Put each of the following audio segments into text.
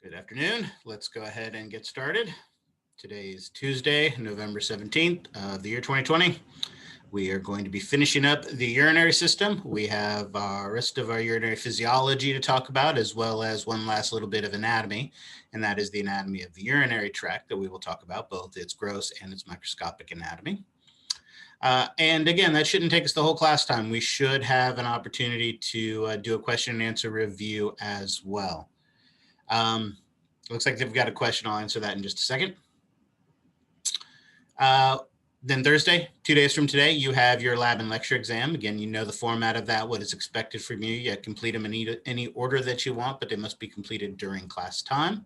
Good afternoon. Let's go ahead and get started. Today is Tuesday, November 17th of the year 2020. We are going to be finishing up the urinary system. We have our rest of our urinary physiology to talk about, as well as one last little bit of anatomy, and that is the anatomy of the urinary tract that we will talk about, both its gross and its microscopic anatomy. And again, that shouldn't take us the whole class time. We should have an opportunity to do a question and answer review as well. Looks like they've got a question. I'll answer that in just a second. Then Thursday, 2 days from today, you have your lab and lecture exam. Again, you know the format of that, what is expected from you. You complete them in any order that you want, but they must be completed during class time.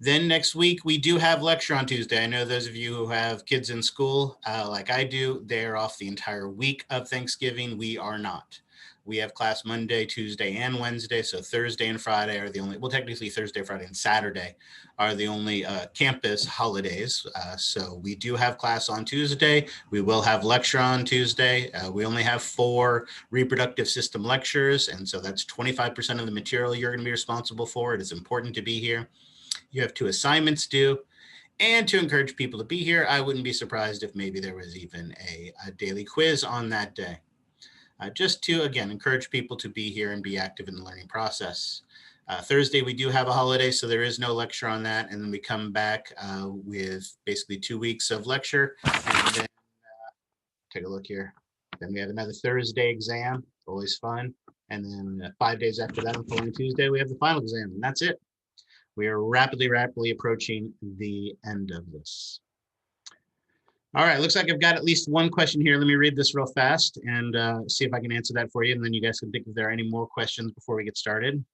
Then next week, we do have lecture on Tuesday. I know those of you who have kids in school, like I do, they're off the entire week of Thanksgiving. We are not. We have class Monday, Tuesday, and Wednesday. So Thursday and Friday are the only, well, technically Thursday, Friday, and Saturday are the only campus holidays. So we do have class on Tuesday. We will have lecture on Tuesday. We only have 4 reproductive system lectures. And so that's 25% of the material you're going to be responsible for. It is important to be here. You have 2 assignments due. And to encourage people to be here, I wouldn't be surprised if maybe there was even a daily quiz on that day. Just to, again, encourage people to be here and be active in the learning process. Thursday, we do have a holiday, so there is no lecture on that. And then we come back with basically 2 weeks of lecture. And then take a look here. Then we have another Thursday exam, always fun. And then 5 days after that, on following Tuesday, we have the final exam, and that's it. We are rapidly approaching the end of this. All right, looks like I've got at least one question here. Let me read this real fast and see if I can answer that for you. And then you guys can think if there are any more questions before we get started.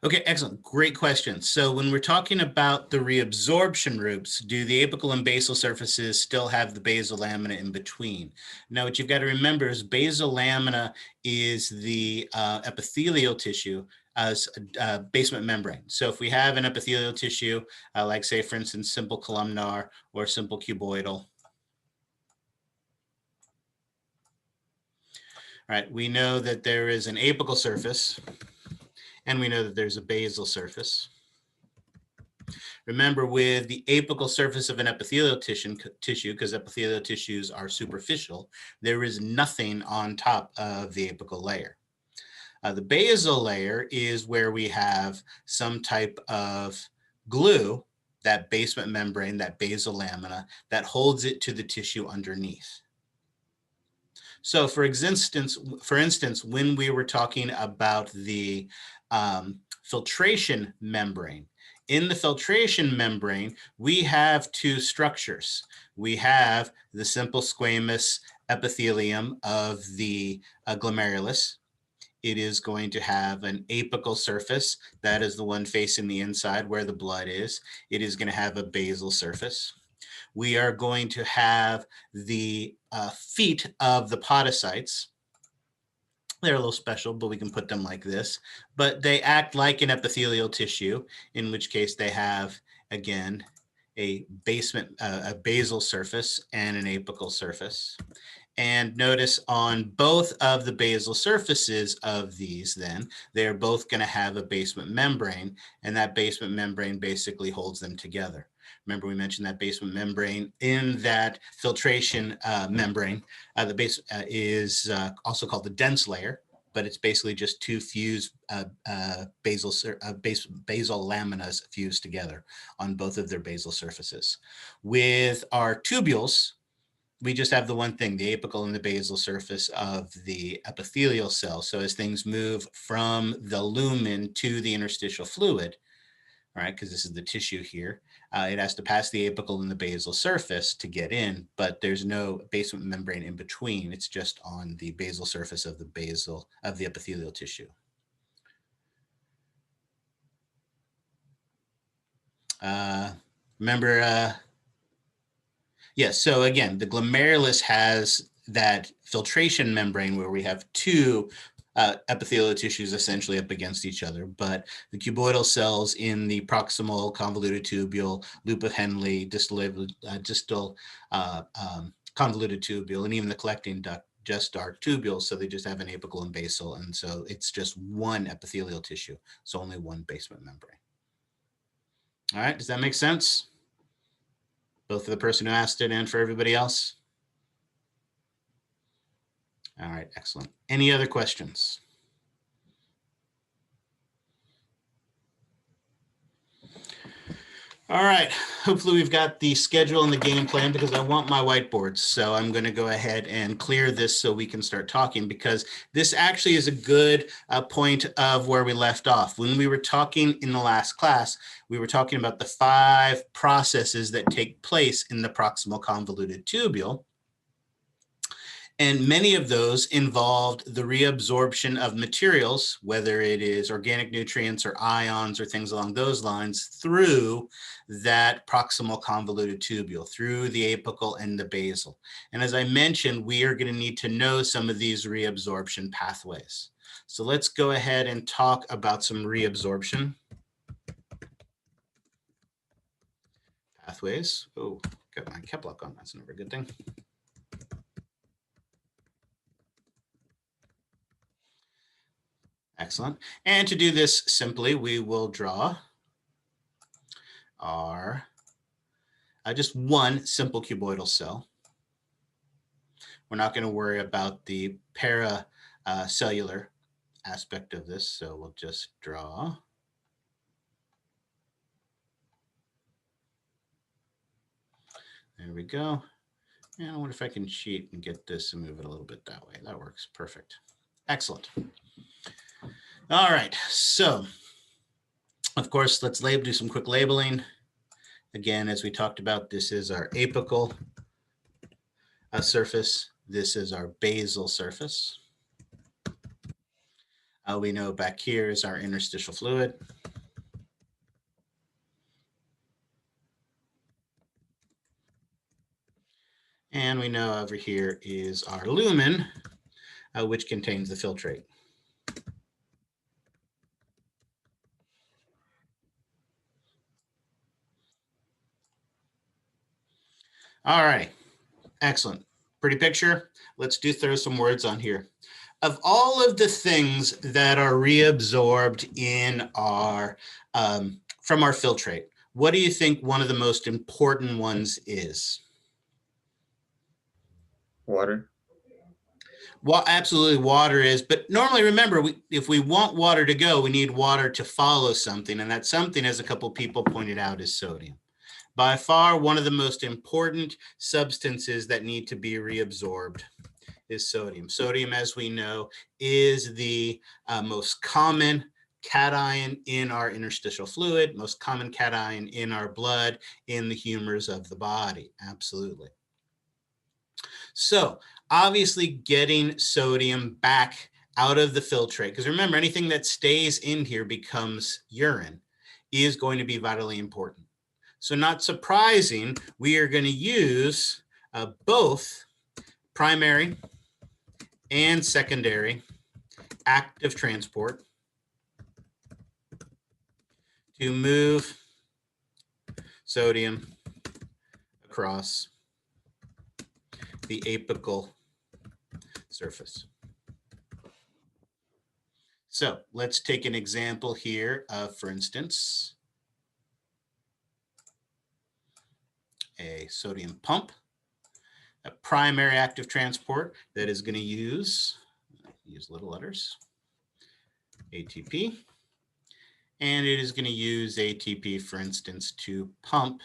Okay, excellent. Great question. So when we're talking about the reabsorption routes, do the apical and basal surfaces still have the basal lamina in between? Now, what you've got to remember is basal lamina is the epithelial tissue as basement membrane. So if we have an epithelial tissue, like say, for instance, simple columnar or simple cuboidal. All right, we know that there is an apical surface, and we know that there's a basal surface. Remember, with the apical surface of an epithelial tissue, because epithelial tissues are superficial, there is nothing on top of the apical layer. The basal layer is where we have some type of glue, that basement membrane, that basal lamina, that holds it to the tissue underneath. So for instance, when we were talking about the filtration membrane, in the filtration membrane, we have 2 structures. We have the simple squamous epithelium of the glomerulus. It is going to have an apical surface. That is the one facing the inside where the blood is. It is going to have a basal surface. We are going to have the feet of the podocytes. They're a little special, but we can put them like this. But they act like an epithelial tissue, in which case they have, again, a basal surface and an apical surface. And notice on both of the basal surfaces of these, then, they're both going to have a basement membrane, and that basement membrane basically holds them together. Remember, we mentioned that basement membrane in that filtration membrane. The base is also called the dense layer, but it's basically just 2 fused basal laminas fused together on both of their basal surfaces. With our tubules, we just have the one thing, the apical and the basal surface of the epithelial cell. So as things move from the lumen to the interstitial fluid, all right, because this is the tissue here, it has to pass the apical and the basal surface to get in, but there's no basement membrane in between. It's just on the basal surface of the epithelial tissue. Remember, yes, so again, the glomerulus has that filtration membrane where we have 2 epithelial tissues essentially up against each other, but the cuboidal cells in the proximal, convoluted tubule, loop of Henle, distal convoluted tubule, and even the collecting duct just are tubules, so they just have an apical and basal, and so it's just one epithelial tissue, so only one basement membrane. All right, does that make sense? Both for the person who asked it and for everybody else? All right, excellent. Any other questions? All right, hopefully we've got the schedule and the game plan, because I want my whiteboards. So I'm going to go ahead and clear this so we can start talking, because this actually is a good point of where we left off. When we were talking in the last class, we were talking about the 5 processes that take place in the proximal convoluted tubule. And many of those involved the reabsorption of materials, whether it is organic nutrients or ions or things along those lines, through that proximal convoluted tubule, through the apical and the basal. And as I mentioned, we are going to need to know some of these reabsorption pathways. So let's go ahead and talk about some reabsorption pathways. Oh, got my cap lock on. That's never a good thing. Excellent. And to do this simply, we will draw our just one simple cuboidal cell. We're not going to worry about the paracellular aspect of this, so we'll just draw. There we go. And I wonder if I can cheat and get this and move it a little bit that way. That works perfect. Excellent. All right, so of course, let's do some quick labeling. Again, as we talked about, this is our apical surface. This is our basal surface. We know back here is our interstitial fluid. And we know over here is our lumen, which contains the filtrate. All right, excellent. Pretty picture. Let's throw some words on here. Of all of the things that are reabsorbed in our from our filtrate, what do you think one of the most important ones is? Water. Well, absolutely, water is. But normally, remember, if we want water to go, we need water to follow something. And that something, as a couple people pointed out, is sodium. By far, one of the most important substances that need to be reabsorbed is sodium. Sodium, as we know, is the most common cation in our interstitial fluid, most common cation in our blood, in the humors of the body. Absolutely. So obviously getting sodium back out of the filtrate, because remember, anything that stays in here becomes urine, is going to be vitally important. So not surprising, we are going to use both primary and secondary active transport to move sodium across the apical surface. So let's take an example here of, for instance, a sodium pump, a primary active transport that is going to use little letters, ATP, and it is going to use ATP, for instance, to pump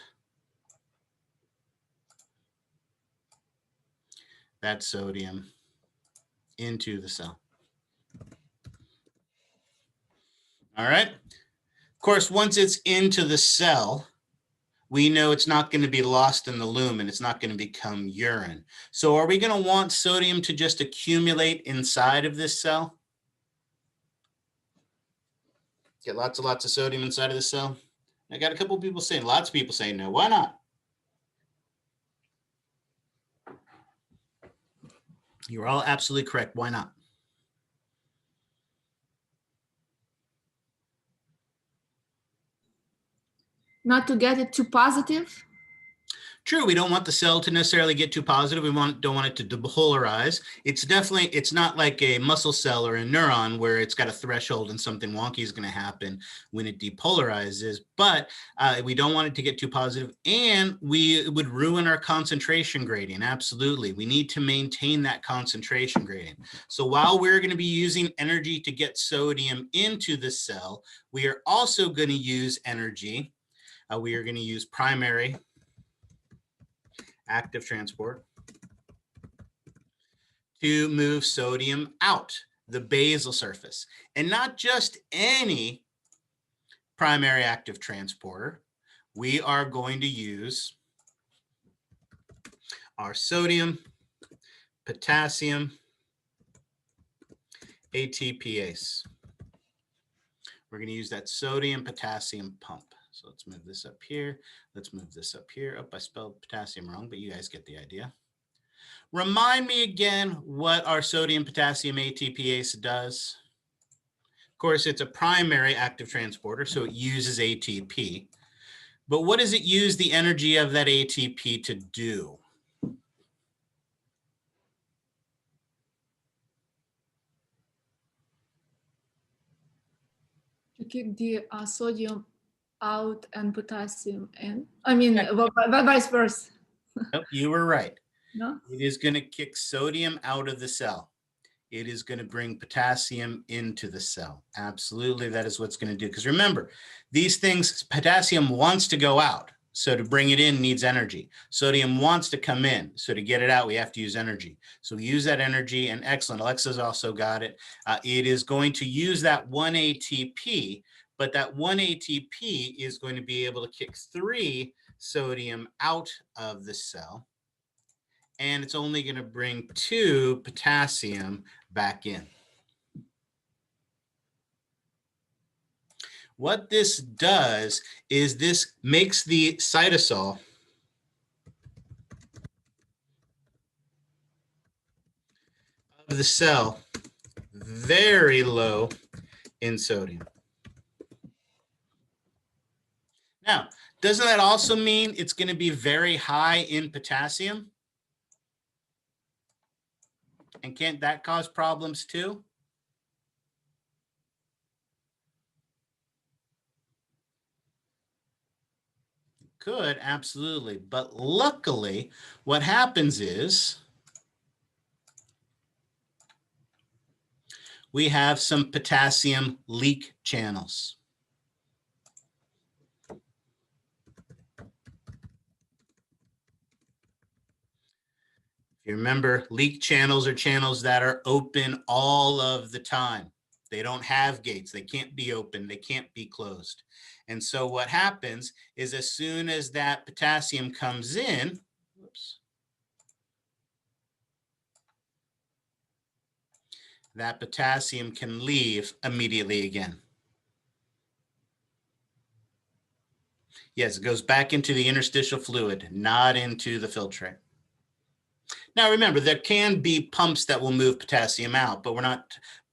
that sodium into the cell. All right. Of course, once it's into the cell, we know it's not going to be lost in the lumen. It's not going to become urine. So are we going to want sodium to just accumulate inside of this cell? Get lots of sodium inside of the cell? I got a couple of people saying, lots of people saying no. Why not? You're all absolutely correct. Why not? Not to get it too positive? True, we don't want the cell to necessarily get too positive. We don't want it to depolarize. It's not like a muscle cell or a neuron where it's got a threshold and something wonky is going to happen when it depolarizes, but we don't want it to get too positive, and it would ruin our concentration gradient. Absolutely. We need to maintain that concentration gradient. So while we're going to be using energy to get sodium into the cell, we are also going to use energy. We are going to use primary active transport to move sodium out the basal surface, and not just any primary active transporter. We are going to use our sodium, potassium, ATPase. We're going to use that sodium potassium pump. So let's move this up here. Let's move this up here. Oh, I spelled potassium wrong, but you guys get the idea. Remind me again what our sodium potassium ATPase does. Of course, it's a primary active transporter, so it uses ATP. But what does it use the energy of that ATP to do? To kick the sodium out and potassium in. I mean, vice versa. Nope, you were right. No? It is going to kick sodium out of the cell. It is going to bring potassium into the cell. Absolutely, that is what's going to do. Because remember, these things, potassium wants to go out. So to bring it in needs energy. Sodium wants to come in. So to get it out, we have to use energy. So we use that energy, and excellent. Alexa's also got it. It is going to use that 1 ATP, but that 1 ATP is going to be able to kick 3 sodium out of the cell. And it's only going to bring 2 potassium back in. What this does is this makes the cytosol of the cell very low in sodium. Now, doesn't that also mean it's going to be very high in potassium? And can't that cause problems too? Could, absolutely. But luckily, what happens is we have some potassium leak channels. You remember, leak channels are channels that are open all of the time. They don't have gates. They can't be open. They can't be closed. And so what happens is as soon as that potassium comes in, whoops, that potassium can leave immediately again. Yes, it goes back into the interstitial fluid, not into the filtrate. Now, remember, there can be pumps that will move potassium out,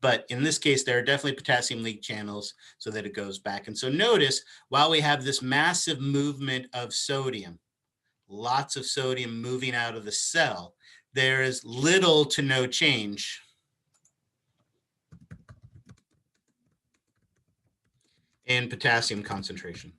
but in this case, there are definitely potassium leak channels so that it goes back. And so notice, while we have this massive movement of sodium, lots of sodium moving out of the cell, there is little to no change in potassium concentration.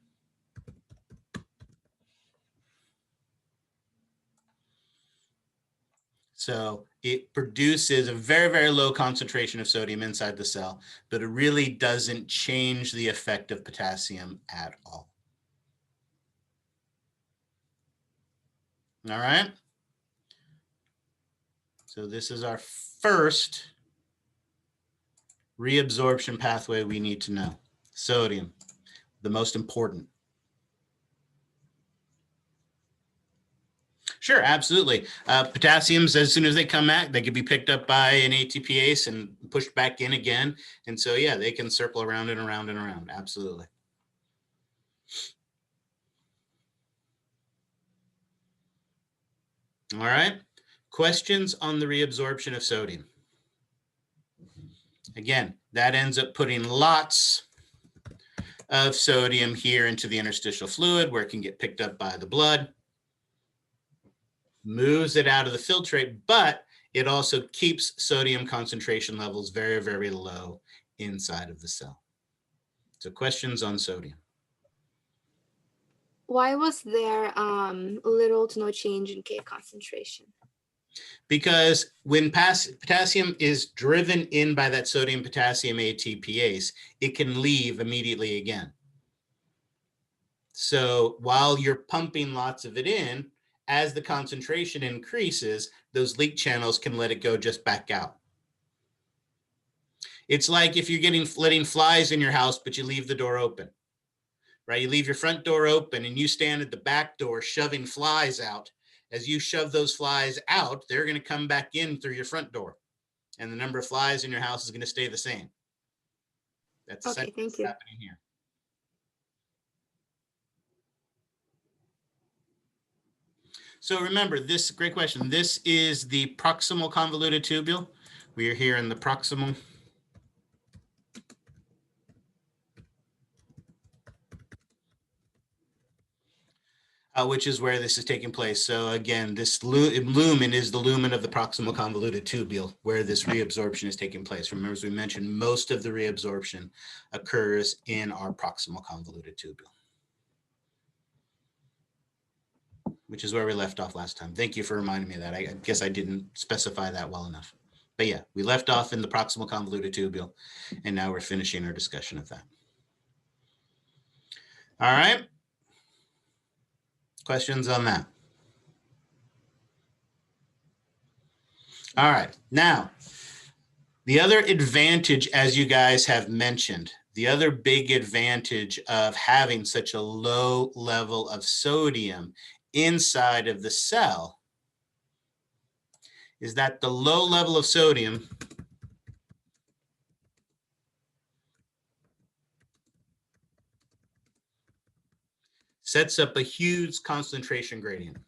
So it produces a very, very low concentration of sodium inside the cell, but it really doesn't change the effect of potassium at all. All right. So this is our first reabsorption pathway we need to know. Sodium, the most important. Sure, absolutely. Potassiums, as soon as they come out, they could be picked up by an ATPase and pushed back in again. And so, yeah, they can circle around and around and around. Absolutely. All right. Questions on the reabsorption of sodium? Again, that ends up putting lots of sodium here into the interstitial fluid where it can get picked up by the blood. moves it out of the filtrate, but it also keeps sodium concentration levels very, very low inside of the cell. So questions on sodium. Why was there little to no change in K concentration? Because when potassium is driven in by that sodium potassium ATPase, it can leave immediately again. So while you're pumping lots of it in, as the concentration increases, those leak channels can let it go just back out. It's like if you're letting flies in your house, but you leave the door open, right? You leave your front door open and you stand at the back door shoving flies out. As you shove those flies out, they're going to come back in through your front door. And the number of flies in your house is going to stay the same. That's okay, thank you. Happening here. So remember, this great question. This is the proximal convoluted tubule. We are here in the proximal. Which is where this is taking place. So again, this lumen is the lumen of the proximal convoluted tubule, where this reabsorption is taking place. Remember, as we mentioned, most of the reabsorption occurs in our proximal convoluted tubule, which is where we left off last time. Thank you for reminding me of that. I guess I didn't specify that well enough. But yeah, we left off in the proximal convoluted tubule, and now we're finishing our discussion of that. All right. Questions on that? All right. Now, the other advantage, as you guys have mentioned, the other big advantage of having such a low level of sodium inside of the cell is that the low level of sodium sets up a huge concentration gradient.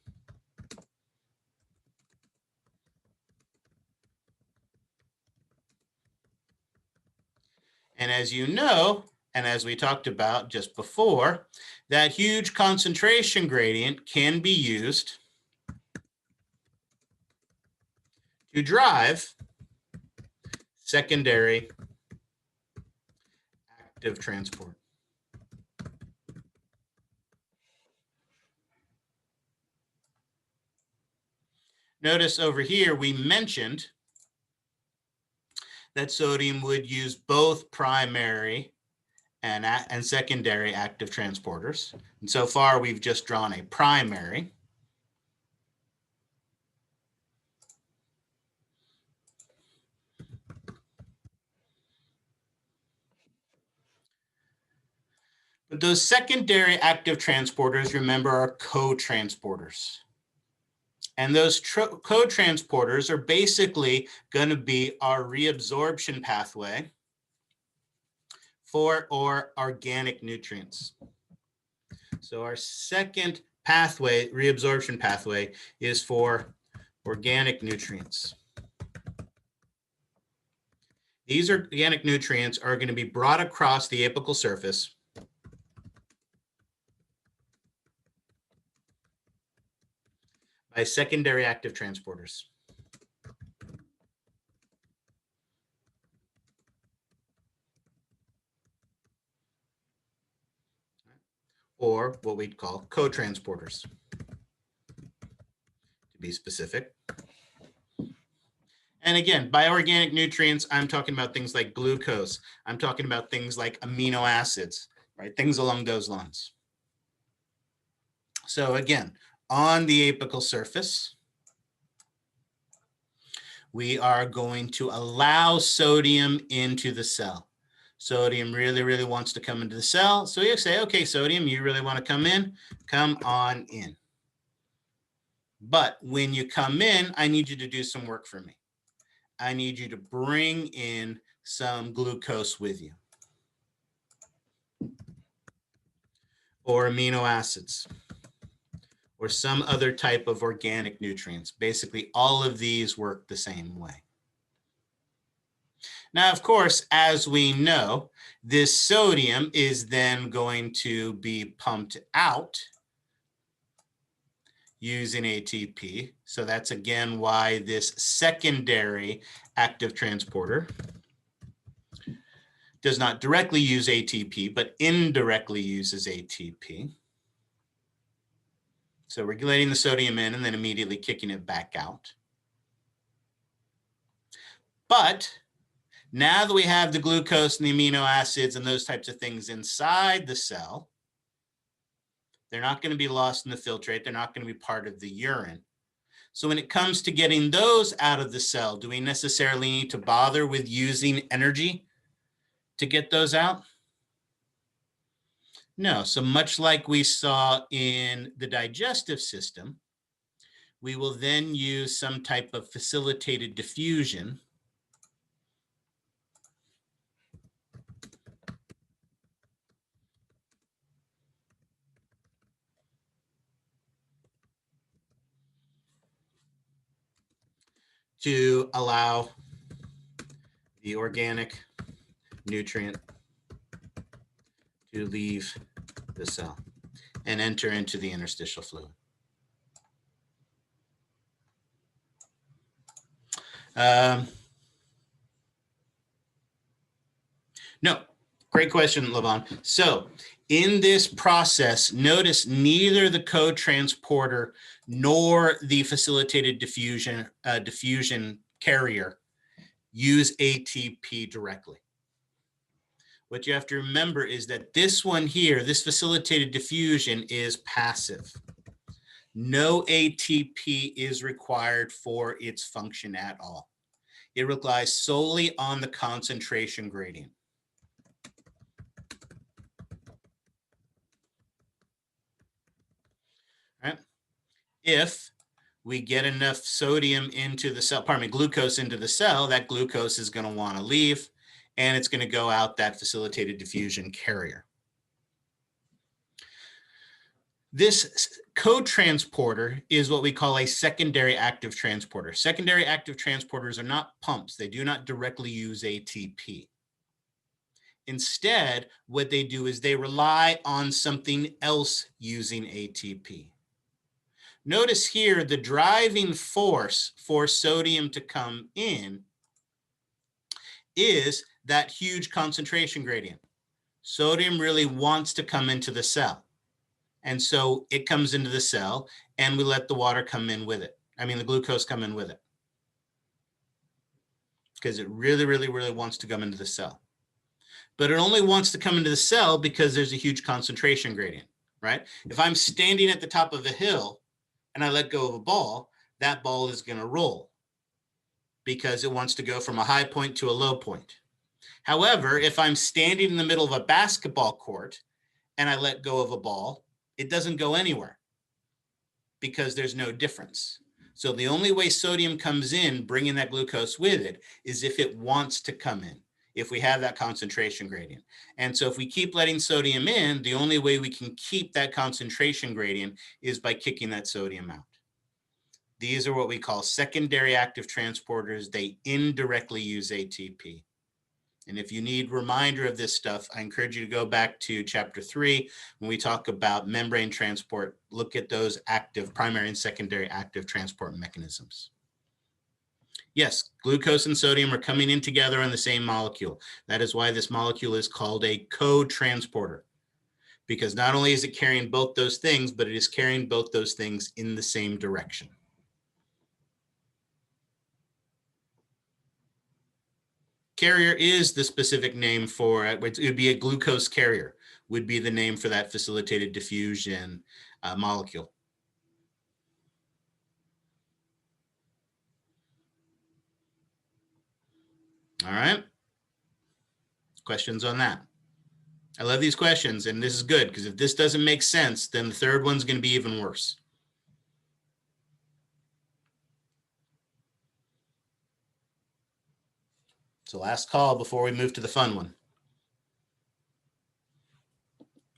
And as you know, and as we talked about just before, that huge concentration gradient can be used to drive secondary active transport. Notice over here, we mentioned that sodium would use both primary and secondary active transporters. And so far, we've just drawn a primary. But those secondary active transporters, remember, are co-transporters. And those co-transporters are basically going to be our reabsorption pathway for our organic nutrients. So our second pathway, reabsorption pathway, is for organic nutrients. These organic nutrients are going to be brought across the apical surface by secondary active transporters. Or what we'd call co-transporters, to be specific. And again, by organic nutrients, I'm talking about things like glucose. I'm talking about things like amino acids, right? Things along those lines. So again, on the apical surface, we are going to allow sodium into the cell. Sodium really, really wants to come into the cell. So you say, okay, sodium, you really want to come in? Come on in. But when you come in, I need you to do some work for me. I need you to bring in some glucose with you, or amino acids, or some other type of organic nutrients. Basically, all of these work the same way. Now, of course, as we know, this sodium is then going to be pumped out using ATP. So that's again why this secondary active transporter does not directly use ATP, but indirectly uses ATP. So regulating the sodium in and then immediately kicking it back out. But now that we have the glucose and the amino acids and those types of things inside the cell, they're not going to be lost in the filtrate. They're not going to be part of the urine. So when it comes to getting those out of the cell, do we necessarily need to bother with using energy to get those out? No. So much like we saw in the digestive system, we will then use some type of facilitated diffusion to allow the organic nutrient to leave the cell and enter into the interstitial fluid. No, great question, Levon. So in this process, notice neither the co-transporter nor the facilitated diffusion carrier use ATP directly. What you have to remember is that this one here, this facilitated diffusion, is passive. No ATP is required for its function at all. It relies solely on the concentration gradient. Right? If we get enough sodium into the cell, glucose into the cell, that glucose is going to want to leave, and it's going to go out that facilitated diffusion carrier. This co-transporter is what we call a secondary active transporter. Secondary active transporters are not pumps. They do not directly use ATP. Instead, what they do is they rely on something else using ATP. Notice here the driving force for sodium to come in is that huge concentration gradient. Sodium really wants to come into the cell. And so it comes into the cell and we let the water come in with it. The glucose come in with it. Because it really, really, really wants to come into the cell. But it only wants to come into the cell because there's a huge concentration gradient, right? If I'm standing at the top of a hill and I let go of a ball, that ball is going to roll because it wants to go from a high point to a low point. However, if I'm standing in the middle of a basketball court and I let go of a ball, it doesn't go anywhere because there's no difference. So the only way sodium comes in, bringing that glucose with it, is if it wants to come in, if we have that concentration gradient. And so if we keep letting sodium in, the only way we can keep that concentration gradient is by kicking that sodium out. These are what we call secondary active transporters. They indirectly use ATP. And if you need reminder of this stuff, I encourage you to go back to chapter 3 when we talk about membrane transport. Look at those active, primary and secondary active transport mechanisms. Yes, glucose and sodium are coming in together on the same molecule. That is why this molecule is called a co-transporter, because not only is it carrying both those things, but it is carrying both those things in the same direction. Carrier is the specific name for it. It would be a glucose carrier, would be the name for that facilitated diffusion molecule. All right. Questions on that? I love these questions, and this is good because if this doesn't make sense, then the third one's going to be even worse. So last call before we move to the fun one.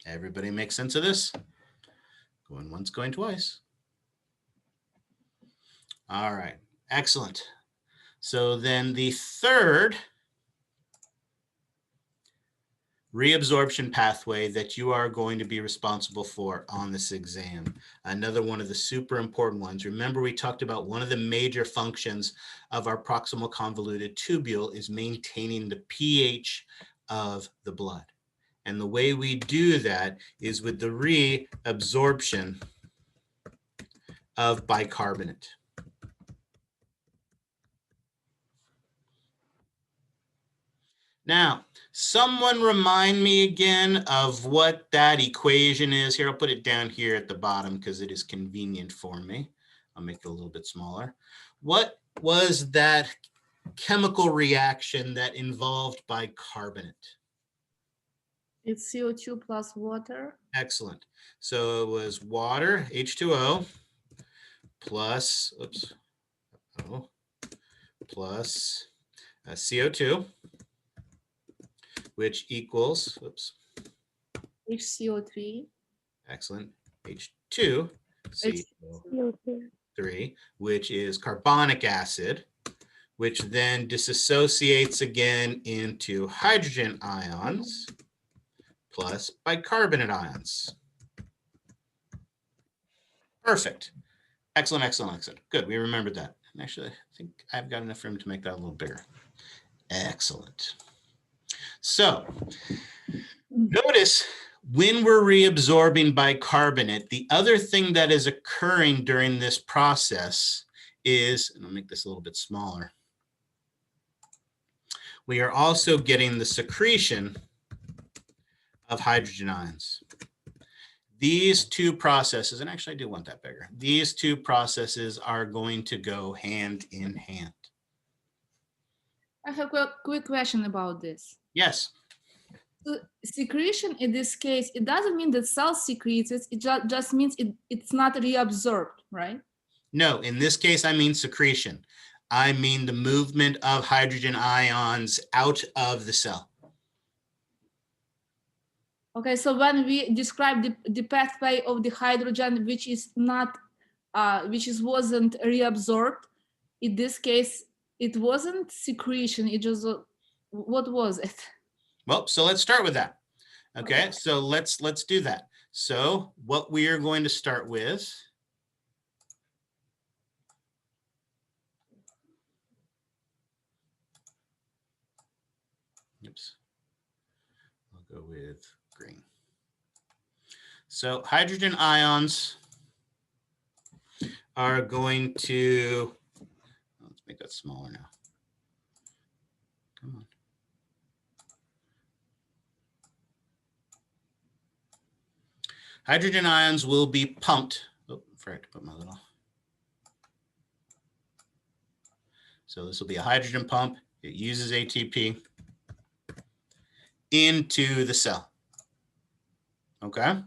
Everybody make sense of this? Going once, going twice. All right, excellent. So then the third reabsorption pathway that you are going to be responsible for on this exam. Another one of the super important ones. Remember, we talked about one of the major functions of our proximal convoluted tubule is maintaining the pH of the blood. And the way we do that is with the reabsorption of bicarbonate. Now, someone remind me again of what that equation is here. I'll put it down here at the bottom because it is convenient for me. I'll make it a little bit smaller. What was that chemical reaction that involved bicarbonate? It's CO2 plus water. Excellent. So it was water, H2O, plus, oops, oh, plus CO2, which equals, oops, HCO3. excellent, H2CO3, which is carbonic acid, which then disassociates again into hydrogen ions plus bicarbonate ions. Perfect. Excellent, excellent, excellent. Good, we remembered that. And actually, I think I've got enough room to make that a little bigger. Excellent. So notice when we're reabsorbing bicarbonate, the other thing that is occurring during this process is, and I'll make this a little bit smaller, we are also getting the secretion of hydrogen ions. These two processes, and actually I do want that bigger, these two processes are going to go hand in hand. I have a quick question about this. Yes. So secretion in this case, it doesn't mean that cell secretes it, it just means it's not reabsorbed, right? No, in this case, I mean secretion. I mean the movement of hydrogen ions out of the cell. Okay, so when we describe the pathway of the hydrogen, which is not, wasn't reabsorbed, in this case, it wasn't secretion. It just, what was it? Well, so let's start with that. Okay, so let's do that. So what we are going to start with oops, I'll go with green. So hydrogen ions are going to, let's make that smaller now. Come on. Hydrogen ions will be pumped. Oh, I forgot to put my little. So this will be a hydrogen pump. It uses ATP into the cell. Okay.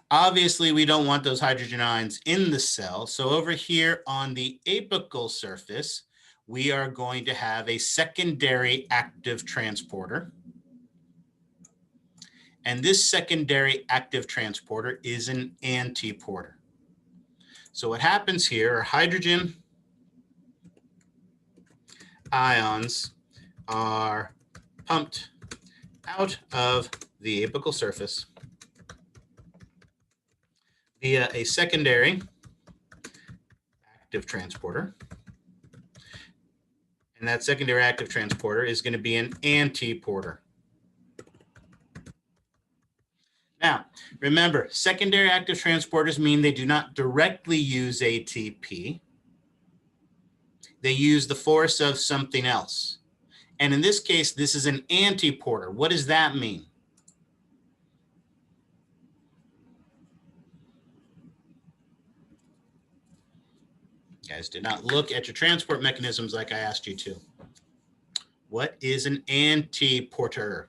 Obviously, we don't want those hydrogen ions in the cell. So over here on the apical surface, we are going to have a secondary active transporter. And this secondary active transporter is an antiporter. So what happens here are hydrogen ions are pumped out of the apical surface via a secondary active transporter. And that secondary active transporter is going to be an antiporter. Now, remember, secondary active transporters mean they do not directly use ATP. They use the force of something else. And in this case, this is an antiporter. What does that mean? You guys did not look at your transport mechanisms like I asked you to. What is an antiporter?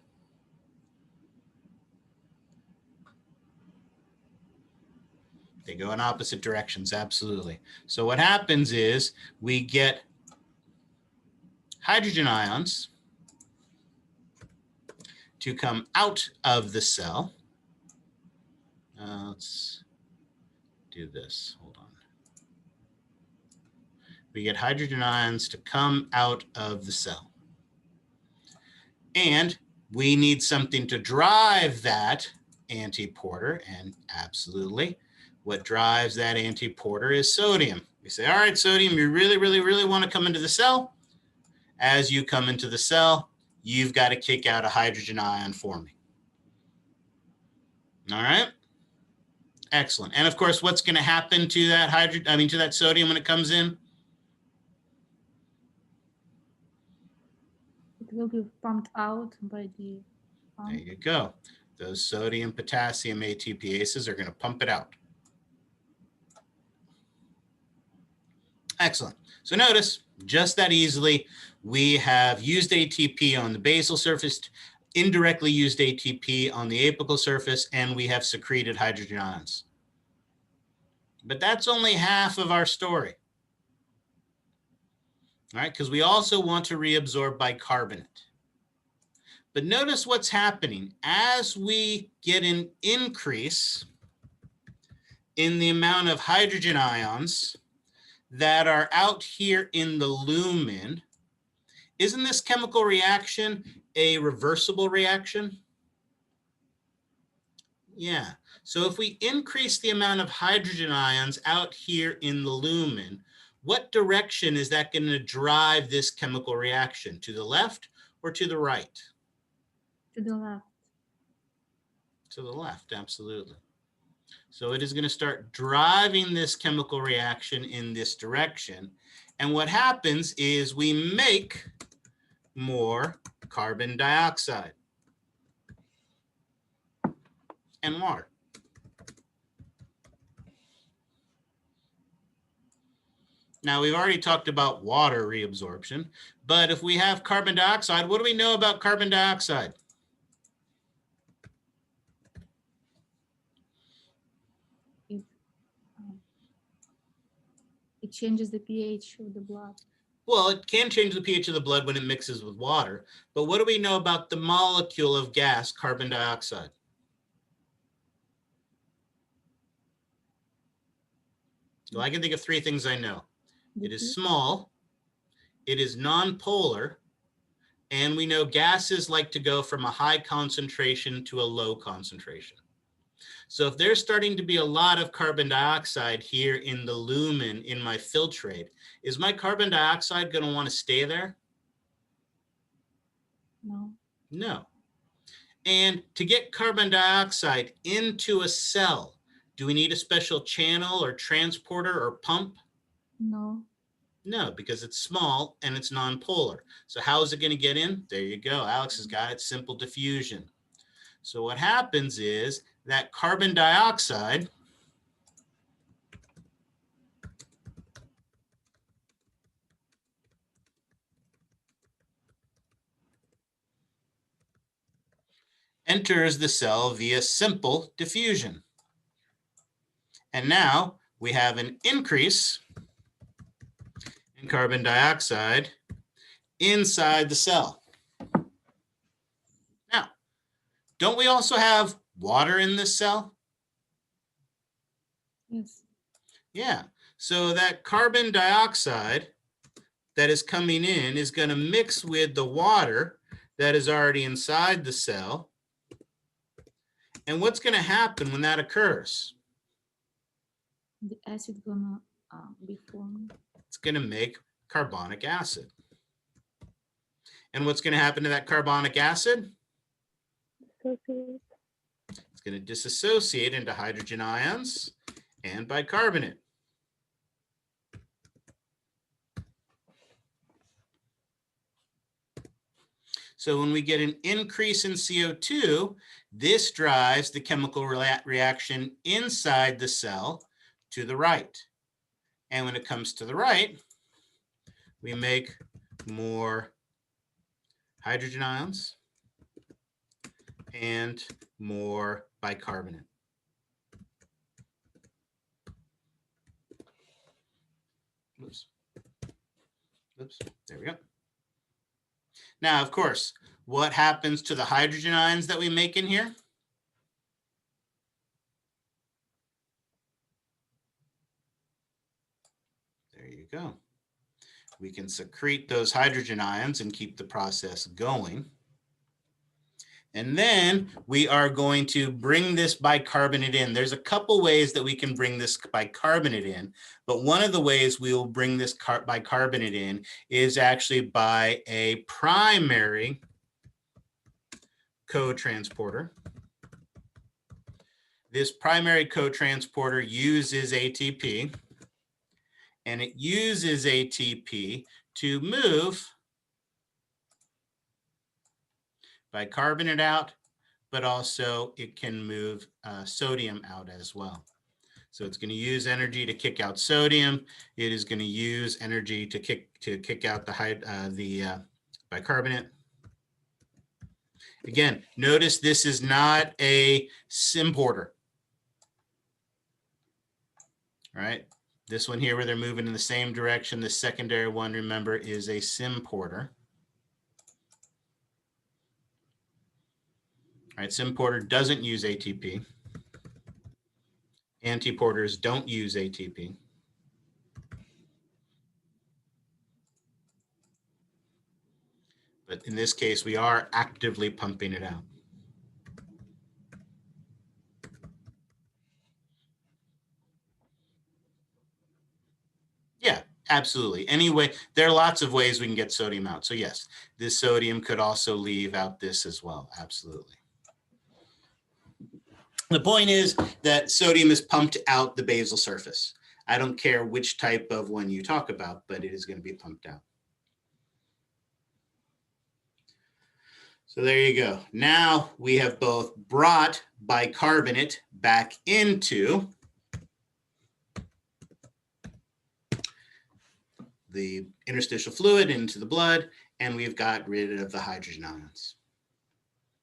They go in opposite directions, absolutely. So what happens is we get hydrogen ions to come out of the cell. Let's do this, hold on. We get hydrogen ions to come out of the cell. And We need something to drive that antiporter, and absolutely, what drives that antiporter is sodium. We say, all right, sodium, you really, really, really want to come into the cell. As you come into the cell, you've got to kick out a hydrogen ion for me. All right. Excellent. And of course, what's going to happen to that to that sodium when it comes in? It will be pumped out by the pump. There you go. Those sodium potassium ATPases are going to pump it out. Excellent. So notice, just that easily, we have used ATP on the basal surface, indirectly used ATP on the apical surface, and we have secreted hydrogen ions. But that's only half of our story. All right, because we also want to reabsorb bicarbonate. But notice what's happening. As we get an increase in the amount of hydrogen ions that are out here in the lumen, isn't this chemical reaction a reversible reaction? Yeah. So if we increase the amount of hydrogen ions out here in the lumen, what direction is that going to drive this chemical reaction? To the left or to the right? To the left. To the left, absolutely. So it is going to start driving this chemical reaction in this direction. And what happens is we make more carbon dioxide and water. Now, we've already talked about water reabsorption, but if we have carbon dioxide, what do we know about carbon dioxide? It changes the pH of the blood. Well, it can change the pH of the blood when it mixes with water, but what do we know about the molecule of gas, carbon dioxide? Well, I can think of three things I know. It is small, it is nonpolar, and we know gases like to go from a high concentration to a low concentration. So if there's starting to be a lot of carbon dioxide here in the lumen in my filtrate, is my carbon dioxide going to want to stay there? No. No. And to get carbon dioxide into a cell, do we need a special channel or transporter or pump? No. No, because it's small and it's nonpolar. So how is it going to get in? There you go. Alex has got it. Simple diffusion. So what happens is that carbon dioxide enters the cell via simple diffusion. And now we have an increase in carbon dioxide inside the cell. Now, don't we also have water in this cell? Yes. Yeah. So that carbon dioxide that is coming in is going to mix with the water that is already inside the cell. And what's going to happen when that occurs? The acid gonna be formed. It's going to make carbonic acid. And what's going to happen to that carbonic acid? It's going to dissociate into hydrogen ions and bicarbonate. So when we get an increase in CO2, this drives the chemical reaction inside the cell to the right. And when it comes to the right, we make more hydrogen ions and more bicarbonate. Oops. Oops. There we go. Now, of course, what happens to the hydrogen ions that we make in here? There you go. We can secrete those hydrogen ions and keep the process going. And then we are going to bring this bicarbonate in. There's a couple ways that we can bring this bicarbonate in, but one of the ways we will bring this bicarbonate in is actually by a primary co-transporter. This primary co-transporter uses ATP, and it uses ATP to move bicarbonate out, but also it can move sodium out as well. So it's going to use energy to kick out sodium. It is going to use energy to kick out the bicarbonate. Again, notice this is not a symporter. All right, this one here where they're moving in the same direction, the secondary one, remember, is a symporter. All right, symporter doesn't use ATP. Antiporters don't use ATP. But in this case, we are actively pumping it out. Yeah, absolutely. Anyway, there are lots of ways we can get sodium out. So yes, this sodium could also leave out this as well. Absolutely. The point is that sodium is pumped out the basal surface. I don't care which type of one you talk about, but it is going to be pumped out. So there you go. Now we have both brought bicarbonate back into the interstitial fluid, into the blood, and we've got rid of the hydrogen ions.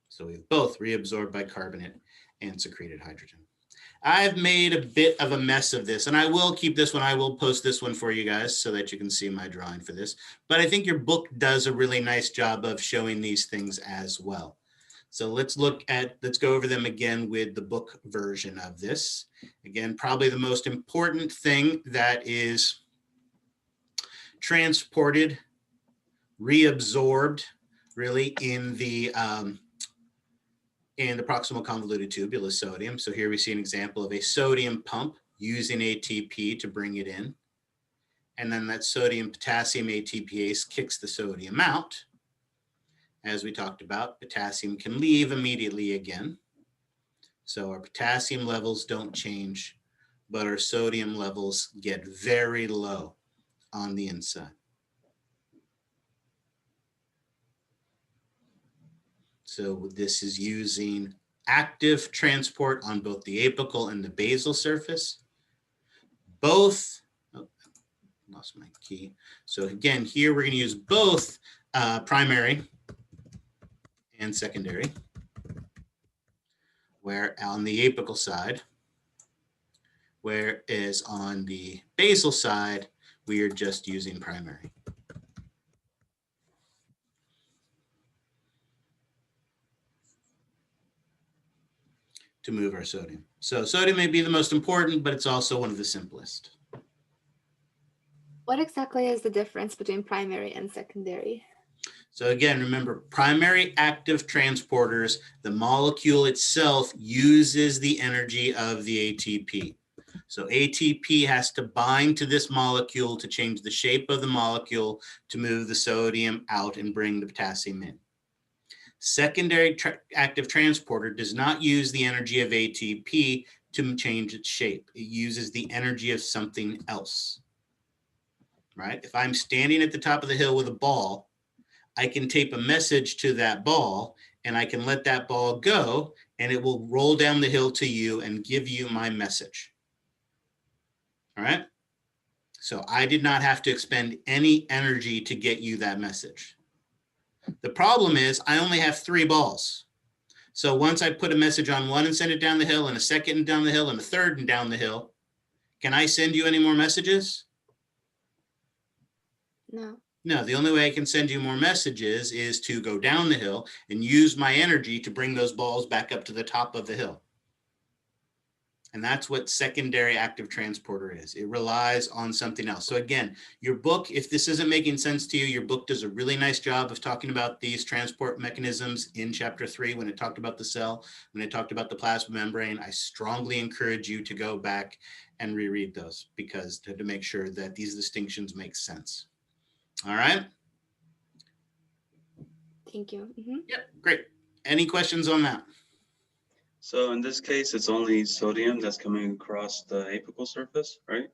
So we've both reabsorbed bicarbonate and secreted hydrogen. I've made a bit of a mess of this, and I will keep this one. I will post this one for you guys so that you can see my drawing for this. But I think your book does a really nice job of showing these things as well. So let's go over them again with the book version of this. Again, probably the most important thing that is transported, reabsorbed, really, in the proximal convoluted tubule is sodium. So here we see an example of a sodium pump using ATP to bring it in. And then that sodium potassium ATPase kicks the sodium out. As we talked about, potassium can leave immediately again. So our potassium levels don't change, but our sodium levels get very low on the inside. So this is using active transport on both the apical and the basal surface. Both, oh, lost my key. So again, here we're going to use both primary and secondary, where on the apical side, whereas on the basal side, we are just using primary. To move our sodium. So sodium may be the most important, but it's also one of the simplest. What exactly is the difference between primary and secondary? So again, remember, primary active transporters, the molecule itself uses the energy of the ATP. So ATP has to bind to this molecule to change the shape of the molecule to move the sodium out and bring the potassium in. Secondary active transporter does not use the energy of ATP to change its shape. It uses the energy of something else, right? If I'm standing at the top of the hill with a ball, I can tape a message to that ball and I can let that ball go and it will roll down the hill to you and give you my message. All right? So I did not have to expend any energy to get you that message. The problem is I only have 3 balls. So once I put a message on one and send it down the hill, and a second and down the hill, and a third and down the hill, can I send you any more messages? No. No, the only way I can send you more messages is to go down the hill and use my energy to bring those balls back up to the top of the hill. And that's what secondary active transporter is. It relies on something else. So again, your book, if this isn't making sense to you, your book does a really nice job of talking about these transport mechanisms in chapter 3 when it talked about the cell, when it talked about the plasma membrane. I strongly encourage you to go back and reread those because to make sure that these distinctions make sense. All right. Thank you. Yep, great. Any questions on that? So in this case, it's only sodium that's coming across the apical surface, right?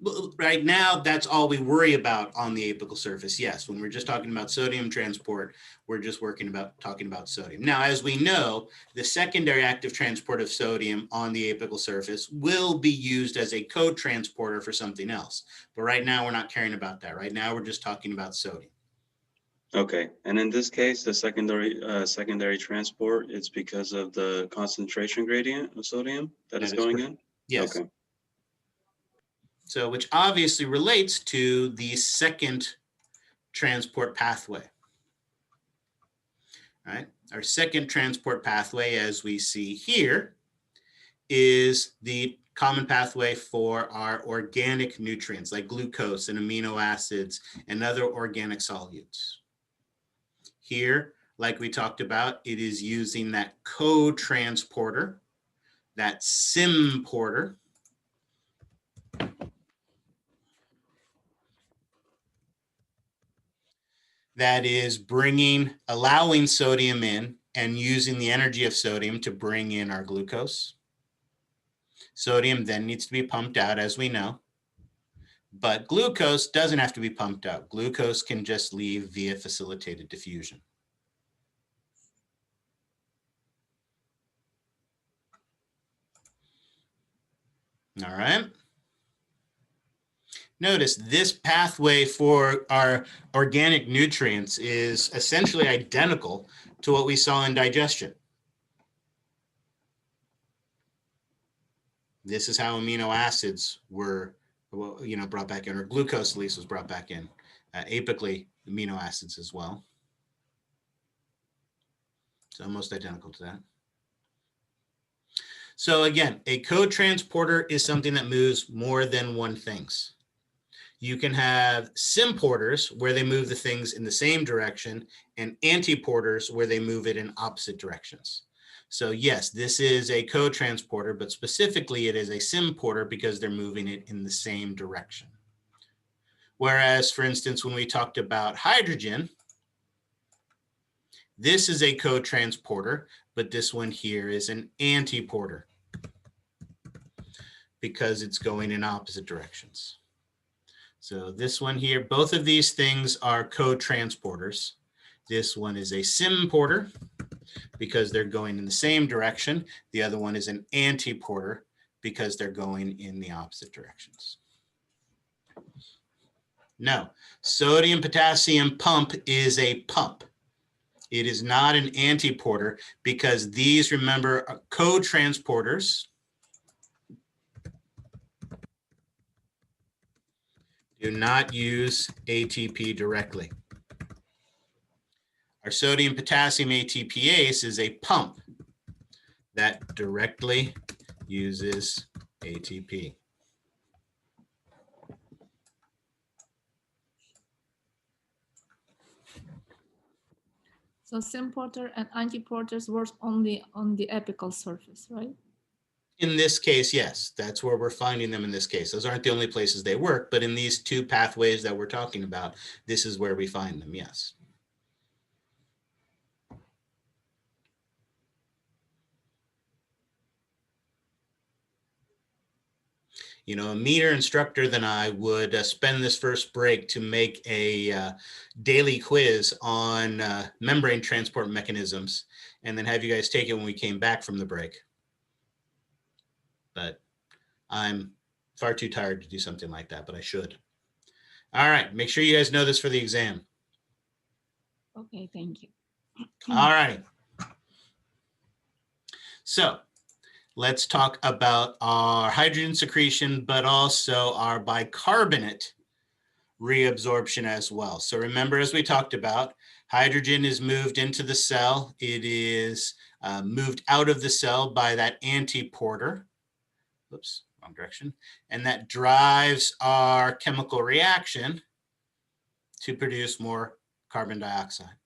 Well, right now, that's all we worry about on the apical surface. Yes, when we're just talking about sodium transport, we're just talking about sodium. Now, as we know, the secondary active transport of sodium on the apical surface will be used as a co-transporter for something else. But right now, we're not caring about that. Right now, we're just talking about sodium. Okay, and in this case, the secondary transport, it's because of the concentration gradient of sodium that is going in? Yes. Okay. So, which obviously relates to the second transport pathway. All right, our second transport pathway, as we see here, is the common pathway for our organic nutrients like glucose and amino acids and other organic solutes. Here, like we talked about, it is using that co-transporter, that symporter, that is allowing sodium in and using the energy of sodium to bring in our glucose. Sodium then needs to be pumped out, as we know. But glucose doesn't have to be pumped out. Glucose can just leave via facilitated diffusion. All right. Notice this pathway for our organic nutrients is essentially identical to what we saw in digestion. This is how amino acids were, brought back in, or glucose at least was brought back in. Apically, amino acids as well. It's almost identical to that. So again, a co-transporter is something that moves more than one things. You can have symporters where they move the things in the same direction and antiporters where they move it in opposite directions. So yes, this is a co-transporter, but specifically it is a symporter because they're moving it in the same direction. Whereas, for instance, when we talked about hydrogen, this is a co-transporter, but this one here is an antiporter because it's going in opposite directions. So this one here, both of these things are co-transporters. This one is a symporter because they're going in the same direction. The other one is an antiporter because they're going in the opposite directions. No, sodium potassium pump is a pump. It is not an antiporter because these, remember, are co-transporters. Do not use ATP directly. Our sodium potassium ATPase is a pump that directly uses ATP. So symporter and antiporters work only on the apical surface, right? In this case, yes, that's where we're finding them in this case. Those aren't the only places they work, but in these two pathways that we're talking about, this is where we find them, yes. You know, a meaner instructor than I would spend this first break to make a daily quiz on membrane transport mechanisms and then have you guys take it when we came back from the break. But I'm far too tired to do something like that, but I should. All right, make sure you guys know this for the exam. Okay, thank you. All right. So let's talk about our hydrogen secretion, but also our bicarbonate reabsorption as well. So remember, as we talked about, hydrogen is moved into the cell. It is moved out of the cell by that antiporter. Oops, wrong direction. And that drives our chemical reaction to produce more carbon dioxide.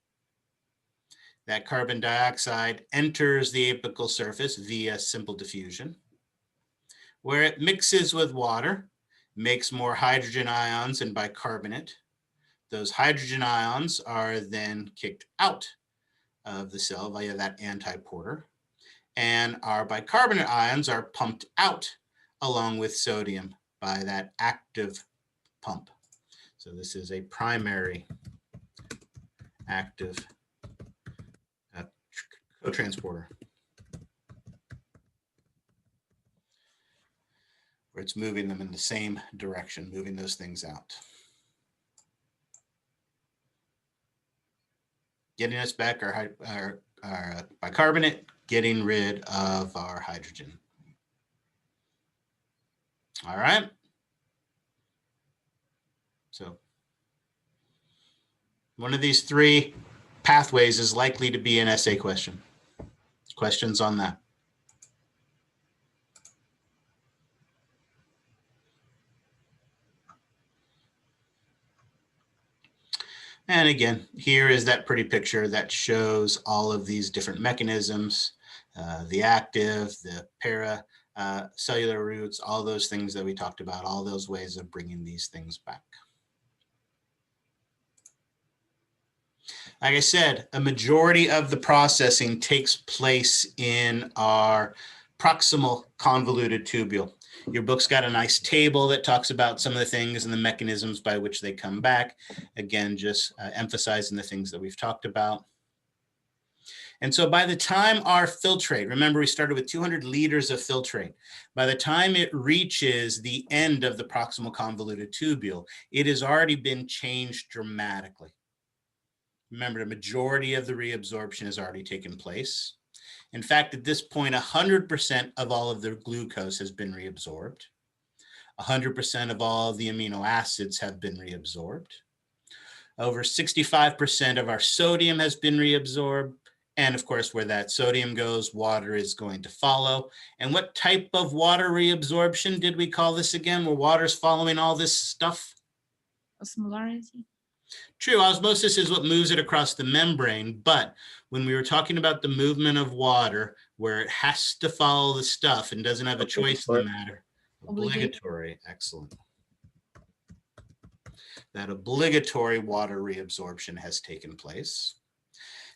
That carbon dioxide enters the apical surface via simple diffusion, where it mixes with water, makes more hydrogen ions and bicarbonate. Those hydrogen ions are then kicked out of the cell via that antiporter, and our bicarbonate ions are pumped out along with sodium by that active pump. So this is a primary active cotransporter, where it's moving them in the same direction, moving those things out. Getting us back our bicarbonate, getting rid of our hydrogen. All right. So one of these three pathways is likely to be an essay question. Questions on that? And again, here is that pretty picture that shows all of these different mechanisms, the active, the cellular routes, all those things that we talked about, all those ways of bringing these things back. Like I said, a majority of the processing takes place in our proximal convoluted tubule. Your book's got a nice table that talks about some of the things and the mechanisms by which they come back. Again, just emphasizing the things that we've talked about. And so by the time our filtrate, remember we started with 200 liters of filtrate, by the time it reaches the end of the proximal convoluted tubule, it has already been changed dramatically. Remember, the majority of the reabsorption has already taken place. In fact, at this point, 100% of all of the glucose has been reabsorbed. 100% of all the amino acids have been reabsorbed. Over 65% of our sodium has been reabsorbed. And of course, where that sodium goes, water is going to follow. And what type of water reabsorption did we call this again, where water's following all this stuff? Osmolarity. True, osmosis is what moves it across the membrane, but when we were talking about the movement of water, where it has to follow the stuff and doesn't have a choice in the matter, obligatory, excellent. That obligatory water reabsorption has taken place.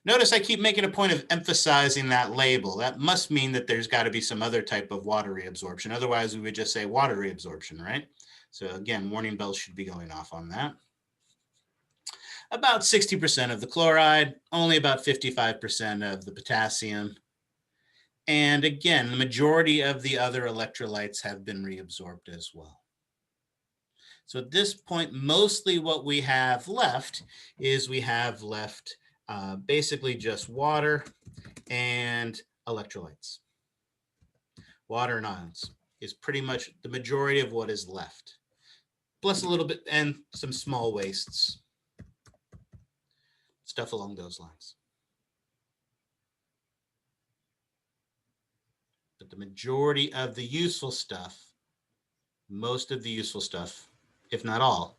Notice I keep making a point of emphasizing that label. That must mean that there's got to be some other type of water reabsorption. Otherwise, we would just say water reabsorption, right? So again, warning bells should be going off on that. About 60% of the chloride, only about 55% of the potassium. And again, the majority of the other electrolytes have been reabsorbed as well. So at this point, mostly what we have left is we have left basically just water and electrolytes. Water and ions is pretty much the majority of what is left, plus a little bit and some small wastes. Stuff along those lines. But the majority of the useful stuff, most of the useful stuff, if not all,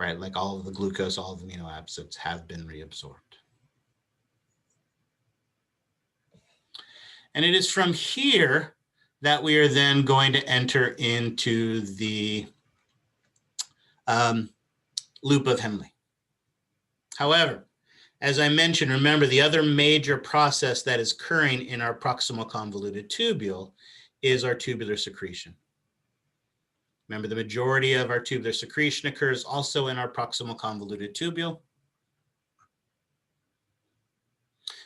right, like all of the glucose, all of the amino acids have been reabsorbed. And it is from here that we are then going to enter into the loop of Henle. However, as I mentioned, remember the other major process that is occurring in our proximal convoluted tubule is our tubular secretion. Remember, the majority of our tubular secretion occurs also in our proximal convoluted tubule.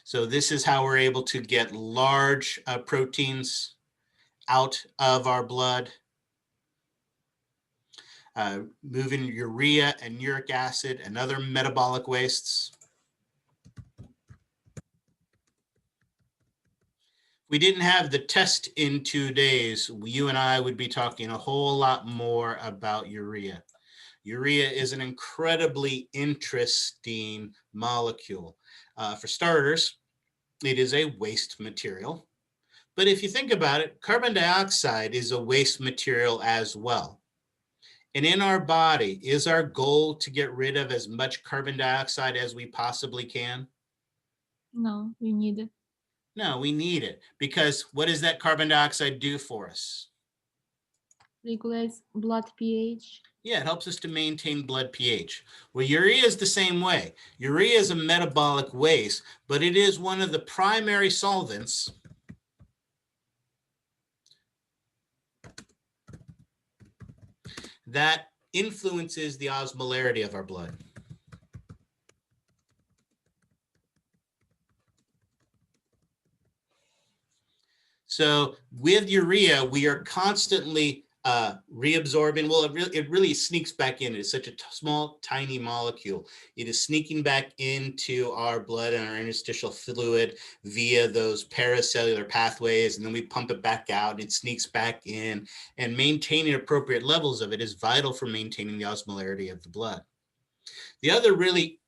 So this is how we're able to get large proteins out of our blood, moving urea and uric acid and other metabolic wastes. We didn't have the test in 2 days, you and I would be talking a whole lot more about urea. Urea is an incredibly interesting molecule. For starters, it is a waste material. But if you think about it, carbon dioxide is a waste material as well. And in our body, is our goal to get rid of as much carbon dioxide as we possibly can? No, we need it. No, we need it, because what does that carbon dioxide do for us? Regulates blood pH. Yeah, it helps us to maintain blood pH. Well, urea is the same way. Urea is a metabolic waste, but it is one of the primary solvents that influences the osmolarity of our blood. So with urea, we are constantly reabsorbing. Well, it really sneaks back in. It's such a small, tiny molecule. It is sneaking back into our blood and our interstitial fluid via those paracellular pathways, and then we pump it back out. It sneaks back in, and maintaining appropriate levels of it is vital for maintaining the osmolarity of the blood. The other really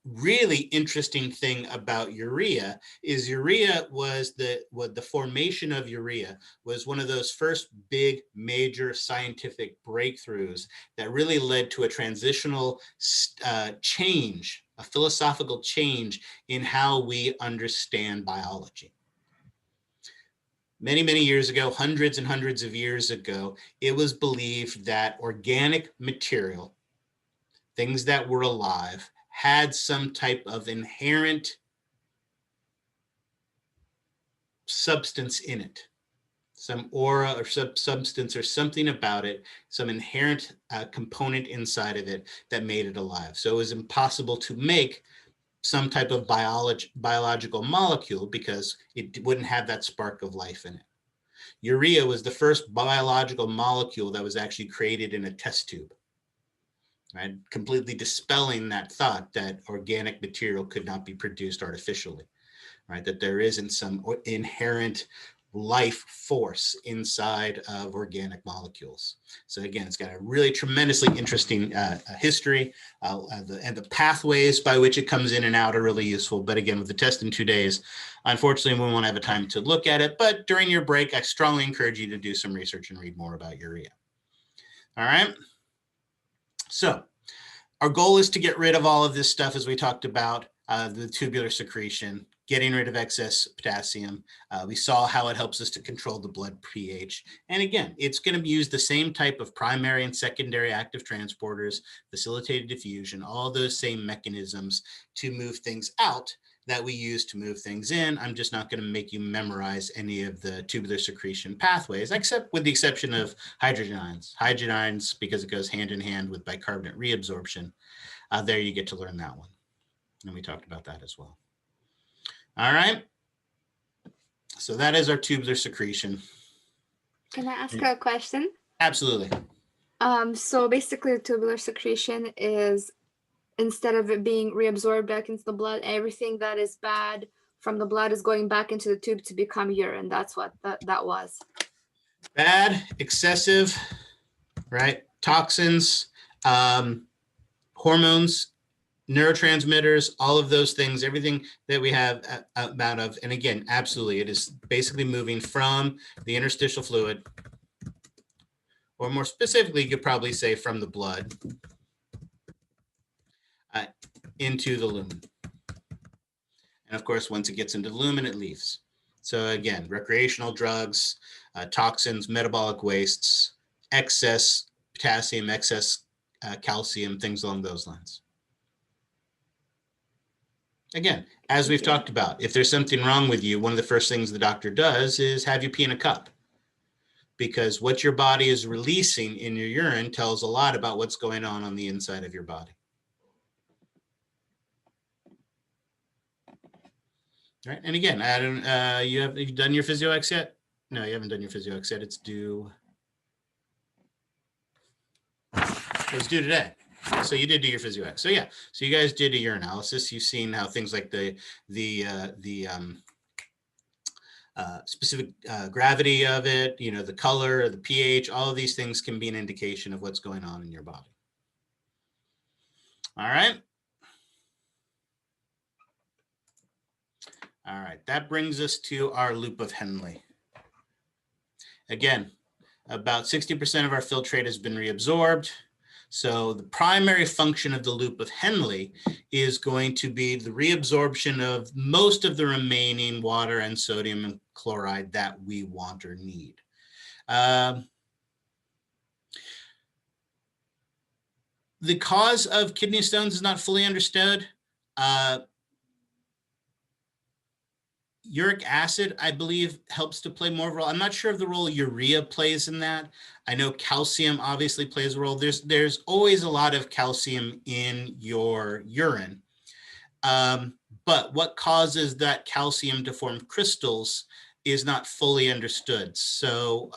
interesting thing about urea is the formation of urea was one of those first big major scientific breakthroughs that really led to a transitional change, a philosophical change in how we understand biology. Many, many years ago, hundreds and hundreds of years ago, it was believed that organic material, things that were alive, had some type of inherent substance in it, some aura or substance or something about it, some inherent component inside of it that made it alive. So it was impossible to make some type of biological molecule because it wouldn't have that spark of life in it. Urea was the first biological molecule that was actually created in a test tube. Right? Completely dispelling that thought that organic material could not be produced artificially, right? That there isn't some inherent life force inside of organic molecules. So again, it's got a really tremendously interesting history, and the pathways by which it comes in and out are really useful. But again, with the test in 2 days, unfortunately, we won't have a time to look at it. But during your break, I strongly encourage you to do some research and read more about urea. All right. So our goal is to get rid of all of this stuff, as we talked about, the tubular secretion, getting rid of excess potassium. We saw how it helps us to control the blood pH. And again, it's going to use the same type of primary and secondary active transporters, facilitated diffusion, all those same mechanisms to move things out that we use to move things in. I'm just not going to make you memorize any of the tubular secretion pathways, except with the exception of hydrogen ions. Hydrogen ions, because it goes hand in hand with bicarbonate reabsorption. There you get to learn that one. And we talked about that as well. All right. So that is our tubular secretion. Can I ask a question? Absolutely. So basically the tubular secretion is, instead of it being reabsorbed back into the blood, everything that is bad from the blood is going back into the tube to become urine. That's what that was. Bad, excessive, right? Toxins, hormones, neurotransmitters, all of those things, everything that we have amount of. And again, absolutely, it is basically moving from the interstitial fluid, or more specifically, you could probably say from the blood into the lumen. And of course, once it gets into the lumen, it leaves. So again, recreational drugs, toxins, metabolic wastes, excess potassium, excess calcium, things along those lines. Again, as we've talked about, if there's something wrong with you, one of the first things the doctor does is have you pee in a cup, because what your body is releasing in your urine tells a lot about what's going on the inside of your body. Right. And again, Adam, you've done your physio-X yet? No, you haven't done your physio-X yet. It's due. It's due today. So you did do your physio-X. So yeah, so you guys did a urinalysis. You've seen how things like the specific gravity of it, you know, the color, the pH, all of these things can be an indication of what's going on in your body. All right. All right, that brings us to our loop of Henle. Again, about 60% of our filtrate has been reabsorbed. So the primary function of the loop of Henle is going to be the reabsorption of most of the remaining water and sodium and chloride that we want or need. The cause of kidney stones is not fully understood. Uric acid, I believe, helps to play more of a role. I'm not sure of the role urea plays in that. I know calcium obviously plays a role. There's always a lot of calcium in your urine. But what causes that calcium to form crystals is not fully understood. So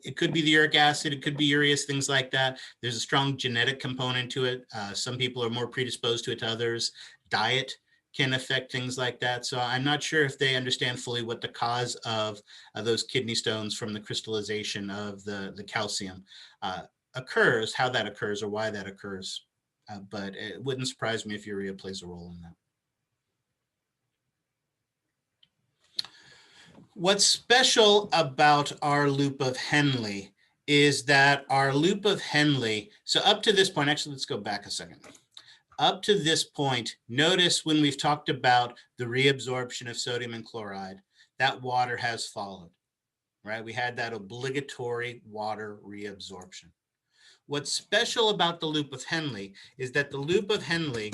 it could be the uric acid, it could be ureas, things like that. There's a strong genetic component to it. Some people are more predisposed to it to others. Diet can affect things like that. So I'm not sure if they understand fully what the cause of those kidney stones from the crystallization of the calcium occurs, how that occurs or why that occurs. But it wouldn't surprise me if urea plays a role in that. What's special about our loop of Henle is that our loop of Henle, so up to this point, actually, let's go back a second. Up to this point, notice when we've talked about the reabsorption of sodium and chloride, that water has followed, right? We had that obligatory water reabsorption. What's special about the loop of Henle is that the loop of Henle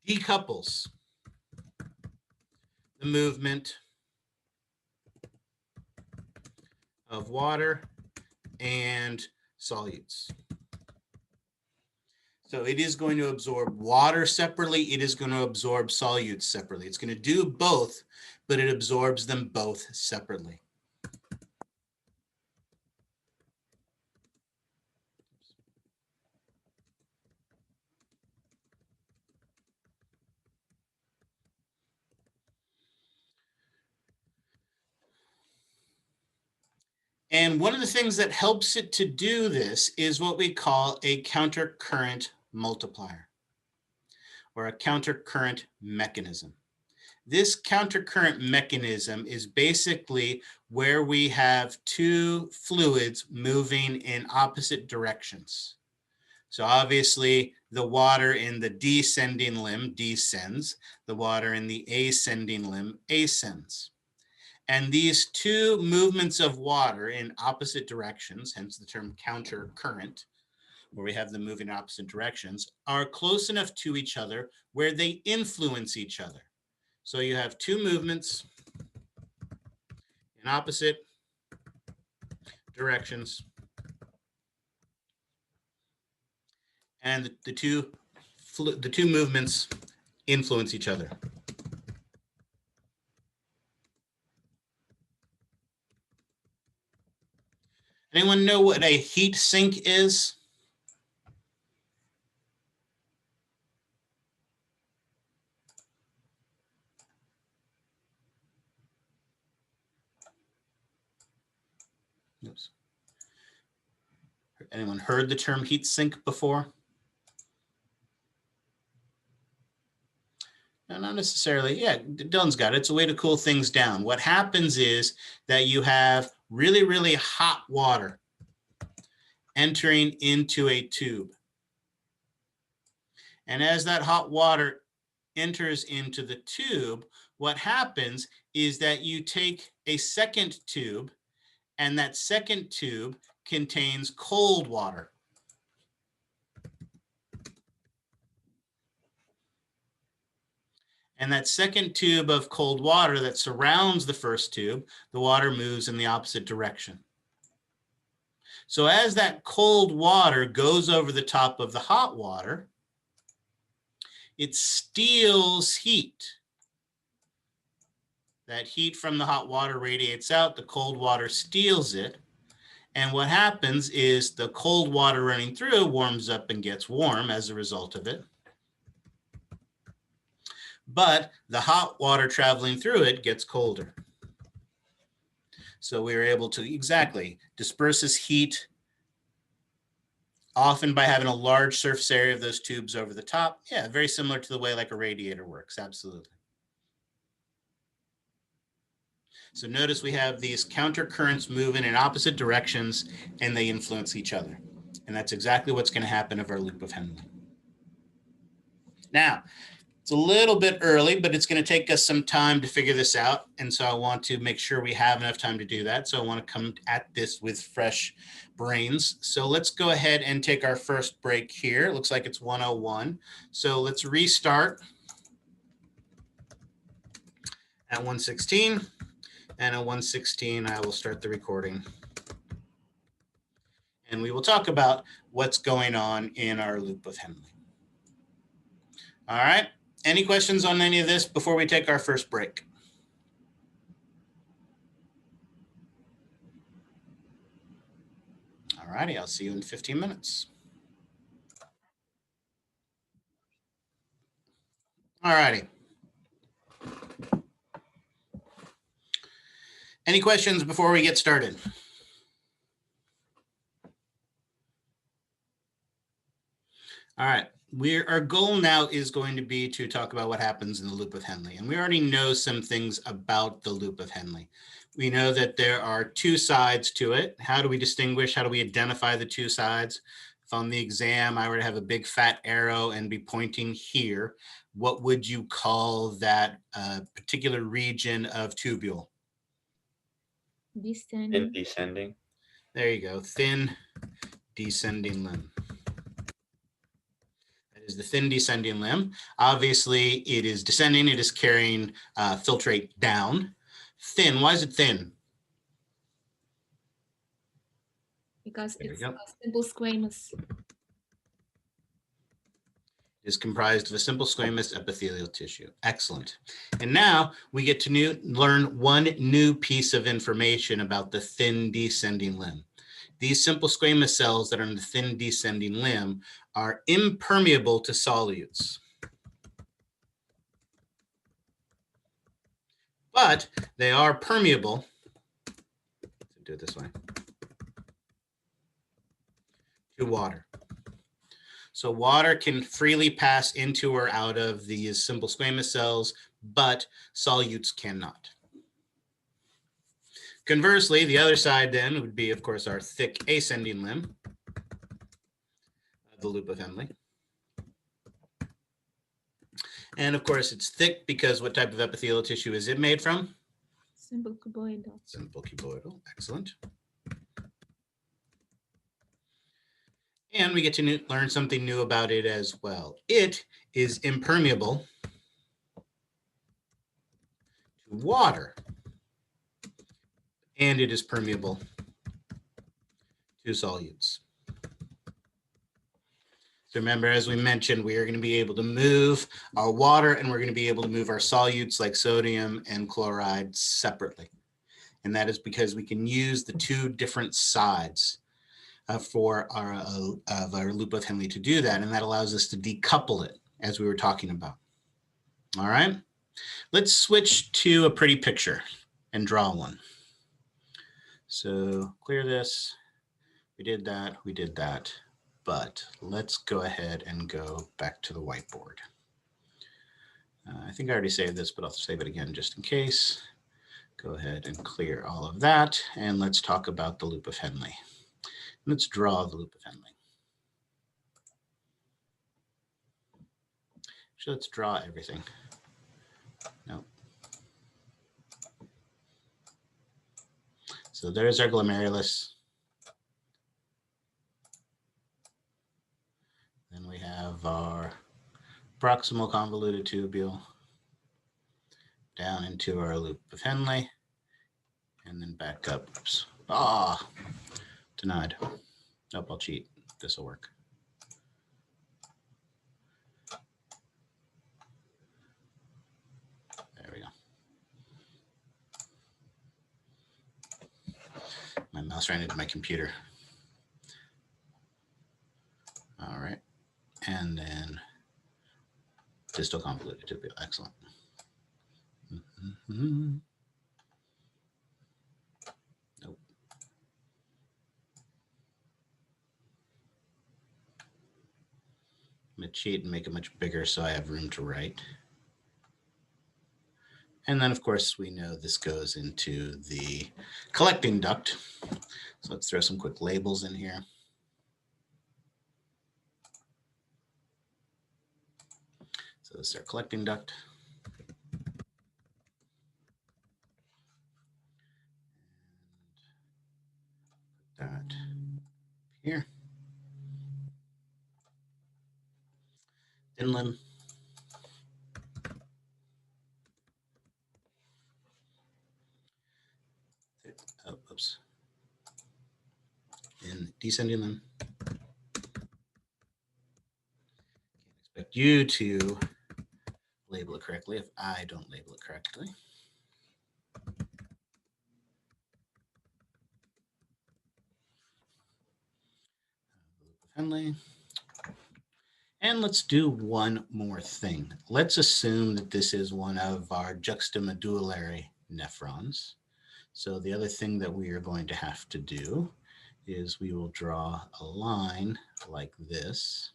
decouples the movement of water and solutes. So it is going to absorb water separately. It is going to absorb solutes separately. It's going to do both, but it absorbs them both separately. And one of the things that helps it to do this is what we call a countercurrent multiplier or a countercurrent mechanism. This countercurrent mechanism is basically where we have two fluids moving in opposite directions. So obviously the water in the descending limb descends, the water in the ascending limb ascends. And these two movements of water in opposite directions, hence the term countercurrent, where we have them moving in opposite directions, are close enough to each other where they influence each other. So you have two movements in opposite directions, and the two movements influence each other. Anyone know what a heat sink is? Oops. Anyone heard the term heat sink before? No, not necessarily. Yeah, Dylan's got it. It's a way to cool things down. What happens is that you have really, really hot water entering into a tube. And as that hot water enters into the tube, what happens is that you take a second tube, and that second tube contains cold water. And that second tube of cold water that surrounds the first tube, the water moves in the opposite direction. So as that cold water goes over the top of the hot water, it steals heat. That heat from the hot water radiates out, the cold water steals it. And what happens is the cold water running through warms up and gets warm as a result of it. But the hot water traveling through it gets colder. So we were able to exactly disperse this heat, often by having a large surface area of those tubes over the top. Yeah, very similar to the way like a radiator works, absolutely. So notice we have these counter currents moving in opposite directions and they influence each other. And that's exactly what's going to happen of our loop of Henle. Now, it's a little bit early, but it's going to take us some time to figure this out. And so I want to make sure we have enough time to do that. So I want to come at this with fresh brains. So let's go ahead and take our first break here. It looks like it's 1:01. So let's restart at 1:16. And at 1:16, I will start the recording. And we will talk about what's going on in our loop of Henle. All right. Any questions on any of this before we take our first break? All righty, I'll see you in 15 minutes. All righty. Any questions before we get started? All right. Our goal now is going to be to talk about what happens in the loop of Henle. And we already know some things about the loop of Henle. We know that there are two sides to it. How do we distinguish? How do we identify the two sides? If on the exam, I were to have a big fat arrow and be pointing here, what would you call that particular region of tubule? Descending. Descending. There you go. Thin descending limb. Is the thin descending limb. Obviously, it is descending. It is carrying filtrate down. Thin. Why is it thin? Because There we it's go. a simple squamous. It is comprised of a simple squamous epithelial tissue. Excellent. And now we get to learn one new piece of information about the thin descending limb. These simple squamous cells that are in the thin descending limb are impermeable to solutes. But they are permeable. Let's do it this way. To water. So water can freely pass into or out of these simple squamous cells, but solutes cannot. Conversely, the other side then would be, of course, our thick ascending limb, the loop of Henle. And of course, it's thick because what type of epithelial tissue is it made from? Simple cuboidal. Simple cuboidal. Excellent. And we get to learn something new about it as well. It is impermeable to water. And it is permeable to solutes. So remember, as we mentioned, we are going to be able to move our water and we're going to be able to move our solutes like sodium and chloride separately. And that is because we can use the two different sides for our loop of Henle to do that. And that allows us to decouple it, as we were talking about. All right, let's switch to a pretty picture and draw one. So clear this. We did that, but let's go ahead and go back to the whiteboard. I think I already saved this, but I'll save it again just in case. Go ahead and clear all of that. And let's talk about the loop of Henle. Let's draw the loop of Henle. So let's draw everything. No. So there's our glomerulus. Then we have our proximal convoluted tubule down into our loop of Henle and then back up. Oops. Ah, denied. Nope, I'll cheat. This will work. There we go. My mouse ran into my computer. All right. And then distal convoluted tubule. Excellent. Mm-hmm. Nope. I'm going to cheat and make it much bigger so I have room to write. And then, of course, we know this goes into the collecting duct. So let's throw some quick labels in here. So this is our collecting duct. That here. Inland. Oh, oops. In descending limb. Can't expect you to label it correctly if I don't label it correctly. Henle. And let's do one more thing. Let's assume that this is one of our juxtamedullary nephrons. So the other thing that we are going to have to do is we will draw a line like this.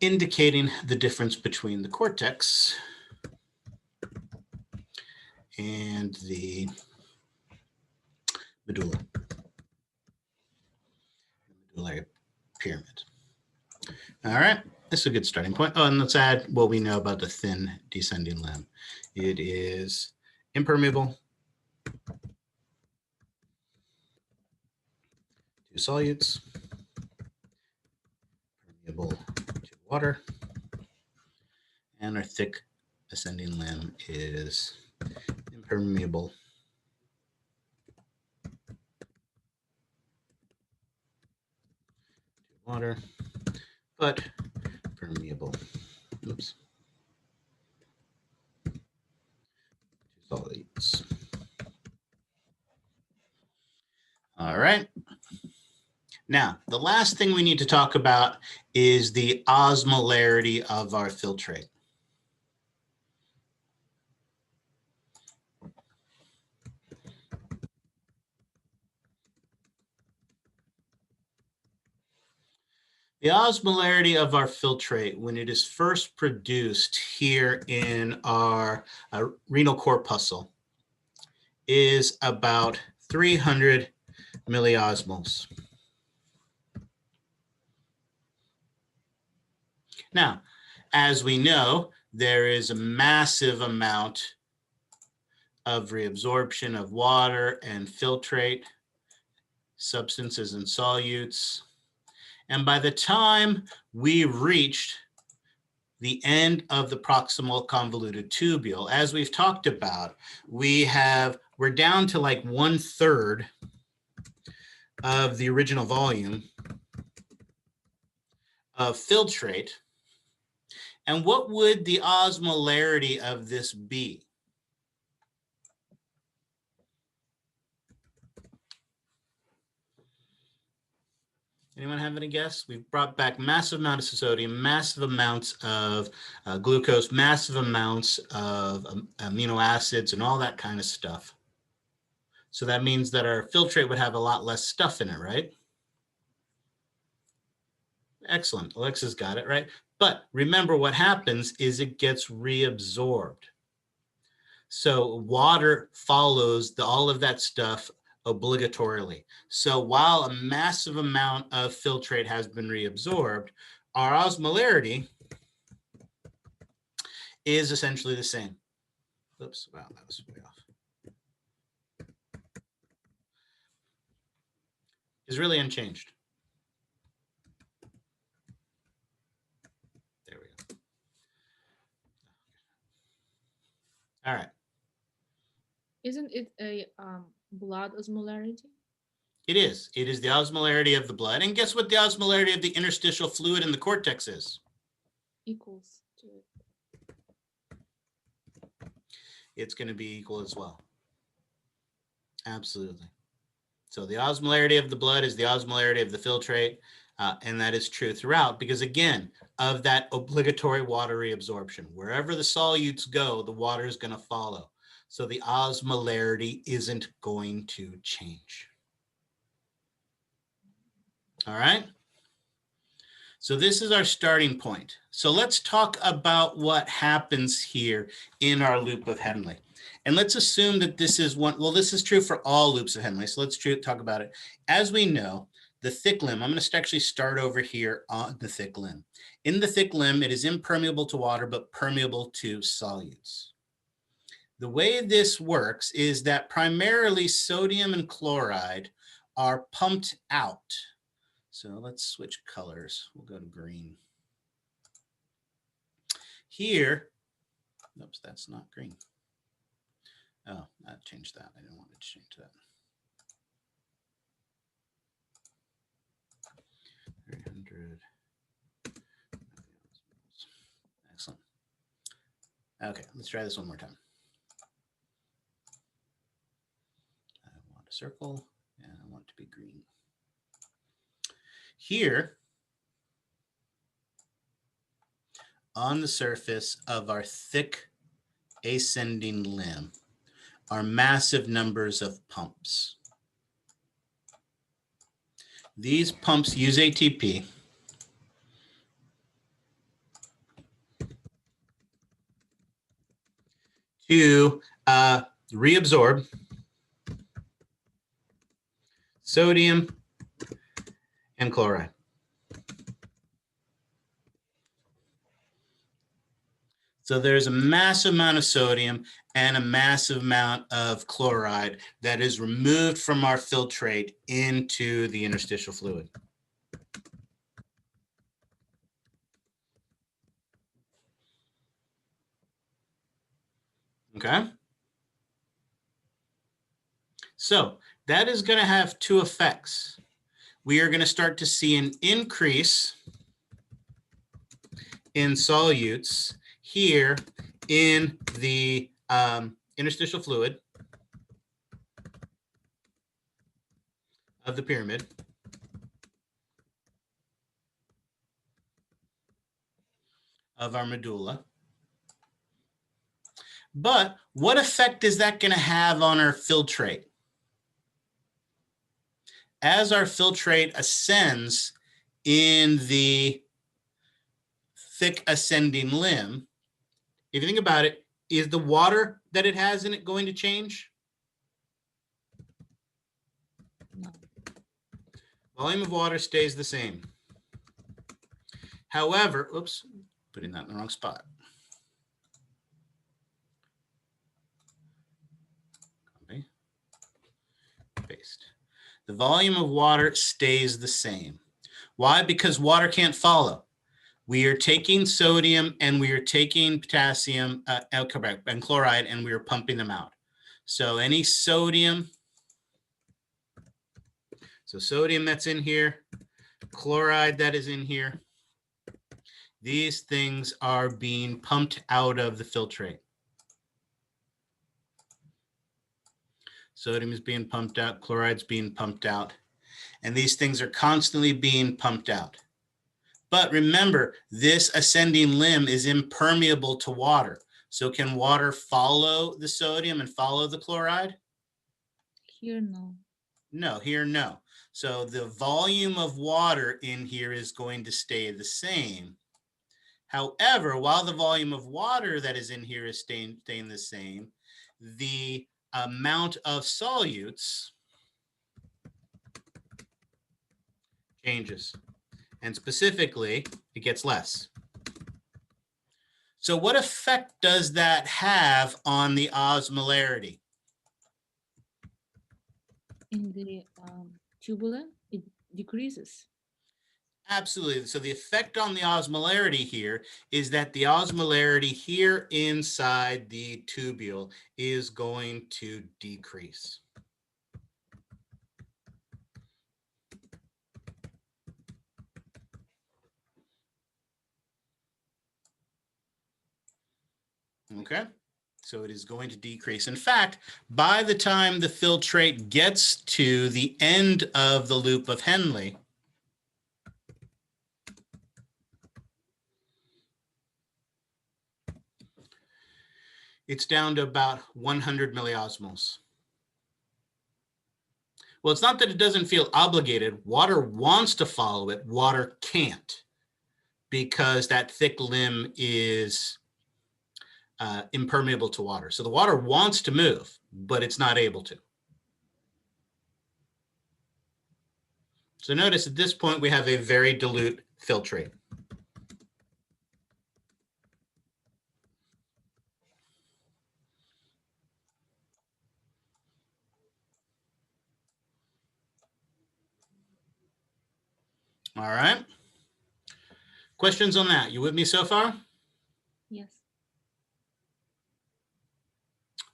Indicating the difference between the cortex and the medulla, medullary pyramid. All right, this is a good starting point. Oh, and let's add what we know about the thin descending limb. It is impermeable to solutes, permeable to water, and our thick ascending limb is impermeable to water, but permeable, oops, to solutes. All right. Now, the last thing we need to talk about is the osmolarity of our filtrate. The osmolarity of our filtrate, when it is first produced here in our renal corpuscle, is about 300 milliosmoles. Now, as we know, there is a massive amount of reabsorption of water and filtrate, substances and solutes. And by the time we reached the end of the proximal convoluted tubule, as we've talked about, we're down to like 1/3 of the original volume of filtrate. And what would the osmolarity of this be? Anyone have any guess? We've brought back massive amounts of sodium, massive amounts of glucose, massive amounts of amino acids and all that kind of stuff. So that means that our filtrate would have a lot less stuff in it, right? Excellent, Alexa's got it, right? But remember what happens is it gets reabsorbed. So water follows all of that stuff obligatorily. So while a massive amount of filtrate has been reabsorbed, our osmolarity is essentially the same. Oops, wow, that was way off. Is really unchanged. There we go. All right. Isn't it a blood osmolarity? It is. It is the osmolarity of the blood. And guess what the osmolarity of the interstitial fluid in the cortex is? Equals to it. It's going to be equal as well. Absolutely. So the osmolarity of the blood is the osmolarity of the filtrate, and that is true throughout because, again, of that obligatory water reabsorption. Wherever the solutes go, the water is going to follow. So the osmolarity isn't going to change. All right. So this is our starting point. So let's talk about what happens here in our loop of Henle. And let's assume that this is one, well, this is true for all loops of Henle. So let's talk about it. As we know, the thick limb, I'm going to actually start over here on the thick limb. In the thick limb, it is impermeable to water, but permeable to solutes. The way this works is that primarily sodium and chloride are pumped out. So let's switch colors. We'll go to green. Here, oops, that's not green. Oh, I changed that. I didn't want to change that. 300. Excellent. Okay, let's try this one more time. I want a circle, and I want it to be green. Here, on the surface of our thick ascending limb are massive numbers of pumps. These pumps use ATP to reabsorb sodium and chloride. So there's a massive amount of sodium and a massive amount of chloride that is removed from our filtrate into the interstitial fluid. Okay. So that is going to have two effects. We are going to start to see an increase in solutes here in the interstitial fluid of the pyramid. Of our medulla. But what effect is that going to have on our filtrate? As our filtrate ascends in the thick ascending limb, if you think about it, is the water that it has in it going to change? No. Volume of water stays the same. However, oops, putting that in the wrong spot. Copy, paste. The volume of water stays the same. Why? Because water can't follow. We are taking sodium and we are taking potassium and chloride, and we are pumping them out. So any sodium, so sodium that's in here, chloride that is in here, these things are being pumped out of the filtrate. Sodium is being pumped out, chloride's being pumped out, and these things are constantly being pumped out. But remember, this ascending limb is impermeable to water. So can water follow the sodium and follow the chloride? Here, no. No, here, no. So the volume of water in here is going to stay the same. However, while the volume of water that is in here is staying the same, the amount of solutes changes. And specifically, it gets less. So what effect does that have on the osmolarity? In the tubule, it decreases. Absolutely. So the effect on the osmolarity here is that the osmolarity here inside the tubule is going to decrease. Okay, so it is going to decrease. In fact, by the time the filtrate gets to the end of the loop of Henle, it's down to about 100 milliosmoles. Well, it's not that it doesn't feel obligated. Water wants to follow it. Water can't, because that thick limb is impermeable to water. So the water wants to move, but it's not able to. So notice at this point, we have a very dilute filtrate. All right. Questions on that? You with me so far? Yes.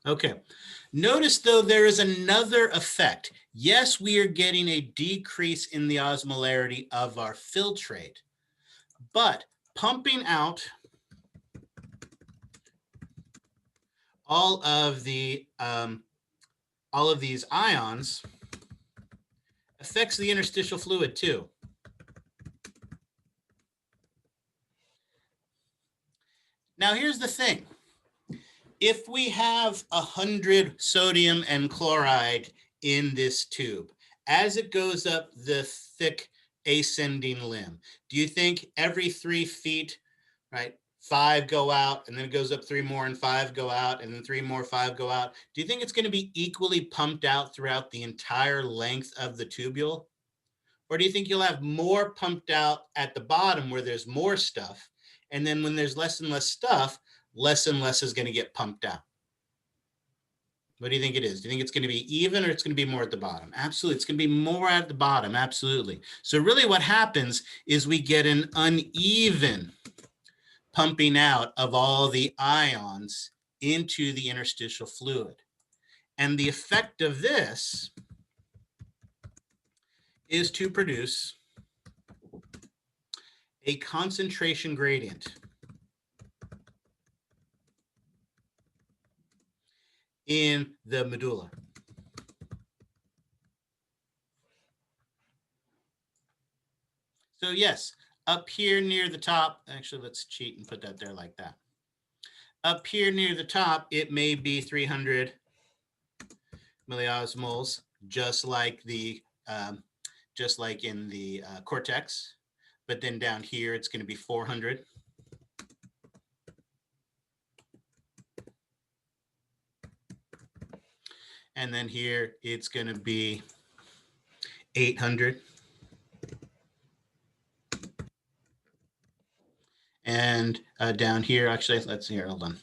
Okay. Notice, though, there is another effect. Yes, we are getting a decrease in the osmolarity of our filtrate, but pumping out all of these ions affects the interstitial fluid too. Now, here's the thing. If we have 100 sodium and chloride in this tube, as it goes up the thick ascending limb, do you think every 3 feet, right, 5 go out, and then it goes up 3 more and 5 go out, and then 3 more, 5 go out? Do you think it's going to be equally pumped out throughout the entire length of the tubule? Or do you think you'll have more pumped out at the bottom where there's more stuff, and then when there's less and less stuff, less and less is going to get pumped out? What do you think it is? Do you think it's going to be even, or it's going to be more at the bottom? Absolutely. It's going to be more at the bottom. Absolutely. So really what happens is we get an uneven pumping out of all the ions into the interstitial fluid. And the effect of this is to produce a concentration gradient in the medulla. So yes, up here near the top, actually let's cheat and put that there like that. Up here near the top, it may be 300 milliosmoles, just like in the cortex. But then down here, it's going to be 400. And then here, it's going to be 800. And down here, actually, let's here, hold on.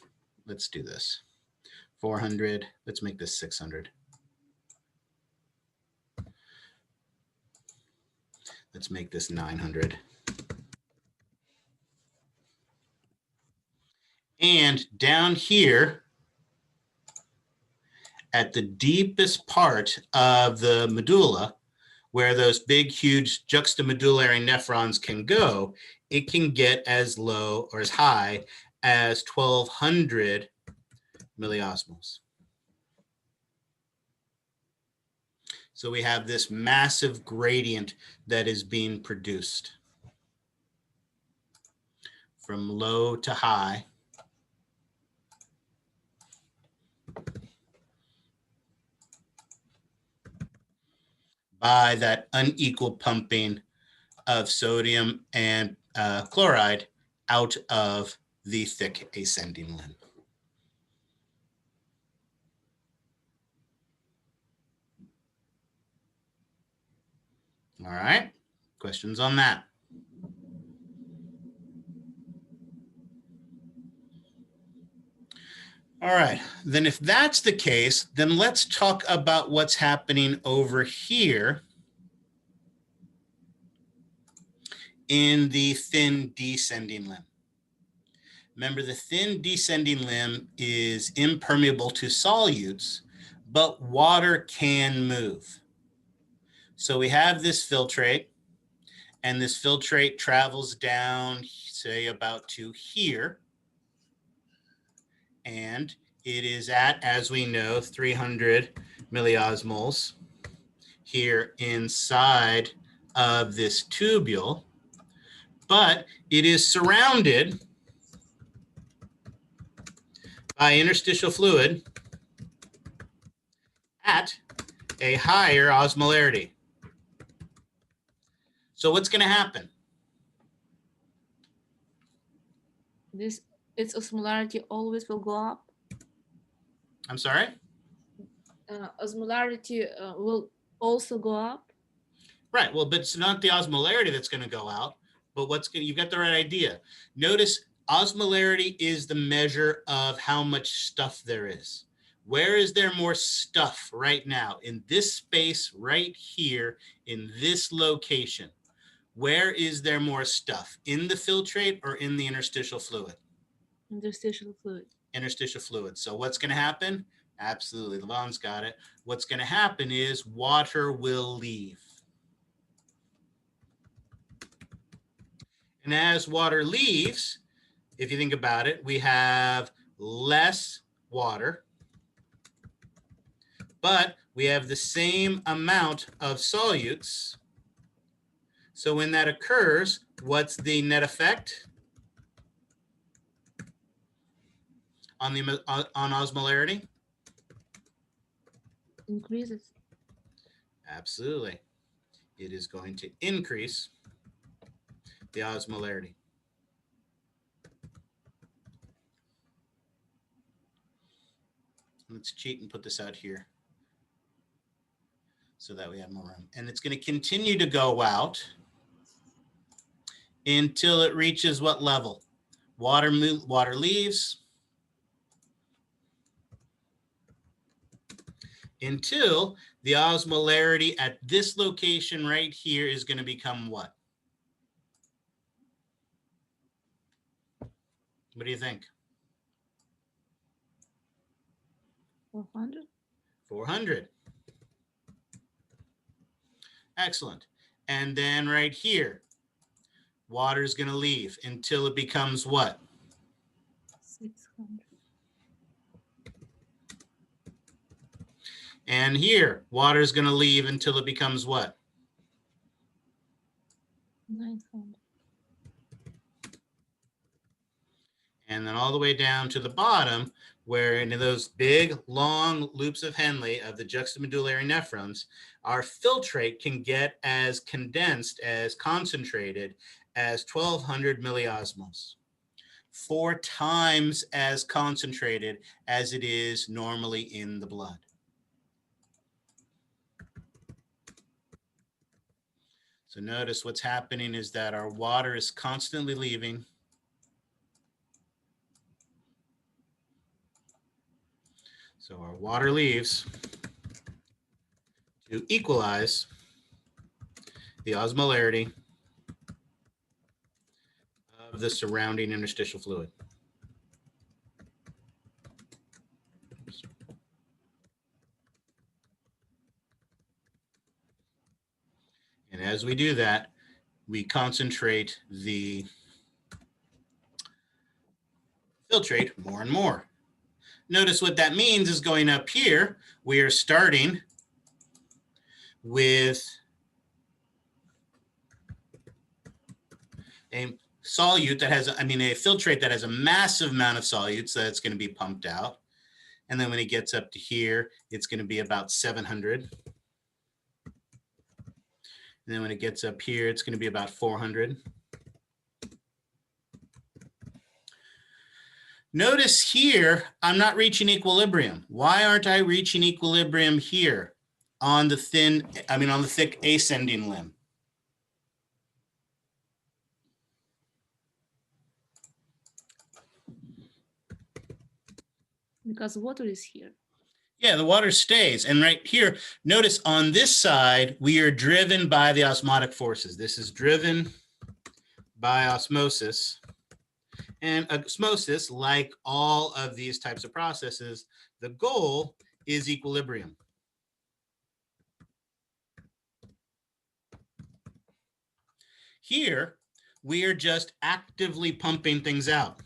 Let's do this. 400. Let's make this 600. Let's make this 900. And down here, at the deepest part of the medulla, where those big, huge juxtamedullary nephrons can go, it can get as low or as high as 1200 milliosmoles. So we have this massive gradient that is being produced from low to high. By that unequal pumping of sodium and chloride out of the thick ascending limb. All right, questions on that? All right, then if that's the case, then let's talk about what's happening over here in the thin descending limb. Remember, the thin descending limb is impermeable to solutes, but water can move. So we have this filtrate, and this filtrate travels down, say, about to here. And it is at, as we know, 300 milliosmoles here inside of this tubule, but it is surrounded by interstitial fluid at a higher osmolarity. So what's going to happen? Its osmolarity always will go up. I'm sorry? Osmolarity will also go up. Right. Well, but it's not the osmolarity that's going to go out, but you got the right idea. Notice osmolarity is the measure of how much stuff there is. Where is there more stuff right now? In this space right here, in this location. Where is there more stuff? In the filtrate or in the interstitial fluid? Interstitial fluid. Interstitial fluid. So what's going to happen? Absolutely. Levon's got it. What's going to happen is water will leave. And as water leaves, if you think about it, we have less water, but we have the same amount of solutes. So when that occurs, what's the net effect on osmolarity? Increases. Absolutely. It is going to increase the osmolarity. Let's cheat and put this out here so that we have more room. And it's going to continue to go out until it reaches what level? Water leaves until the osmolarity at this location right here is going to become what? What do you think? 400. 400. Excellent. And then right here, water is going to leave until it becomes what? 600. And here, water is going to leave until it becomes what? 900. And then all the way down to the bottom, where in those big, long loops of Henle of the juxtamedullary nephrons, our filtrate can get as condensed, as concentrated as 1200 milliosmoles. 4 times as concentrated as it is normally in the blood. So notice what's happening is that our water is constantly leaving. So our water leaves to equalize the osmolarity of the surrounding interstitial fluid. And as we do that, we concentrate the filtrate more and more. Notice what that means is going up here, we are starting with a solute that has, a filtrate that has a massive amount of solutes that's going to be pumped out. And then when it gets up to here, it's going to be about 700. And then when it gets up here, it's going to be about 400. Notice here, I'm not reaching equilibrium. Why aren't I reaching equilibrium here on the thick ascending limb? Because water is here. Yeah, the water stays. And right here, notice on this side, we are driven by the osmotic forces. This is driven by osmosis. And osmosis, like all of these types of processes, the goal is equilibrium. Here, we are just actively pumping things out.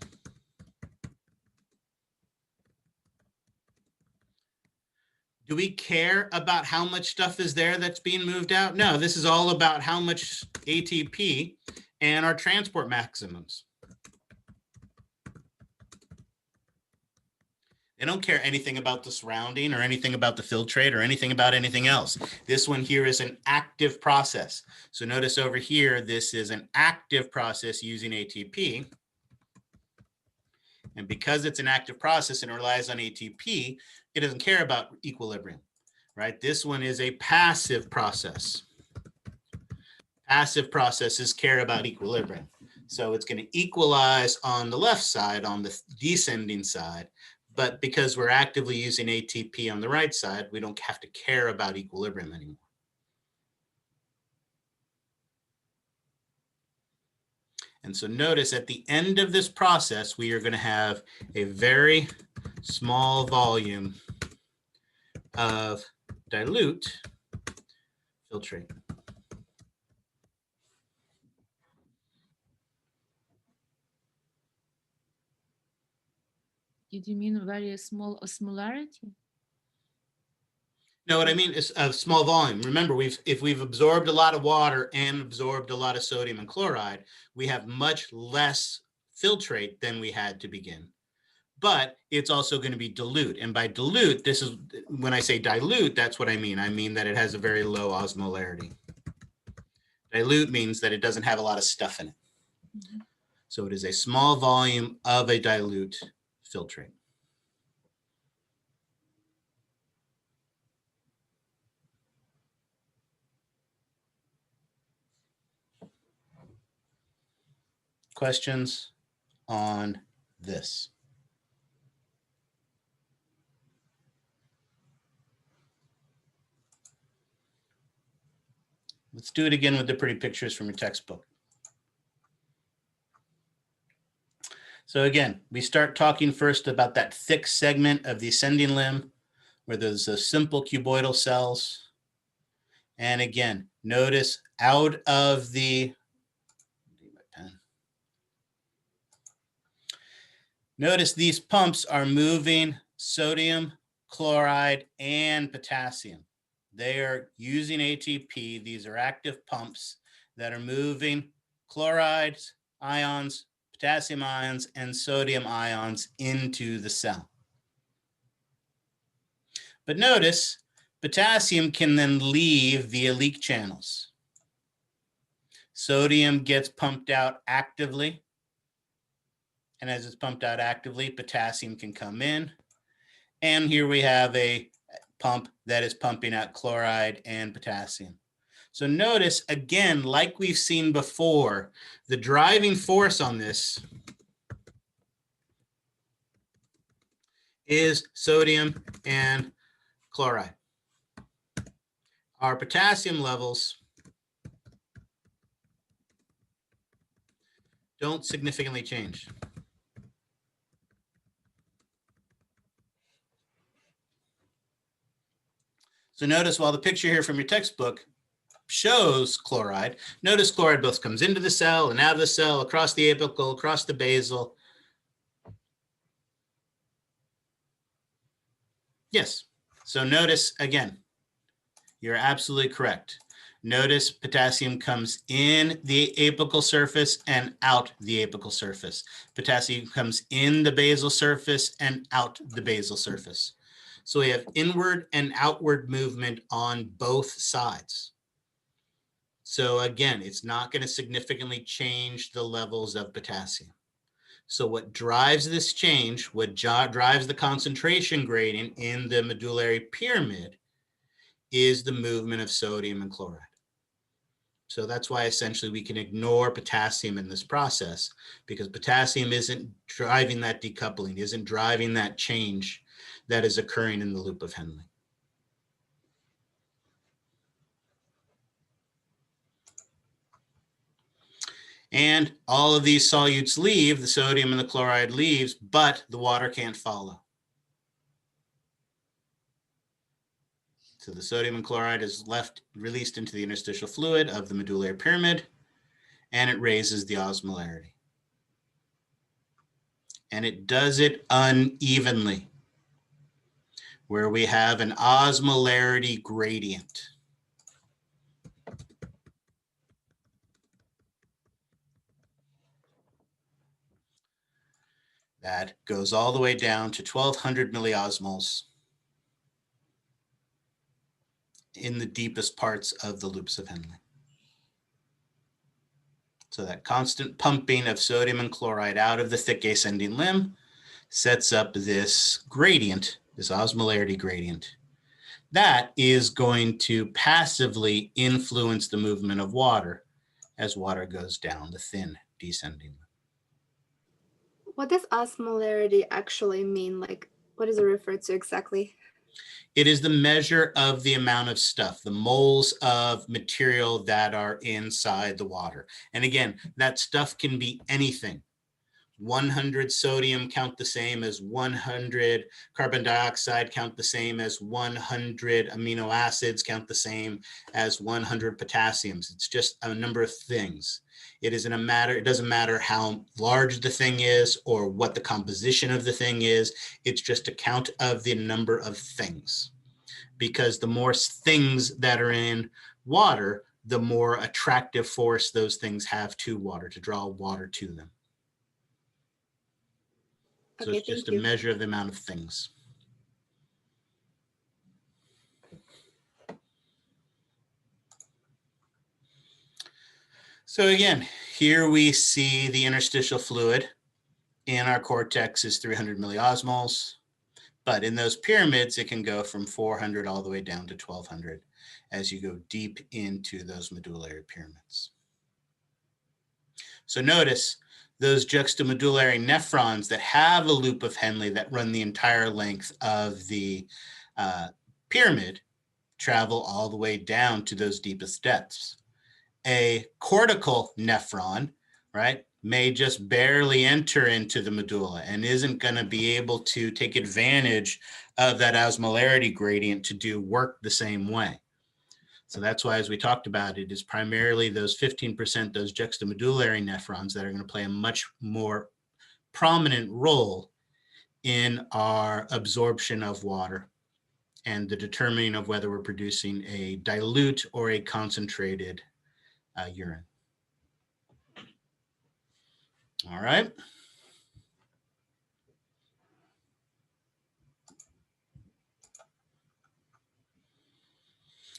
Do we care about how much stuff is there that's being moved out? No, this is all about how much ATP and our transport maximums. They don't care anything about the surrounding or anything about the filtrate or anything about anything else. This one here is an active process. So notice over here, this is an active process using ATP. And because it's an active process and it relies on ATP, it doesn't care about equilibrium, right? This one is a passive process. Passive processes care about equilibrium. So it's going to equalize on the left side, on the descending side. But because we're actively using ATP on the right side, we don't have to care about equilibrium anymore. And so notice at the end of this process, we are going to have a very small volume of dilute filtrate. Did you mean very small osmolarity? No, what I mean is a small volume. Remember, if we've absorbed a lot of water and absorbed a lot of sodium and chloride, we have much less filtrate than we had to begin. But it's also going to be dilute. And by dilute, this is when I say dilute, that's what I mean. I mean that it has a very low osmolarity. Dilute means that it doesn't have a lot of stuff in it. Mm-hmm. So it is a small volume of a dilute filtrate. Questions on this? Let's do it again with the pretty pictures from your textbook. So again, we start talking first about that thick segment of the ascending limb where there's a simple cuboidal cells. And again, notice out of the, notice these pumps are moving sodium, chloride, and potassium. They are using ATP. These are active pumps that are moving chlorides, ions, potassium ions, and sodium ions into the cell. But notice, potassium can then leave via leak channels. Sodium gets pumped out actively. And as it's pumped out actively, potassium can come in. And here we have a pump that is pumping out chloride and potassium. So notice, again, like we've seen before, the driving force on this is sodium and chloride. Our potassium levels don't significantly change. So notice while the picture here from your textbook shows chloride, notice chloride both comes into the cell and out of the cell, across the apical, across the basal. Yes. So notice again, you're absolutely correct. Notice potassium comes in the apical surface and out the apical surface. Potassium comes in the basal surface and out the basal surface. So we have inward and outward movement on both sides. So again, it's not going to significantly change the levels of potassium. So what drives this change, what drives the concentration gradient in the medullary pyramid is the movement of sodium and chloride. So that's why essentially we can ignore potassium in this process, because potassium isn't driving that decoupling, isn't driving that change that is occurring in the loop of Henle. And all of these solutes leave, the sodium and the chloride leaves, but the water can't follow. So the sodium and chloride is released into the interstitial fluid of the medullary pyramid, and it raises the osmolarity. And it does it unevenly, where we have an osmolarity gradient. that goes all the way down to 1200 milliosmoles in the deepest parts of the loops of Henle. So that constant pumping of sodium and chloride out of the thick ascending limb sets up this gradient, this osmolarity gradient. That is going to passively influence the movement of water as water goes down the thin descending limb. What does osmolarity actually mean? Like, what does it refer to exactly? It is the measure of the amount of stuff, the moles of material that are inside the water. And again, that stuff can be anything. 100 sodium count the same as 100 carbon dioxide, count the same as 100 amino acids, count the same as 100 potassiums. It's just a number of things. It doesn't matter how large the thing is or what the composition of the thing is. It's just a count of the number of things. Because the more things that are in water, the more attractive force those things have to water, to draw water to them. So Okay, it's just thank a you. measure of the amount of things. So again, here we see the interstitial fluid in our cortex is 300 milliosmoles, but in those pyramids, it can go from 400 all the way down to 1200 as you go deep into those medullary pyramids. So notice those juxtamedullary nephrons that have a loop of Henle that run the entire length of the pyramid travel all the way down to those deepest depths. A cortical nephron, right, may just barely enter into the medulla and isn't going to be able to take advantage of that osmolarity gradient to do work the same way. So that's why, as we talked about, it is primarily those 15%, those juxtamedullary nephrons that are going to play a much more prominent role in our absorption of water and the determining of whether we're producing a dilute or a concentrated urine. All right.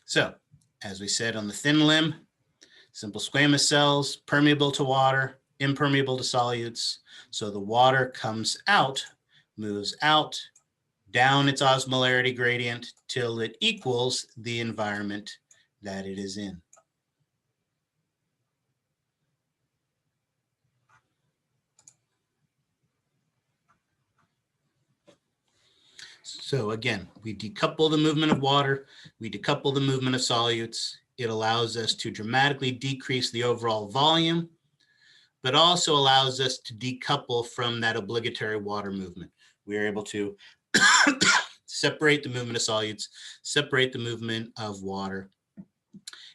So, as we said on the thin limb, simple squamous cells, permeable to water, impermeable to solutes. So the water comes out, moves out, down its osmolarity gradient till it equals the environment that it is in. So again, we decouple the movement of water, we decouple the movement of solutes. It allows us to dramatically decrease the overall volume, but also allows us to decouple from that obligatory water movement. We are able to separate the movement of solutes, separate the movement of water.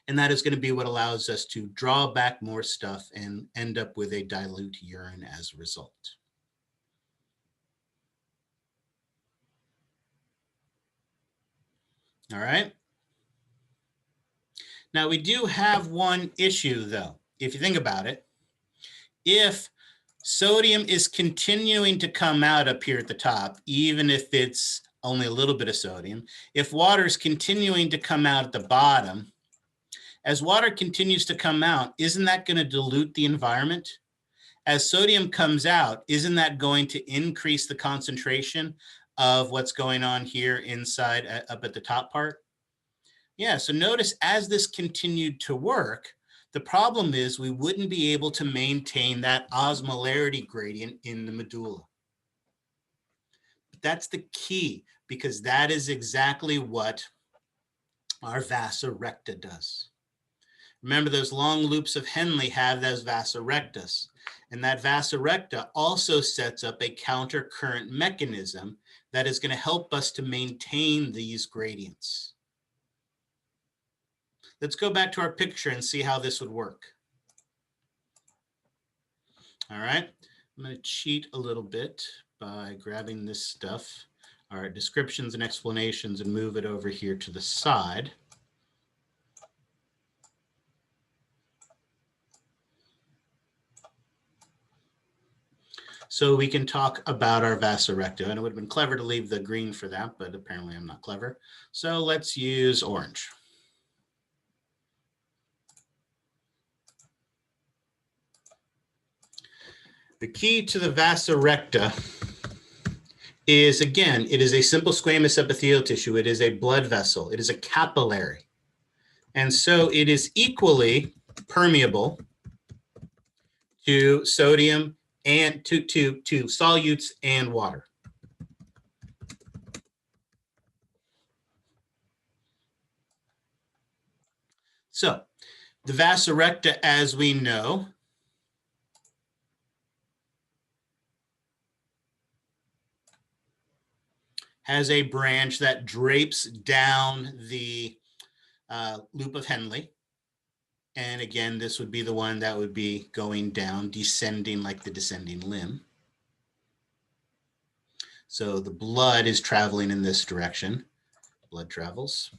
And that is going to be what allows us to draw back more stuff and end up with a dilute urine as a result. All right. Now we do have one issue though. If you think about it, if sodium is continuing to come out up here at the top, even if it's only a little bit of sodium, if water is continuing to come out at the bottom, as water continues to come out, isn't that going to dilute the environment? As sodium comes out, isn't that going to increase the concentration of what's going on here inside up at the top part? Yeah, so notice as this continued to work, the problem is we wouldn't be able to maintain that osmolarity gradient in the medulla. That's the key, because that is exactly what our vasa recta does. Remember, those long loops of Henle have those vasa rectas, and that vasa recta also sets up a counter current mechanism that is going to help us to maintain these gradients. Let's go back to our picture and see how this would work. All right, I'm going to cheat a little bit by grabbing this stuff, our descriptions and explanations, and move it over here to the side. So we can talk about our vasa recta, and it would have been clever to leave the green for that, but apparently I'm not clever. So let's use orange. The key to the vasa recta is, again, it is a simple squamous epithelial tissue. It is a blood vessel. It is a capillary. And so it is equally permeable to sodium and to solutes and water. So the vasa recta, as we know, has a branch that drapes down the loop of Henle. And again, this would be the one that would be going down, descending like the descending limb. So the blood is traveling in this direction. Blood travels.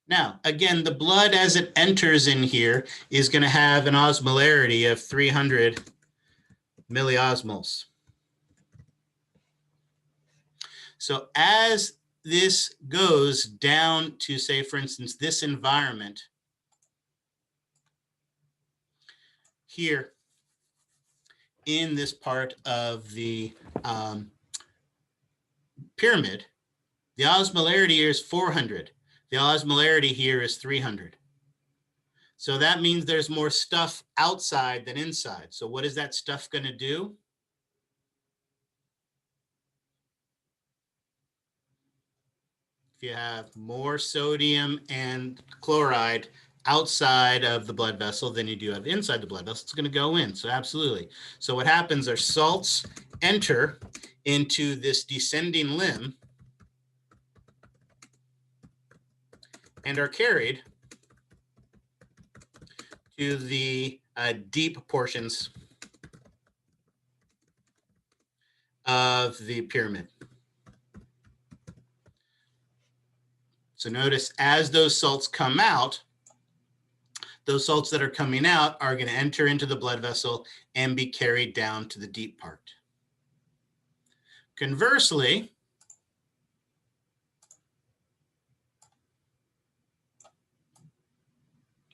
Now, again, the blood as it enters in here is going to have an osmolarity of 300 milliosmoles. So as this goes down to, say, for instance, this environment here in this part of the pyramid, the osmolarity here is 400. The osmolarity here is 300. So that means there's more stuff outside than inside. So what is that stuff going to do? If you have more sodium and chloride outside of the blood vessel than you do have inside the blood vessel, it's going to go in. So absolutely. So what happens are salts enter into this descending limb and are carried to the deep portions of the pyramid. So notice as those salts come out, those salts that are coming out are going to enter into the blood vessel and be carried down to the deep part. Conversely,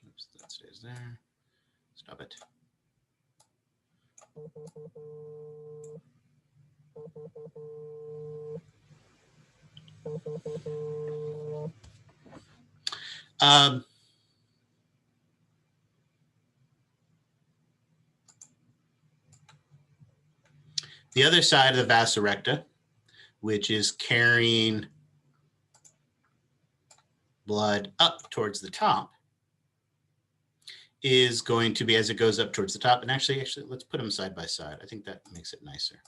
oops, that stays there. Stop it. The other side of the vasa recta, which is carrying blood up towards the top, is going to be as it goes up towards the top. And actually, let's put them side by side. I think that makes it nicer.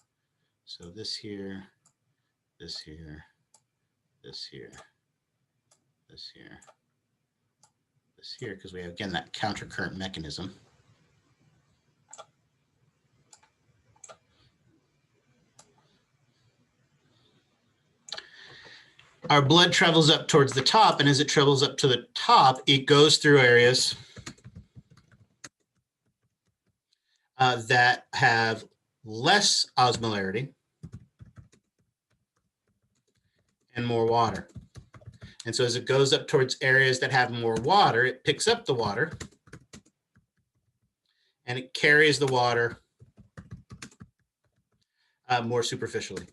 So this here, this here, this here, this here, this here, because we have, again, that countercurrent mechanism. Our blood travels up towards the top, and as it travels up to the top, it goes through areas that have less osmolarity and more water. And so as it goes up towards areas that have more water, it picks up the water and it carries the water more superficially.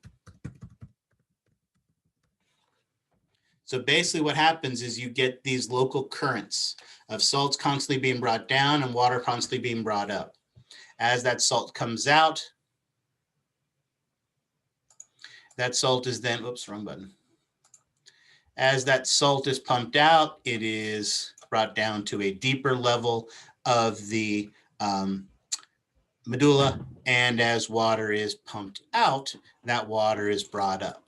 So basically what happens is you get these local currents of salts constantly being brought down and water constantly being brought up. As that salt comes out, that salt is then, oops, wrong button. As that salt is pumped out, it is brought down to a deeper level of the medulla. And as water is pumped out, that water is brought up.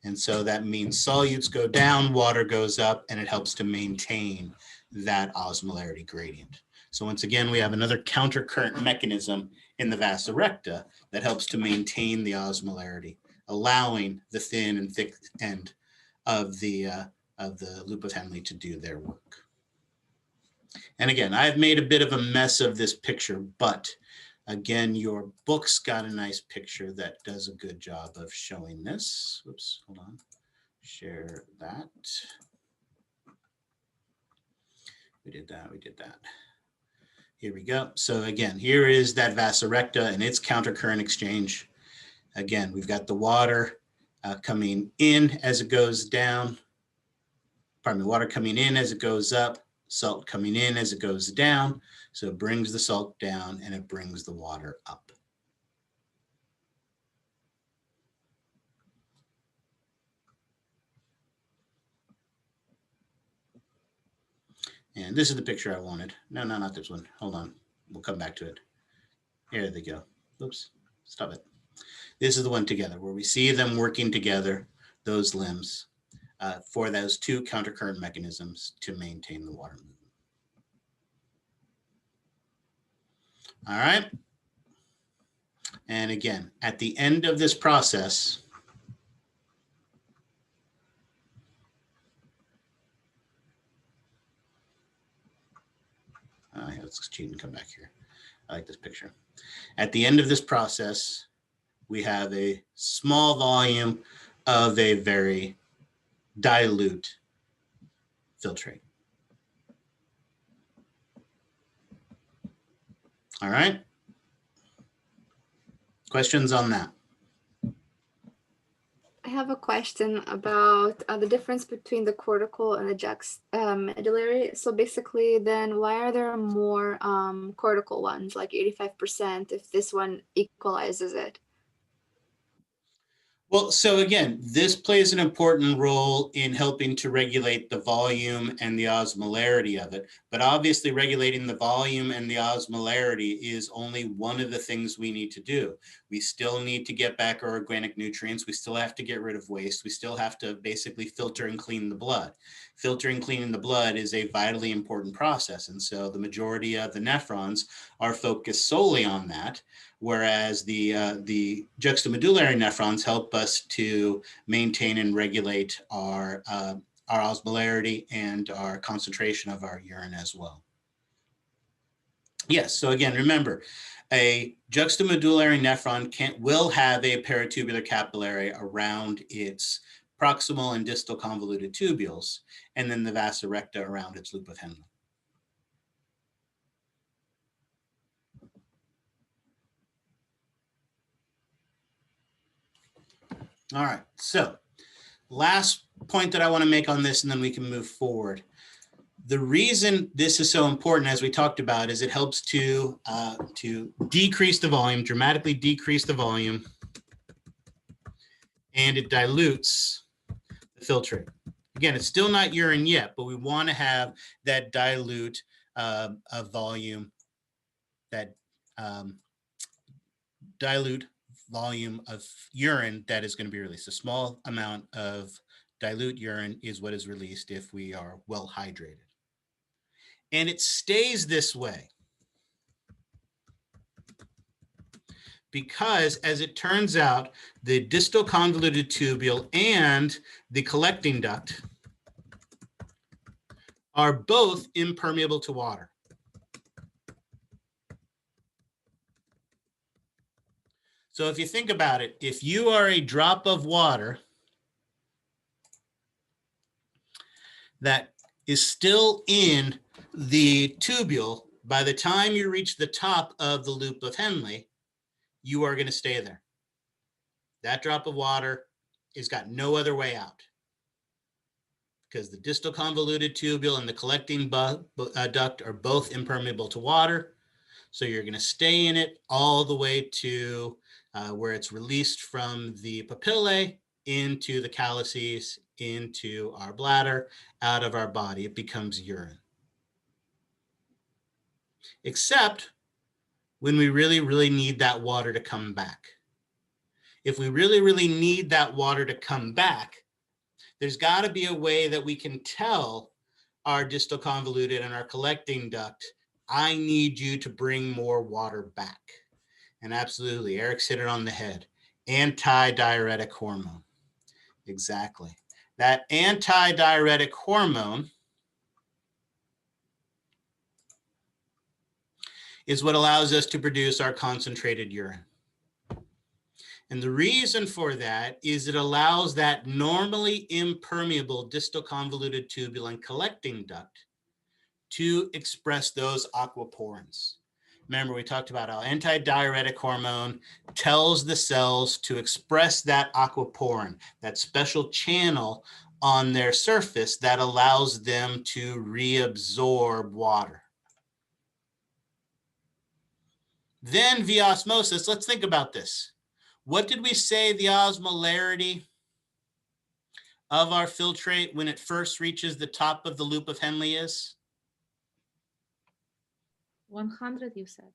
And so that means solutes go down, water goes up, and it helps to maintain that osmolarity gradient. So once again, we have another countercurrent mechanism in the vasa recta that helps to maintain the osmolarity, allowing the thin and thick end of the loop of Henle to do their work. And again, I've made a bit of a mess of this picture, but again, your book's got a nice picture that does a good job of showing this. Whoops, hold on. Share that. We did that, we did that. Here we go. So again, here is that vasa recta and its countercurrent exchange. Again, we've got the water coming in as it goes down. Pardon me, water coming in as it goes up, salt coming in as it goes down. So it brings the salt down and it brings the water up. And this is the picture I wanted. No, not this one. Hold on. We'll come back to it. Here they go. Oops, stop it. This is the one together where we see them working together, those limbs, for those two countercurrent mechanisms to maintain the water movement. All right. And again, at the end of this process, let's cheat and come back here. I like this picture. At the end of this process, we have a small volume of a very dilute filtrate. All right. Questions on that? I have a question about the difference between the cortical and the juxtamedullary. So basically, then why are there more cortical ones, like 85%, if this one equalizes it? Well, so again, this plays an important role in helping to regulate the volume and the osmolarity of it. But obviously regulating the volume and the osmolarity is only one of the things we need to do. We still need to get back our organic nutrients. We still have to get rid of waste. We still have to basically filter and clean the blood. Filtering and cleaning the blood is a vitally important process. And so the majority of the nephrons are focused solely on that. Whereas the juxtamedullary nephrons help us to maintain and regulate our osmolarity and our concentration of our urine as well. Yes, so again, remember, a juxtamedullary nephron will have a peritubular capillary around its proximal and distal convoluted tubules, and then the vasa recta around its loop of Henle. All right, so last point that I want to make on this, and then we can move forward. The reason this is so important, as we talked about, is it helps to decrease the volume, dramatically decrease the volume, and it dilutes the filtrate. Again, it's still not urine yet, but we want to have that dilute volume, that dilute volume of urine that is going to be released. A small amount of dilute urine is what is released if we are well hydrated. And it stays this way because, as it turns out, the distal convoluted tubule and the collecting duct are both impermeable to water. So if you think about it, if you are a drop of water that is still in the tubule, by the time you reach the top of the loop of Henle, you are going to stay there. That drop of water has got no other way out because the distal convoluted tubule and the collecting duct are both impermeable to water. So you're going to stay in it all the way to where it's released from the papillae into the calyces, into our bladder, out of our body. It becomes urine. Except when we really, really need that water to come back. If we really, really need that water to come back, there's got to be a way that we can tell our distal convoluted and our collecting duct, I need you to bring more water back. And absolutely, Eric's hit it on the head. Anti-diuretic hormone. Exactly. That anti-diuretic hormone is what allows us to produce our concentrated urine. And the reason for that is it allows that normally impermeable distal convoluted tubule and collecting duct to express those aquaporins. Remember, we talked about how antidiuretic hormone tells the cells to express that aquaporin, that special channel on their surface that allows them to reabsorb water. Then via osmosis, let's think about this. What did we say the osmolarity of our filtrate when it first reaches the top of the loop of Henle is? 100, you said.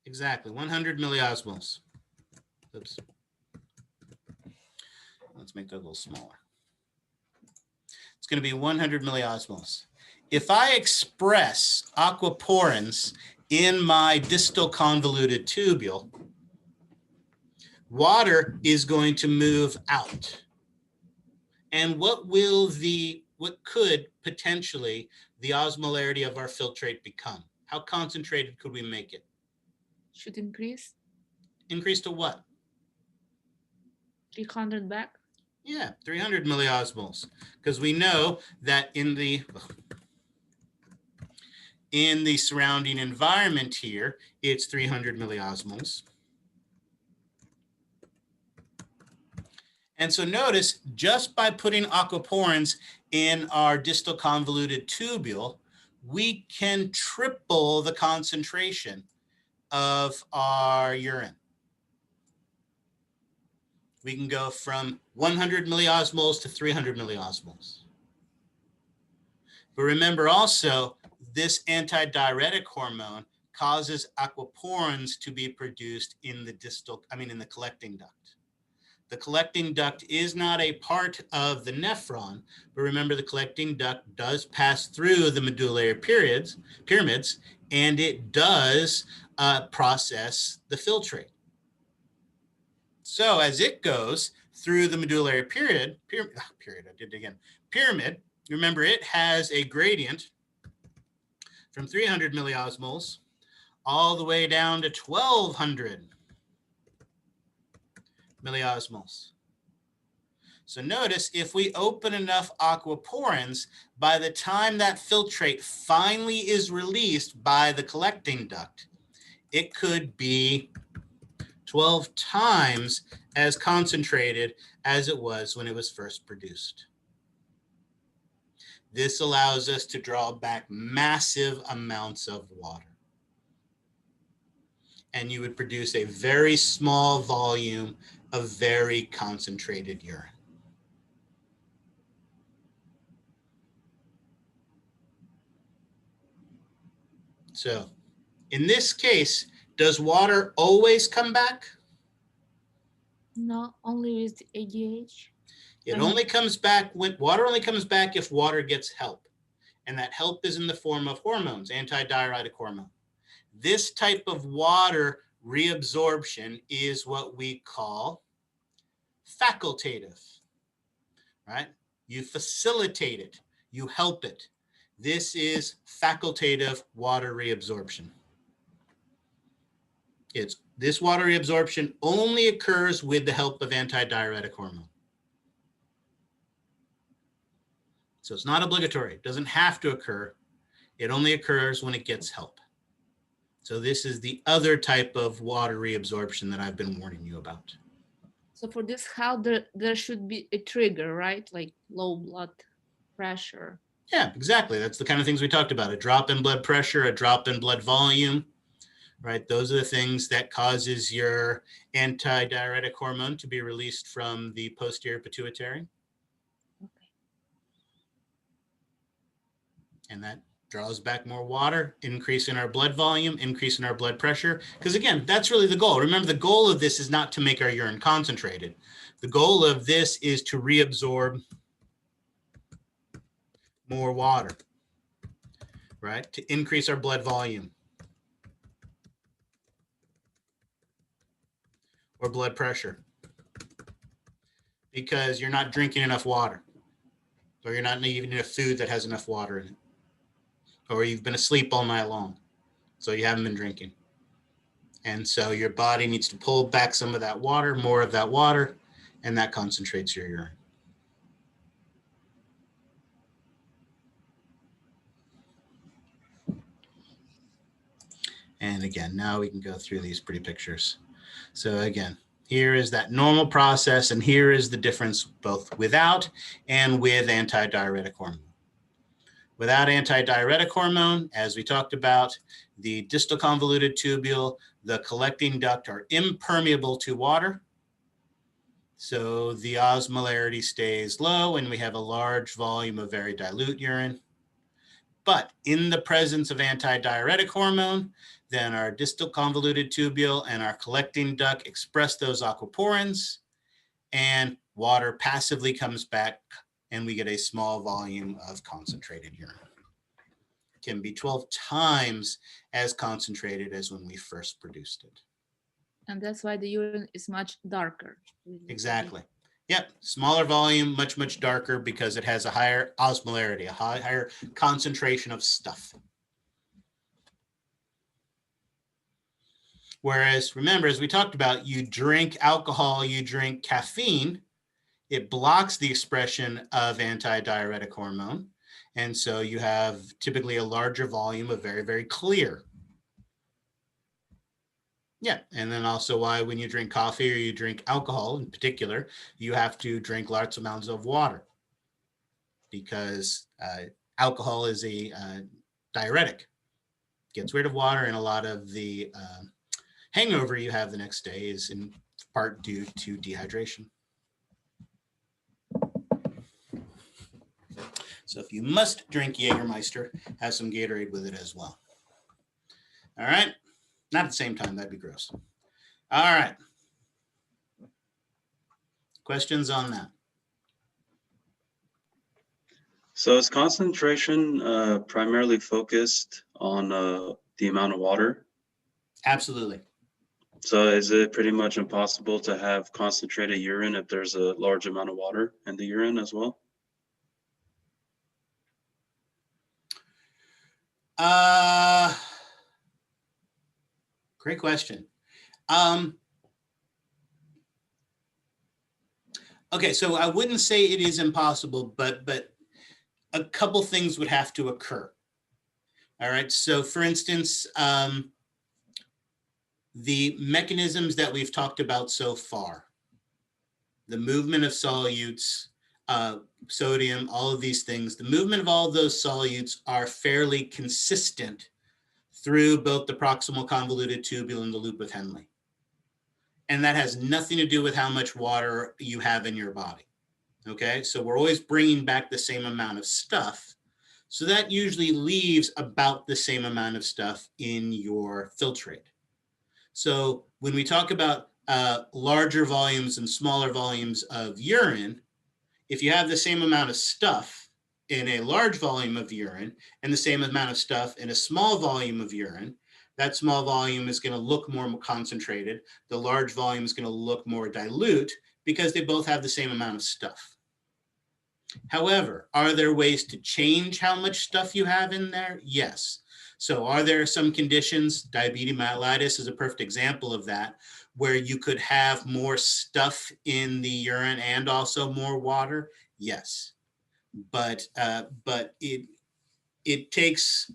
Exactly, 100 milliosmoles. Oops. Let's make that a little smaller. It's going to be 100 milliosmoles. If I express aquaporins in my distal convoluted tubule, water is going to move out. And what could potentially the osmolarity of our filtrate become? How concentrated could we make it? Should increase. Increase to what? 300 back. Yeah, 300 milliosmoles. Because we know that in the surrounding environment here, it's 300 milliosmoles. And so notice, just by putting aquaporins in our distal convoluted tubule, we can triple the concentration of our urine. We can go from 100 milliosmoles to 300 milliosmoles. But remember also, this antidiuretic hormone causes aquaporins to be produced in the collecting duct. The collecting duct is not a part of the nephron, but remember the collecting duct does pass through the medullary pyramids, and it does process the filtrate. So as it goes through the medullary pyramid, remember it has a gradient from 300 milliosmoles all the way down to 1200 milliosmoles. So notice, if we open enough aquaporins, by the time that filtrate finally is released by the collecting duct, it could be 12 times as concentrated as it was when it was first produced. This allows us to draw back massive amounts of water. And you would produce a very small volume of very concentrated urine. So in this case, does water always come back? No, only with ADH. It only comes back when water only comes back if water gets help. And that help is in the form of hormones, antidiuretic hormone. This type of water reabsorption is what we call facultative, right? You facilitate it, you help it. This is facultative water reabsorption. This water reabsorption only occurs with the help of antidiuretic hormone. So it's not obligatory. It doesn't have to occur. It only occurs when it gets help. So this is the other type of water reabsorption that I've been warning you about. So for this, how there should be a trigger, right? Like low blood pressure. Yeah, exactly. That's the kind of things we talked about. A drop in blood pressure, a drop in blood volume, right? Those are the things that causes your antidiuretic hormone to be released from the posterior pituitary. Okay. And that draws back more water, increase in our blood volume, increase in our blood pressure. Because again, that's really the goal. Remember, the goal of this is not to make our urine concentrated. The goal of this is to reabsorb more water, right? To increase our blood volume or blood pressure, because you're not drinking enough water, or you're not eating enough food that has enough water in it, or you've been asleep all night long. So you haven't been drinking. And so your body needs to pull back some of that water, more of that water, and that concentrates your urine. And again, now we can go through these pretty pictures. So again, here is that normal process, and here is the difference both without and with antidiuretic hormone. Without antidiuretic hormone, as we talked about, the distal convoluted tubule, the collecting duct are impermeable to water. So the osmolarity stays low and we have a large volume of very dilute urine. But in the presence of antidiuretic hormone, then our distal convoluted tubule and our collecting duct express those aquaporins, and water passively comes back and we get a small volume of concentrated urine. It can be 12 times as concentrated as when we first produced it. And that's why the urine is much darker. Exactly. Yep, smaller volume, much, much darker because it has a higher osmolarity, a higher concentration of stuff. Whereas, remember, as we talked about, you drink alcohol, you drink caffeine, it blocks the expression of antidiuretic hormone. And so you have typically a larger volume of very, very clear. Yeah, and then also why when you drink coffee or you drink alcohol in particular, you have to drink large amounts of water because alcohol is a diuretic, gets rid of water, and a lot of the hangover you have the next day is in part due to dehydration. So if you must drink Jägermeister, have some Gatorade with it as well. All right. Not at the same time, that'd be gross. All right. Questions on that? So is concentration primarily focused on the amount of water? Absolutely. So is it pretty much impossible to have concentrated urine if there's a large amount of water in the urine as well? Great question. Okay, so I wouldn't say it is impossible, but a couple things would have to occur. All right, so for instance, the mechanisms that we've talked about so far, the movement of solutes, sodium, all of these things, the movement of all of those solutes are fairly consistent through both the proximal convoluted tubule and the loop of Henle. And that has nothing to do with how much water you have in your body. Okay, so we're always bringing back the same amount of stuff. So that usually leaves about the same amount of stuff in your filtrate. So when we talk about larger volumes and smaller volumes of urine, if you have the same amount of stuff in a large volume of urine and the same amount of stuff in a small volume of urine, that small volume is going to look more concentrated. The large volume is going to look more dilute because they both have the same amount of stuff. However, are there ways to change how much stuff you have in there? Yes. So are there some conditions, diabetes mellitus is a perfect example of that, where you could have more stuff in the urine and also more water? Yes. But it takes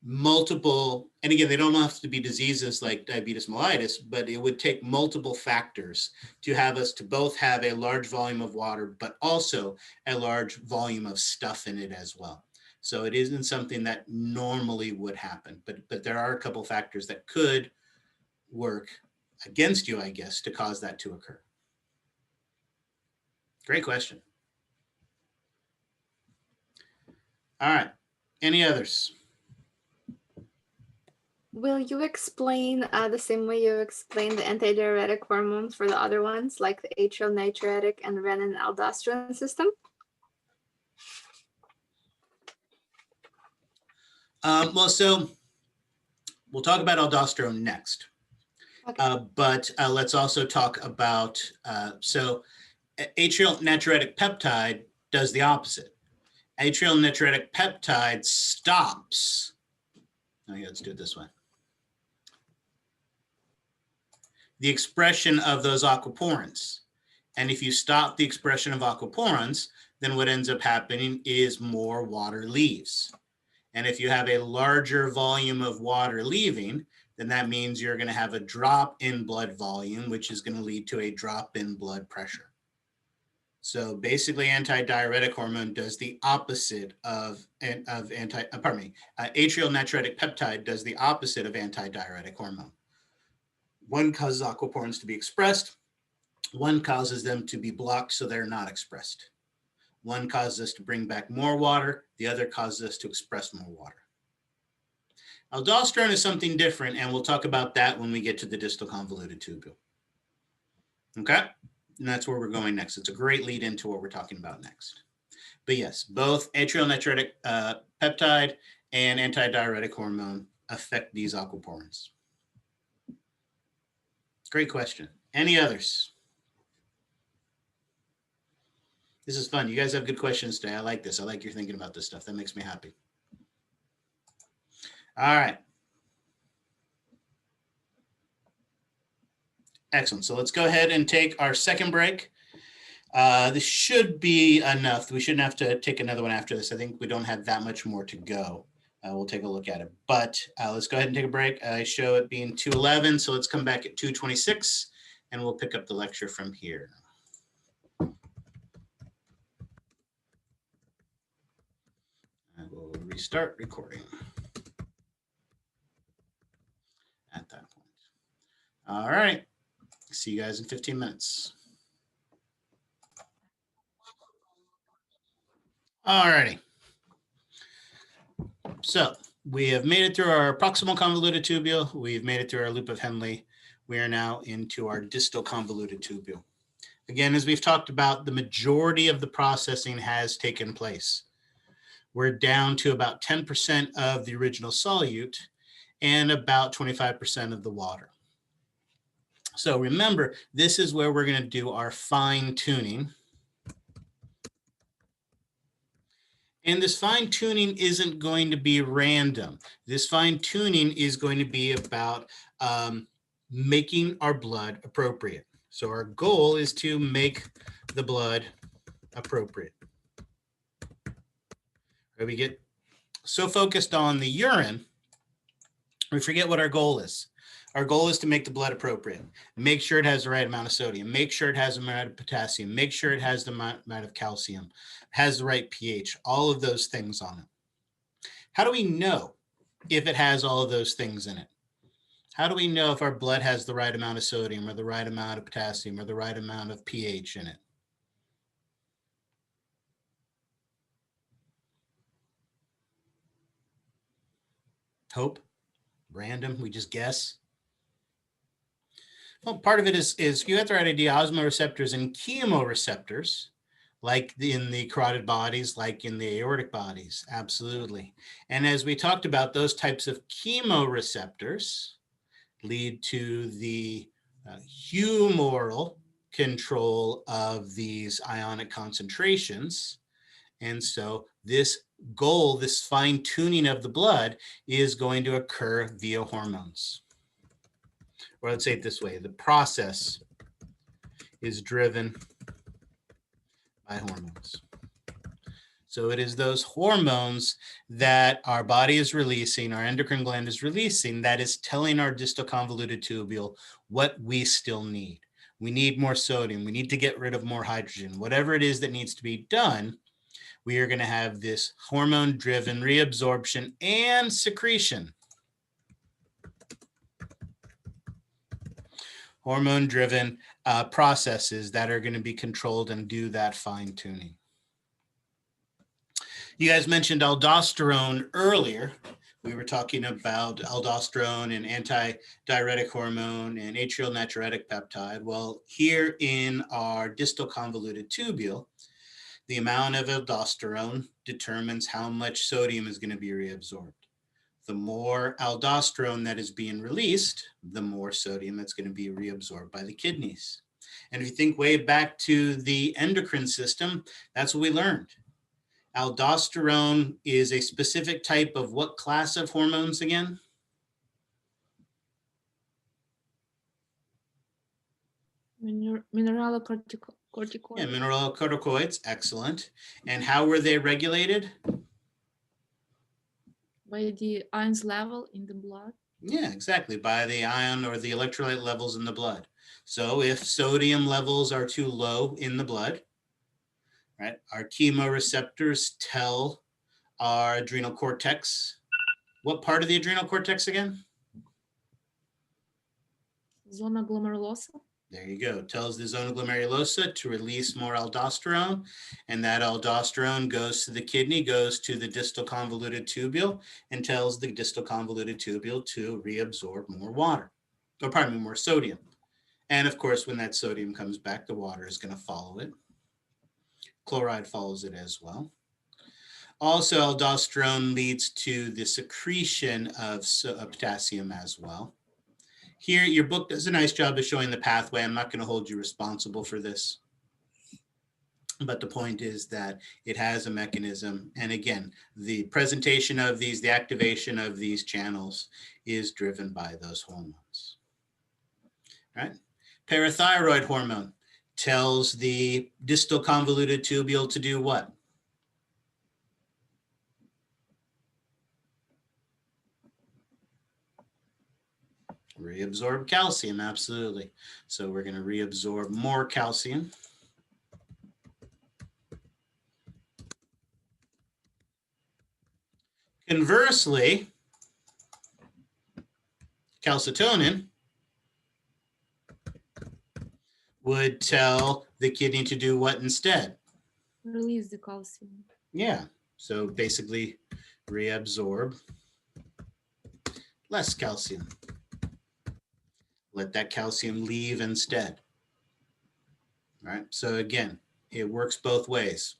multiple, and again, they don't have to be diseases like diabetes mellitus, but it would take multiple factors to have us to both have a large volume of water, but also a large volume of stuff in it as well. So it isn't something that normally would happen, but there are a couple factors that could work against you, I guess, to cause that to occur. Great question. All right, any others? Will you explain the same way you explained the antidiuretic hormones for the other ones, like the atrial natriuretic and renin-aldosterone system? Well, so we'll talk about aldosterone next. Okay. But let's also talk about, so atrial natriuretic peptide does the opposite. Atrial natriuretic peptide stops. Okay, let's do it this way. the expression of those aquaporins. And if you stop the expression of aquaporins, then what ends up happening is more water leaves. And if you have a larger volume of water leaving, then that means you're going to have a drop in blood volume, which is going to lead to a drop in blood pressure. So basically, antidiuretic hormone does the opposite of atrial natriuretic peptide does the opposite of antidiuretic hormone. One causes aquaporins to be expressed. One causes them to be blocked so they're not expressed. One causes us to bring back more water. The other causes us to express more water. Aldosterone is something different, and we'll talk about that when we get to the distal convoluted tubule. Okay? And that's where we're going next. It's a great lead into what we're talking about next. But yes, both atrial natriuretic peptide and antidiuretic hormone affect these aquaporins. Great question. Any others? This is fun. You guys have good questions today. I like this. I like you're thinking about this stuff. That makes me happy. All right. Excellent. So let's go ahead and take our second break. This should be enough. We shouldn't have to take another one after this. I think we don't have that much more to go. We'll take a look at it. But let's go ahead and take a break. I show it being 2:11. So let's come back at 2:26 and we'll pick up the lecture from here. I will restart recording at that point. All right. See you guys in 15 minutes. All righty. So we have made it through our proximal convoluted tubule. We've made it through our loop of Henle. We are now into our distal convoluted tubule. Again, as we've talked about, the majority of the processing has taken place. We're down to about 10% of the original solute and about 25% of the water. So remember, this is where we're going to do our fine tuning. And this fine tuning isn't going to be random. This fine tuning is going to be about making our blood appropriate. So our goal is to make the blood appropriate. We get so focused on the urine, we forget what our goal is. Our goal is to make the blood appropriate. Make sure it has the right amount of sodium. Make sure it has the amount of potassium. Make sure it has the amount of calcium, has the right pH, all of those things on it. How do we know if it has all of those things in it? How do we know if our blood has the right amount of sodium or the right amount of potassium or the right amount of pH in it? Hope? Random? We just guess? Well, part of it is you have the right idea, osmoreceptors and chemoreceptors, like in the carotid bodies, like in the aortic bodies, absolutely. And as we talked about, those types of chemoreceptors lead to the humoral control of these ionic concentrations. And so this goal, this fine tuning of the blood is going to occur via hormones. Or let's say it this way, the process is driven by hormones. So it is those hormones that our body is releasing, our endocrine gland is releasing, that is telling our distal convoluted tubule what we still need. We need more sodium. We need to get rid of more hydrogen. Whatever it is that needs to be done, we are going to have this hormone-driven reabsorption and secretion. Hormone-driven processes that are going to be controlled and do that fine-tuning. You guys mentioned aldosterone earlier. We were talking about aldosterone and antidiuretic hormone and atrial natriuretic peptide. Well, here in our distal convoluted tubule, the amount of aldosterone determines how much sodium is going to be reabsorbed. The more aldosterone that is being released, the more sodium that's going to be reabsorbed by the kidneys. And if you think way back to the endocrine system, that's what we learned. Aldosterone is a specific type of what class of hormones again? Mineralocorticoid. Yeah, mineralocorticoids, excellent. And how were they regulated? By the ions level in the blood. Yeah, exactly, by the ion or the electrolyte levels in the blood. So if sodium levels are too low in the blood, right, our chemoreceptors tell our adrenal cortex. What part of the adrenal cortex again? Zona glomerulosa. There you go. Tells the zona glomerulosa to release more aldosterone, and that aldosterone goes to the kidney, goes to the distal convoluted tubule, and tells the distal convoluted tubule to reabsorb more water, or pardon me, more sodium. And of course, when that sodium comes back, the water is going to follow it. Chloride follows it as well. Also, aldosterone leads to the secretion of potassium as well. Here, your book does a nice job of showing the pathway. I'm not going to hold you responsible for this. But the point is that it has a mechanism. And again, the presentation of these, the activation of these channels is driven by those hormones. Right? Parathyroid hormone tells the distal convoluted tubule to do what? Reabsorb calcium, absolutely. So we're going to reabsorb more calcium. Conversely, calcitonin would tell the kidney to do what instead? Release the calcium. Yeah, so basically reabsorb less calcium. Let that calcium leave instead. All right, so again, it works both ways.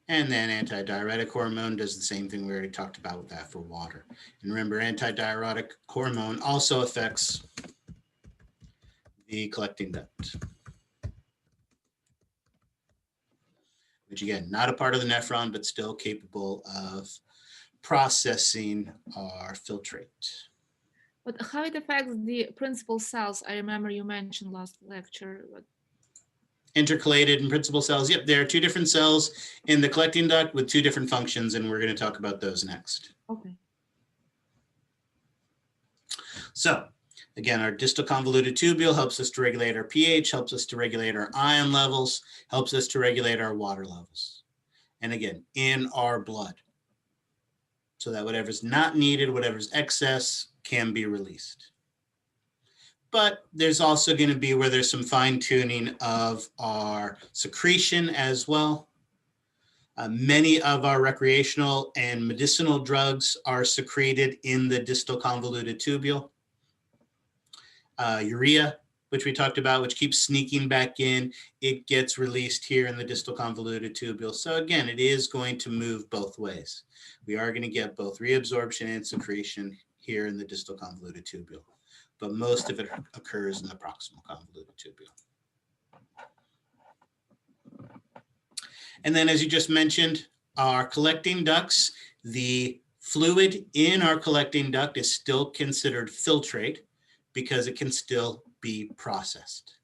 And then antidiuretic hormone does the same thing. We already talked about with that for water. And remember, antidiuretic hormone also affects the collecting duct, which again, not a part of the nephron, but still capable of processing our filtrate. But how it affects the principal cells? I remember you mentioned last lecture. But... Intercalated and principal cells. Yep, there are two different cells in the collecting duct with two different functions, and we're going to talk about those next. Okay. So again, our distal convoluted tubule helps us to regulate our pH, helps us to regulate our ion levels, helps us to regulate our water levels. And again, in our blood, so that whatever's not needed, whatever's excess can be released. But there's also going to be where there's some fine tuning of our secretion as well. Many of our recreational and medicinal drugs are secreted in the distal convoluted tubule. Urea, which we talked about, which keeps sneaking back in, it gets released here in the distal convoluted tubule. So again, it is going to move both ways. We are going to get both reabsorption and secretion here in the distal convoluted tubule, but most of it occurs in the proximal convoluted tubule. And then, as you just mentioned, our collecting ducts, the fluid in our collecting duct is still considered filtrate because it can still be processed.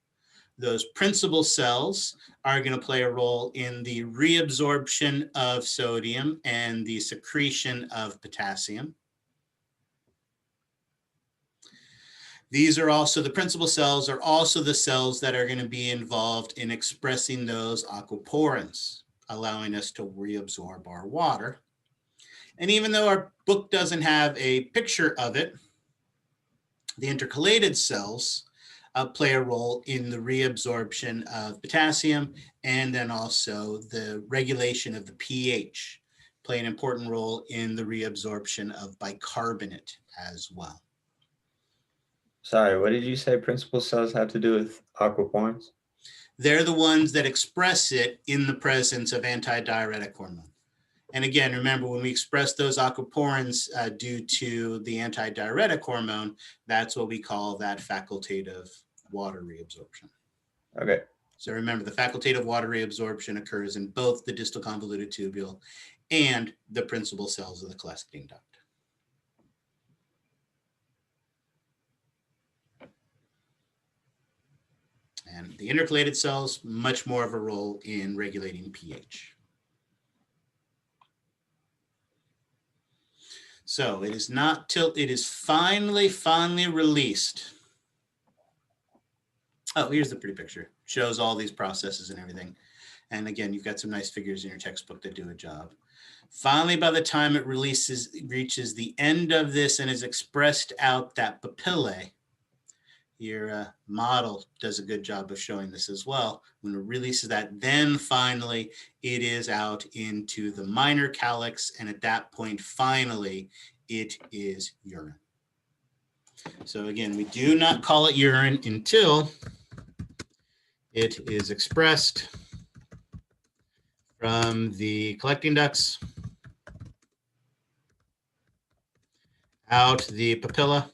Those principal cells are going to play a role in the reabsorption of sodium and the secretion of potassium. These are also, the principal cells are also the cells that are going to be involved in expressing those aquaporins, allowing us to reabsorb our water. And even though our book doesn't have a picture of it, the intercalated cells play a role in the reabsorption of potassium, and then also the regulation of the pH, play an important role in the reabsorption of bicarbonate as well. Sorry, what did you say principal cells have to do with aquaporins? They're the ones that express it in the presence of antidiuretic hormone. And again, remember, when we express those aquaporins due to the antidiuretic hormone, that's what we call that facultative water reabsorption. Okay. So remember, the facultative water reabsorption occurs in both the distal convoluted tubule and the principal cells of the collecting duct. The intercalated cells, much more of a role in regulating pH. So it is not till it is finally released. Oh, here's the pretty picture. Shows all these processes and everything. And again, you've got some nice figures in your textbook that do a job. Finally, by the time it reaches the end of this and is expressed out that papillae, your model does a good job of showing this as well. When it releases that, then finally it is out into the minor calyx, and at that point, finally, it is urine. So again, we do not call it urine until it is expressed from the collecting ducts out the papilla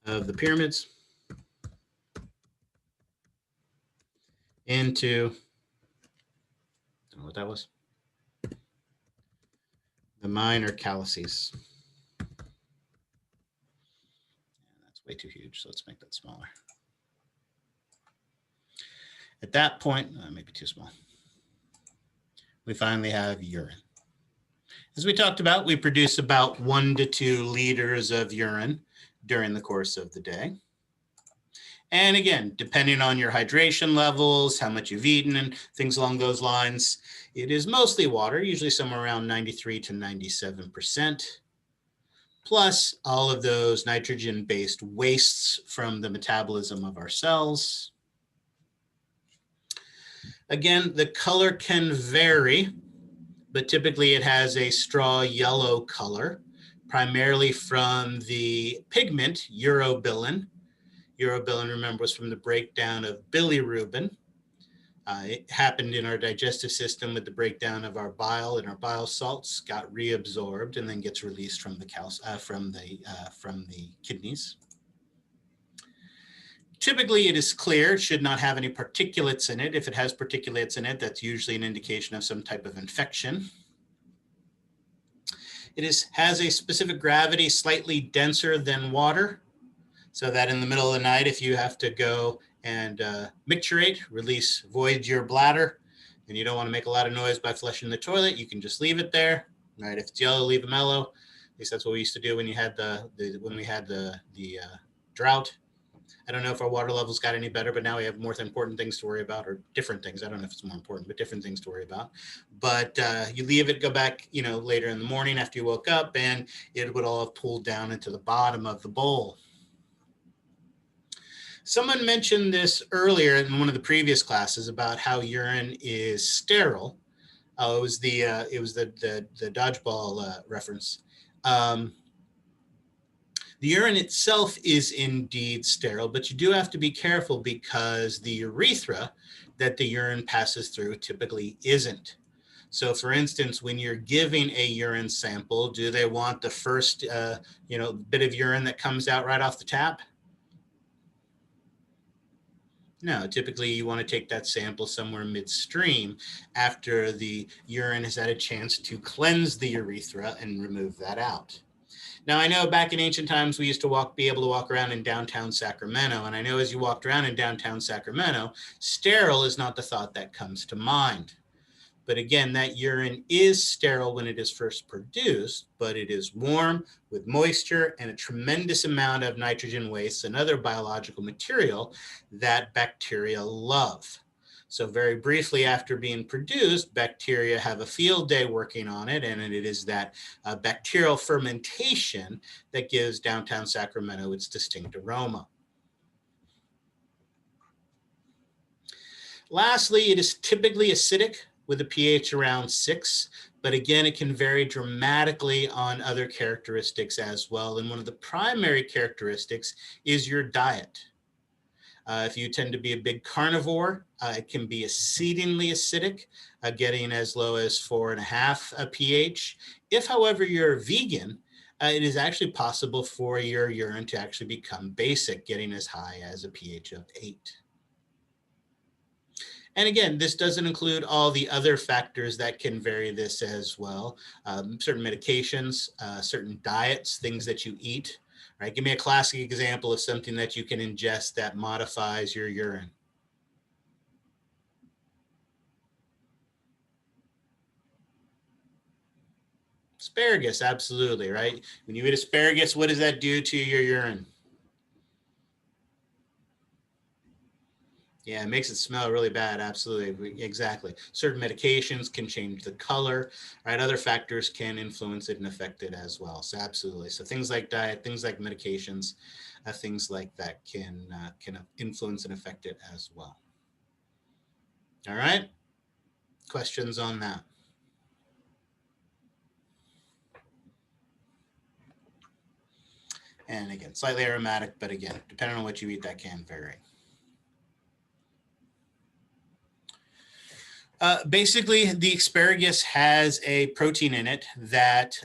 of the pyramids into, I don't know what that was, the minor calyces. That's way too huge, so let's make that smaller. At that point, maybe too small, we finally have urine. As we talked about, we produce about 1 to 2 liters of urine during the course of the day. And again, depending on your hydration levels, how much you've eaten and things along those lines, it is mostly water, usually somewhere around 93 to 97%, plus all of those nitrogen-based wastes from the metabolism of our cells. Again, the color can vary, but typically it has a straw yellow color, primarily from the pigment urobilin. Urobilin, remember, was from the breakdown of bilirubin. It happened in our digestive system with the breakdown of our bile, and our bile salts got reabsorbed and then gets released from the kidneys. Typically, it is clear, it should not have any particulates in it. If it has particulates in it, that's usually an indication of some type of infection. It has a specific gravity slightly denser than water, so that in the middle of the night, if you have to go and micturate, void your bladder, and you don't want to make a lot of noise by flushing the toilet, you can just leave it there. Right? If it's yellow, leave it mellow. At least that's what we used to do when you had when we had the drought. I don't know if our water levels got any better, but now we have more important things to worry about, or different things. I don't know if it's more important, but different things to worry about. But you leave it, go back, later in the morning after you woke up, and it would all have pooled down into the bottom of the bowl. Someone mentioned this earlier in one of the previous classes about how urine is sterile. It was the dodgeball reference. The urine itself is indeed sterile, but you do have to be careful because the urethra that the urine passes through typically isn't. So for instance, when you're giving a urine sample, do they want the first bit of urine that comes out right off the tap? No, typically you want to take that sample somewhere midstream after the urine has had a chance to cleanse the urethra and remove that out. Now, I know back in ancient times, we used to be able to walk around in downtown Sacramento. And I know as you walked around in downtown Sacramento, sterile is not the thought that comes to mind. But again, that urine is sterile when it is first produced, but it is warm with moisture and a tremendous amount of nitrogen wastes and other biological material that bacteria love. So very briefly after being produced, bacteria have a field day working on it, and it is that bacterial fermentation that gives downtown Sacramento its distinct aroma. Lastly, it is typically acidic with a pH around 6, but again, it can vary dramatically on other characteristics as well. And one of the primary characteristics is your diet. If you tend to be a big carnivore, it can be exceedingly acidic, getting as low as 4.5 pH. If, however, you're vegan, it is actually possible for your urine to actually become basic, getting as high as a pH of 8. And again, this doesn't include all the other factors that can vary this as well. Certain medications, certain diets, things that you eat. right? Give me a classic example of something that you can ingest that modifies your urine. Asparagus, absolutely, right? When you eat asparagus, what does that do to your urine? Yeah, it makes it smell really bad. Absolutely. Exactly. Certain medications can change the color, right? Other factors can influence it and affect it as well. So absolutely. So things like diet, things like medications, things like that can influence and affect it as well. All right. Questions on that? And again, slightly aromatic, but again, depending on what you eat, that can vary. Basically, the asparagus has a protein in it that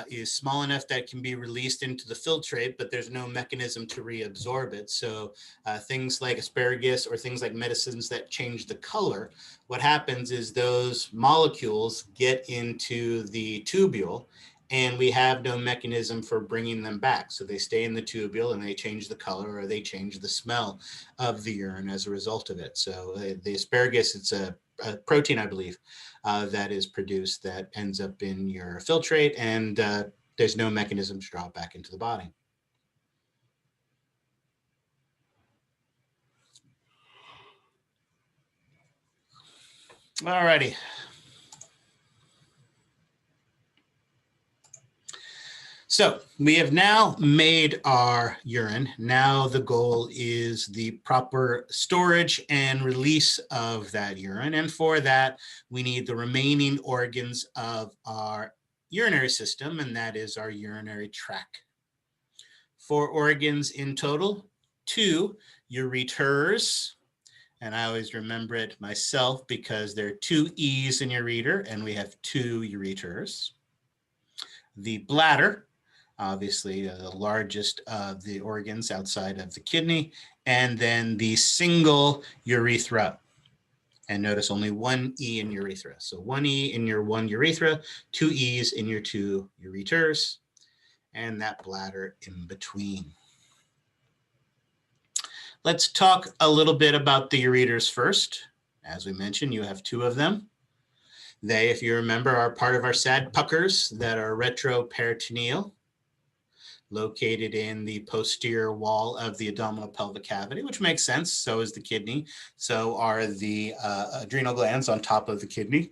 is small enough that can be released into the filtrate, but there's no mechanism to reabsorb it. So things like asparagus or things like medicines that change the color, what happens is those molecules get into the tubule, and we have no mechanism for bringing them back. So they stay in the tubule and they change the color or they change the smell of the urine as a result of it. So the asparagus, it's a protein, I believe, that is produced that ends up in your filtrate, and there's no mechanism to draw it back into the body. All righty. So we have now made our urine. Now the goal is the proper storage and release of that urine. And for that, we need the remaining organs of our urinary system, and that is our urinary tract. 4 organs in total, 2 ureters. And I always remember it myself because there are 2 E's in ureter, and we have 2 ureters. The bladder, obviously the largest of the organs outside of the kidney, and then the single urethra. And notice only 1 E in urethra. So 1 E in your 1 urethra, 2 E's in your 2 ureters, and that bladder in between. Let's talk a little bit about the ureters first. As we mentioned, you have 2 of them. They, if you remember, are part of our sad puckers that are retroperitoneal, located in the posterior wall of the abdominal pelvic cavity, which makes sense. So is the kidney. So are the adrenal glands on top of the kidney.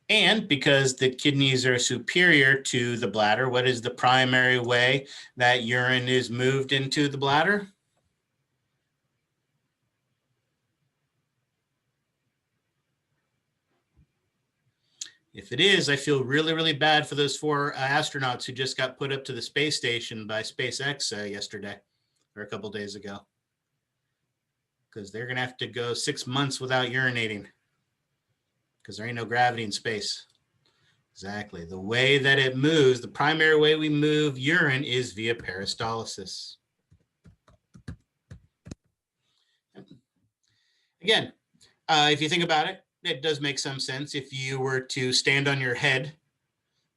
And because the kidneys are superior to the bladder, what is the primary way that urine is moved into the bladder? If it is, I feel really, really bad for those 4 astronauts who just got put up to the space station by SpaceX yesterday or a couple days ago, because they're going to have to go 6 months without urinating because there ain't no gravity in space. Exactly. The way that it moves, the primary way we move urine is via peristalsis. Again, if you think about it, it does make some sense. If you were to stand on your head,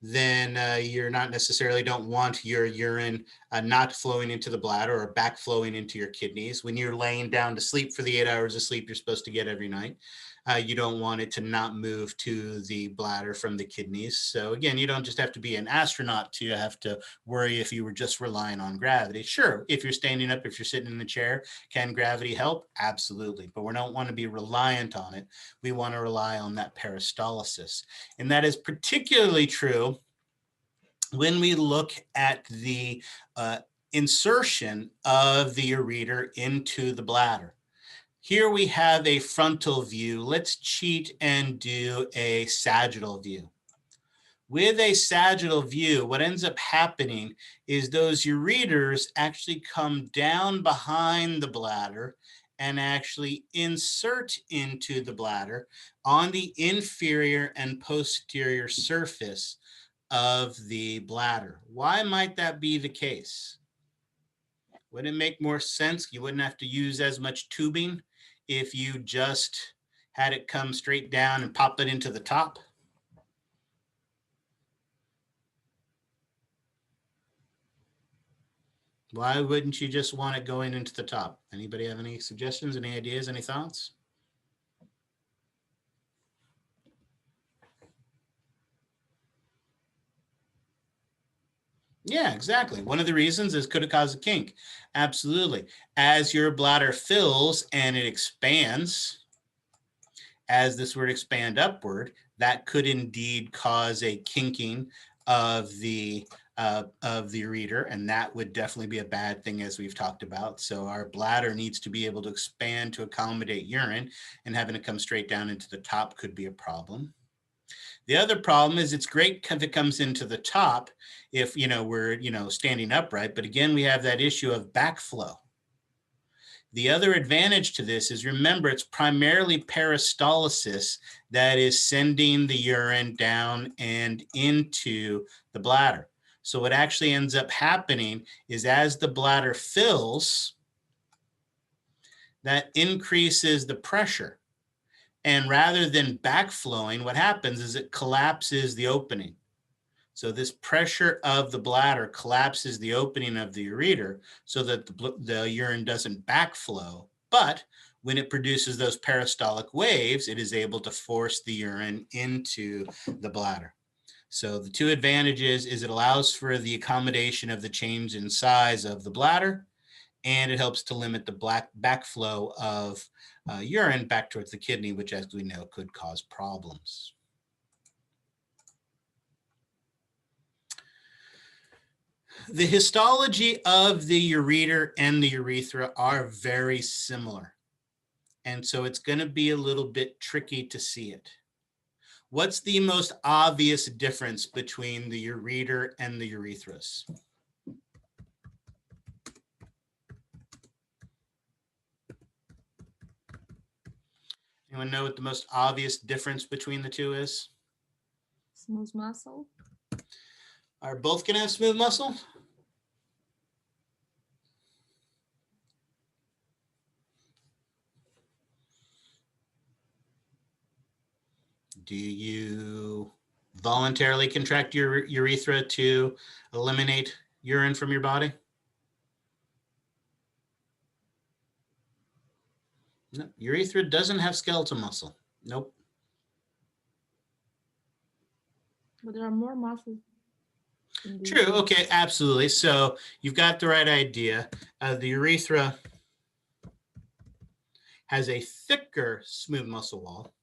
then you're not necessarily don't want your urine not flowing into the bladder or backflowing into your kidneys. When you're laying down to sleep for the 8 hours of sleep you're supposed to get every night, you don't want it to not move to the bladder from the kidneys. So again, you don't just have to be an astronaut to have to worry if you were just relying on gravity. Sure, if you're standing up, if you're sitting in the chair, can gravity help? Absolutely. But we don't want to be reliant on it. We want to rely on that peristalsis. And that is particularly true when we look at the insertion of the ureter into the bladder. Here we have a frontal view. Let's cheat and do a sagittal view. With a sagittal view, what ends up happening is those ureters actually come down behind the bladder and actually insert into the bladder on the inferior and posterior surface of the bladder. Why might that be the case? Wouldn't it make more sense? You wouldn't have to use as much tubing if you just had it come straight down and pop it into the top. Why wouldn't you just want it going into the top? Anybody have any suggestions, any ideas, any thoughts? Yeah, exactly. One of the reasons is, could it cause a kink? Absolutely. As your bladder fills and it expands, as this word expand upward, that could indeed cause a kinking of the ureter, and that would definitely be a bad thing, as we've talked about. So our bladder needs to be able to expand to accommodate urine, and having it come straight down into the top could be a problem. The other problem is, it's great if it comes into the top if we're standing upright, but again we have that issue of backflow. The other advantage to this is, remember, it's primarily peristalsis that is sending the urine down and into the bladder. So what actually ends up happening is, as the bladder fills, that increases the pressure. And rather than backflowing, what happens is it collapses the opening. So this pressure of the bladder collapses the opening of the ureter so that the urine doesn't backflow. But when it produces those peristaltic waves, it is able to force the urine into the bladder. So the two advantages is, it allows for the accommodation of the change in size of the bladder, and it helps to limit the backflow of urine back towards the kidney, which, as we know, could cause problems. The histology of the ureter and the urethra are very similar, and so it's going to be a little bit tricky to see it. What's the most obvious difference between the ureter and the urethras? Anyone know what the most obvious difference between the two is? Smooth muscle. Are both going to have smooth muscle? Do you voluntarily contract your urethra to eliminate urine from your body? No, urethra doesn't have skeletal muscle. Nope. But there are more muscles. True. Okay, absolutely. So you've got the right idea. The urethra has a thicker smooth muscle wall.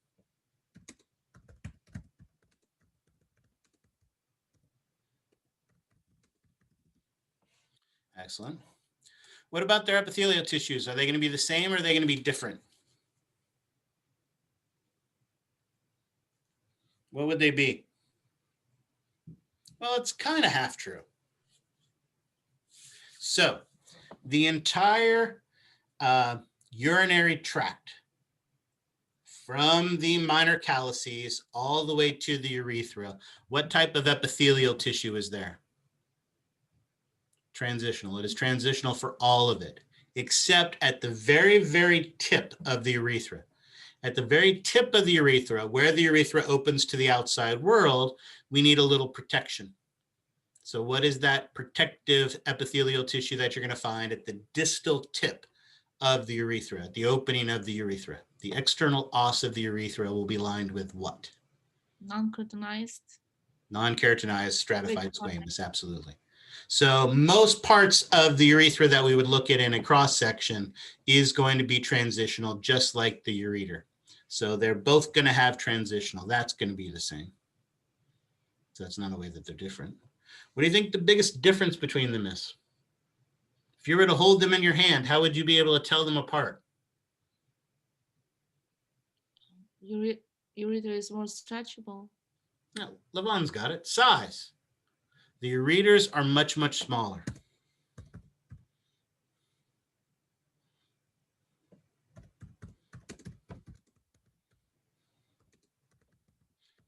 Excellent. What about their epithelial tissues? Are they going to be the same, or are they going to be different? What would they be? Well, it's kind of half true. So the entire urinary tract, from the minor calyces all the way to the urethra, what type of epithelial tissue is there? Transitional. It is transitional for all of it, except at the very, very tip of the urethra. At the very tip of the urethra, where the urethra opens to the outside world, we need a little protection. So what is that protective epithelial tissue that you're going to find at the distal tip of the urethra, the opening of the urethra? The external os of the urethra will be lined with what? Non-keratinized. Non-keratinized stratified squamous, absolutely. So most parts of the urethra that we would look at in a cross section is going to be transitional, just like the ureter. So they're both going to have transitional. That's going to be the same. So that's not a way that they're different. What do you think the biggest difference between them is? If you were to hold them in your hand, how would you be able to tell them apart? Ureter is more stretchable. No, Levon's got it. Size. The ureters are much, much smaller.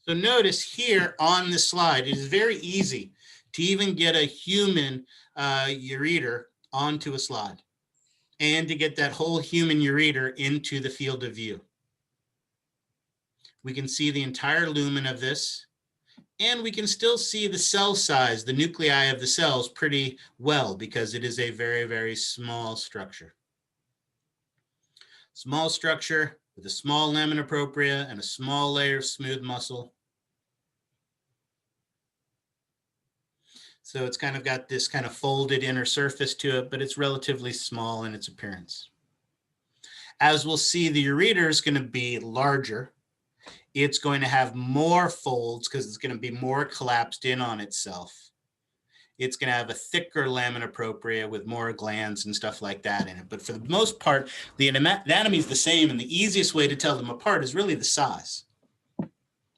So notice here on this slide, it is very easy to even get a human ureter onto a slide and to get that whole human ureter into the field of view. We can see the entire lumen of this, And we can still see the cell size, the nuclei of the cells pretty well because it is a very, very small structure. Small structure with a small lamina propria and a small layer of smooth muscle. So it's kind of got this kind of folded inner surface to it, but it's relatively small in its appearance. As we'll see, the ureter is going to be larger. It's going to have more folds because it's going to be more collapsed in on itself. It's going to have a thicker lamina propria with more glands and stuff like that in it. But for the most part, the anatomy is the same, and the easiest way to tell them apart is really the size.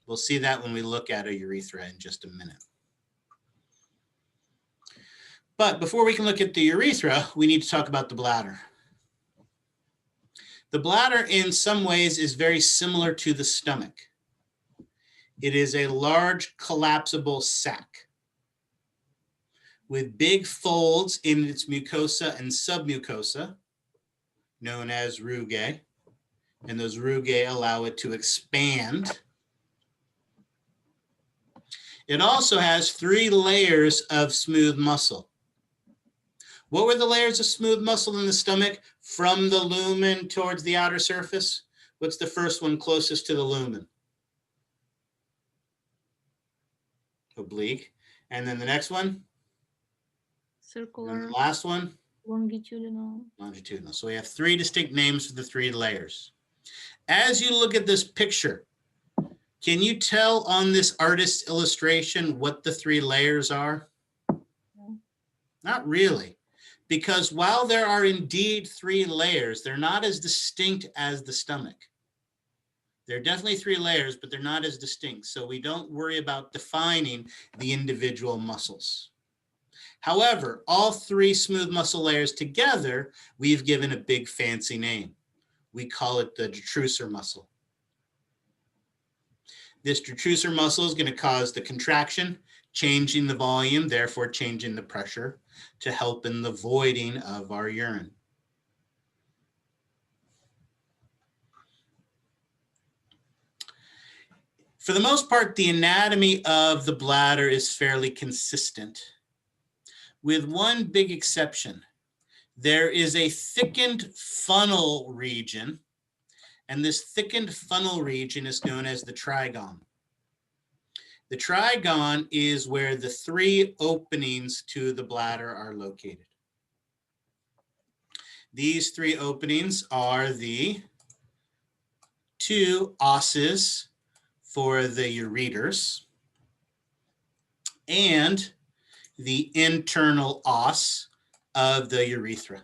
We'll see that when we look at a urethra in just a minute. But before we can look at the urethra, we need to talk about the bladder. The bladder in some ways is very similar to the stomach. It is a large collapsible sac with big folds in its mucosa and submucosa, known as rugae, and those rugae allow it to expand. It also has 3 layers of smooth muscle. What were the layers of smooth muscle in the stomach from the lumen towards the outer surface? What's the first one closest to the lumen? Oblique. And then the next one? Circular. And the last one? Longitudinal. Longitudinal. So we have 3 distinct names for the 3 layers. As you look at this picture, can you tell on this artist's illustration what the 3 layers are? No. Not really, because while there are indeed 3 layers, they're not as distinct as the stomach. There are definitely 3 layers, but they're not as distinct. So we don't worry about defining the individual muscles. However, all 3 smooth muscle layers together, we've given a big fancy name. We call it the detrusor muscle. This detrusor muscle is going to cause the contraction, changing the volume, therefore changing the pressure to help in the voiding of our urine. For the most part, the anatomy of the bladder is fairly consistent, with one big exception. There is a thickened funnel region, and this thickened funnel region is known as the trigone. The trigone is where the 3 openings to the bladder are located. These 3 openings are the 2 osses for the ureters and the internal os of the urethra.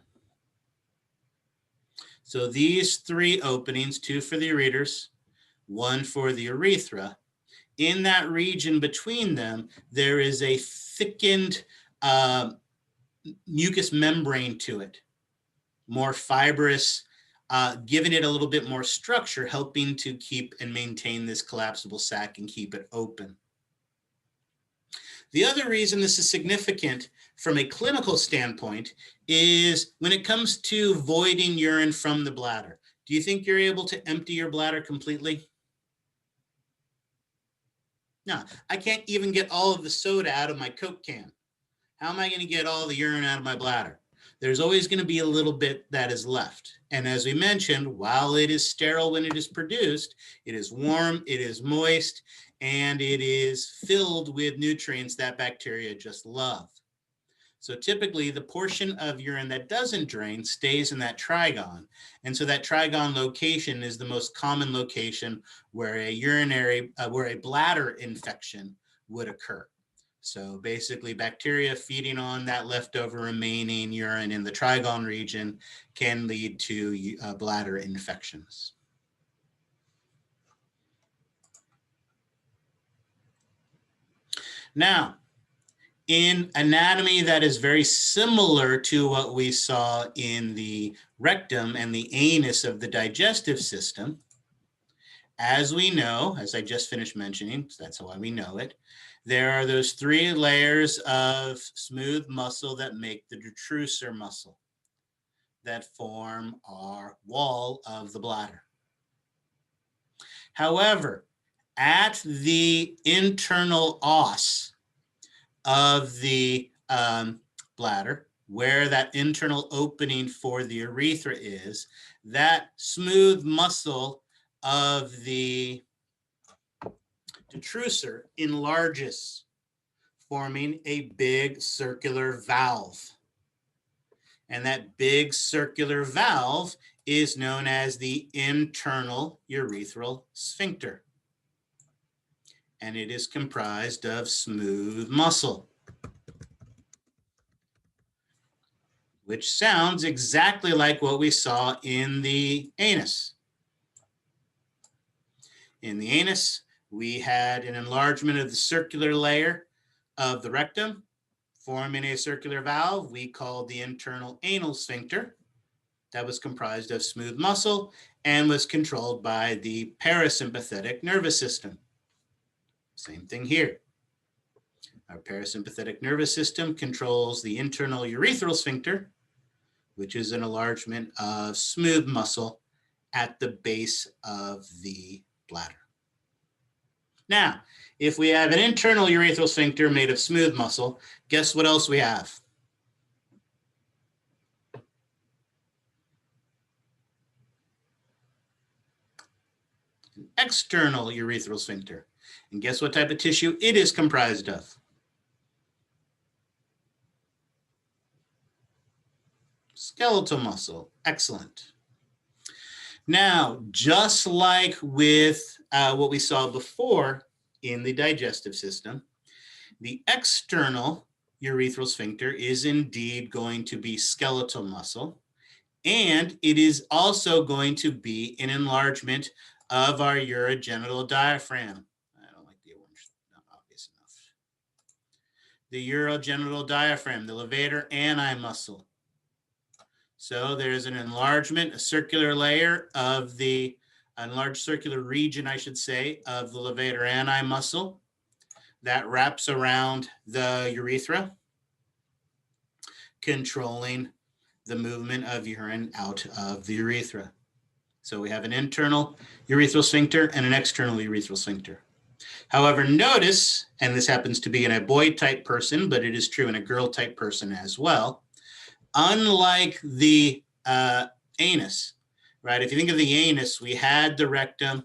So these 3 openings, 2 for the ureters, 1 for the urethra. In that region between them, there is a thickened mucous membrane to it, more fibrous, giving it a little bit more structure, helping to keep and maintain this collapsible sac and keep it open. The other reason this is significant from a clinical standpoint is when it comes to voiding urine from the bladder. Do you think you're able to empty your bladder completely? No, I can't even get all of the soda out of my Coke can. How am I going to get all the urine out of my bladder? There's always going to be a little bit that is left. And as we mentioned, while it is sterile when it is produced, it is warm, it is moist, and it is filled with nutrients that bacteria just love. So typically the portion of urine that doesn't drain stays in that trigone. And so that trigone location is the most common location where a bladder infection would occur. So basically bacteria feeding on that leftover remaining urine in the trigone region can lead to bladder infections. Now, in anatomy that is very similar to what we saw in the rectum and the anus of the digestive system, as we know, as I just finished mentioning, so that's why we know it, there are those 3 layers of smooth muscle that make the detrusor muscle that form our wall of the bladder. However, at the internal os of the bladder, where that internal opening for the urethra is, that smooth muscle of the detrusor enlarges, forming a big circular valve. And that big circular valve is known as the internal urethral sphincter. And it is comprised of smooth muscle, which sounds exactly like what we saw in the anus. In the anus, we had an enlargement of the circular layer of the rectum, forming a circular valve we called the internal anal sphincter. That was comprised of smooth muscle and was controlled by the parasympathetic nervous system. Same thing here. Our parasympathetic nervous system controls the internal urethral sphincter, which is an enlargement of smooth muscle at the base of the bladder. Now, if we have an internal urethral sphincter made of smooth muscle, guess what else we have? An external urethral sphincter. And guess what type of tissue it is comprised of? Skeletal muscle. Excellent. Now, just like with what we saw before in the digestive system, the external urethral sphincter is indeed going to be skeletal muscle, and it is also going to be an enlargement of our urogenital diaphragm. I don't like the orange, not obvious enough. The urogenital diaphragm, the levator ani muscle. So there's an enlargement, a circular layer of the, enlarged circular region, I should say, of the levator ani muscle that wraps around the urethra, controlling the movement of urine out of the urethra. So we have an internal urethral sphincter and an external urethral sphincter. However, notice, and this happens to be in a boy type person, but it is true in a girl type person as well, unlike the anus, right? If you think of the anus, we had the rectum,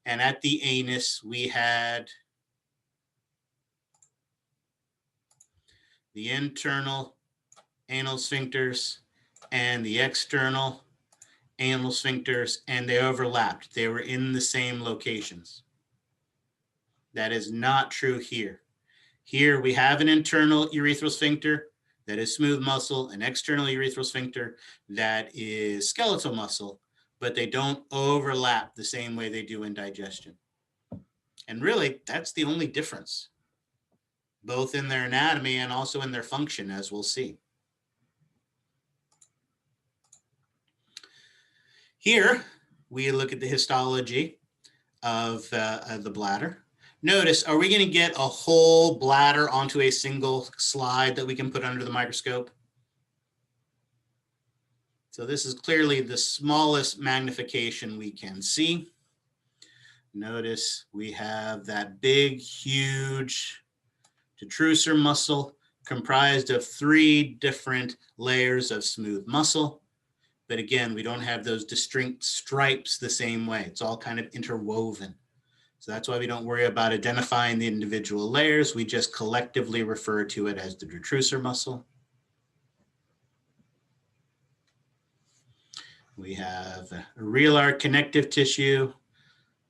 and at the anus, we had the internal anal sphincters and the external anal sphincters, and they overlapped. They were in the same locations. That is not true here. Here we have an internal urethral sphincter that is smooth muscle, an external urethral sphincter that is skeletal muscle, but they don't overlap the same way they do in digestion. And really, that's the only difference, both in their anatomy and also in their function, as we'll see. Here, we look at the histology of the bladder. Notice, are we going to get a whole bladder onto a single slide that we can put under the microscope? So this is clearly the smallest magnification we can see. Notice we have that big, huge detrusor muscle comprised of 3 different layers of smooth muscle. But again, we don't have those distinct stripes the same way. It's all kind of interwoven. So that's why we don't worry about identifying the individual layers. We just collectively refer to it as the detrusor muscle. We have a relar connective tissue,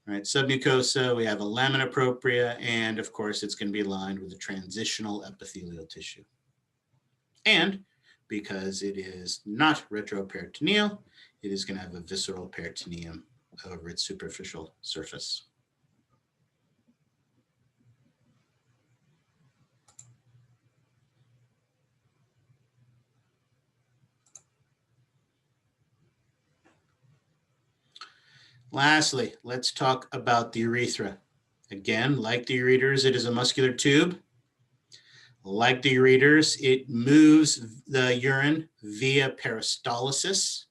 right? Submucosa, we have a lamina propria, and of course, it's going to be lined with a transitional epithelial tissue. And because it is not retroperitoneal, it is going to have a visceral peritoneum over its superficial surface. Lastly, let's talk about the urethra. Again, like the ureters, it is a muscular tube. Like the ureters, it moves the urine via peristalsis.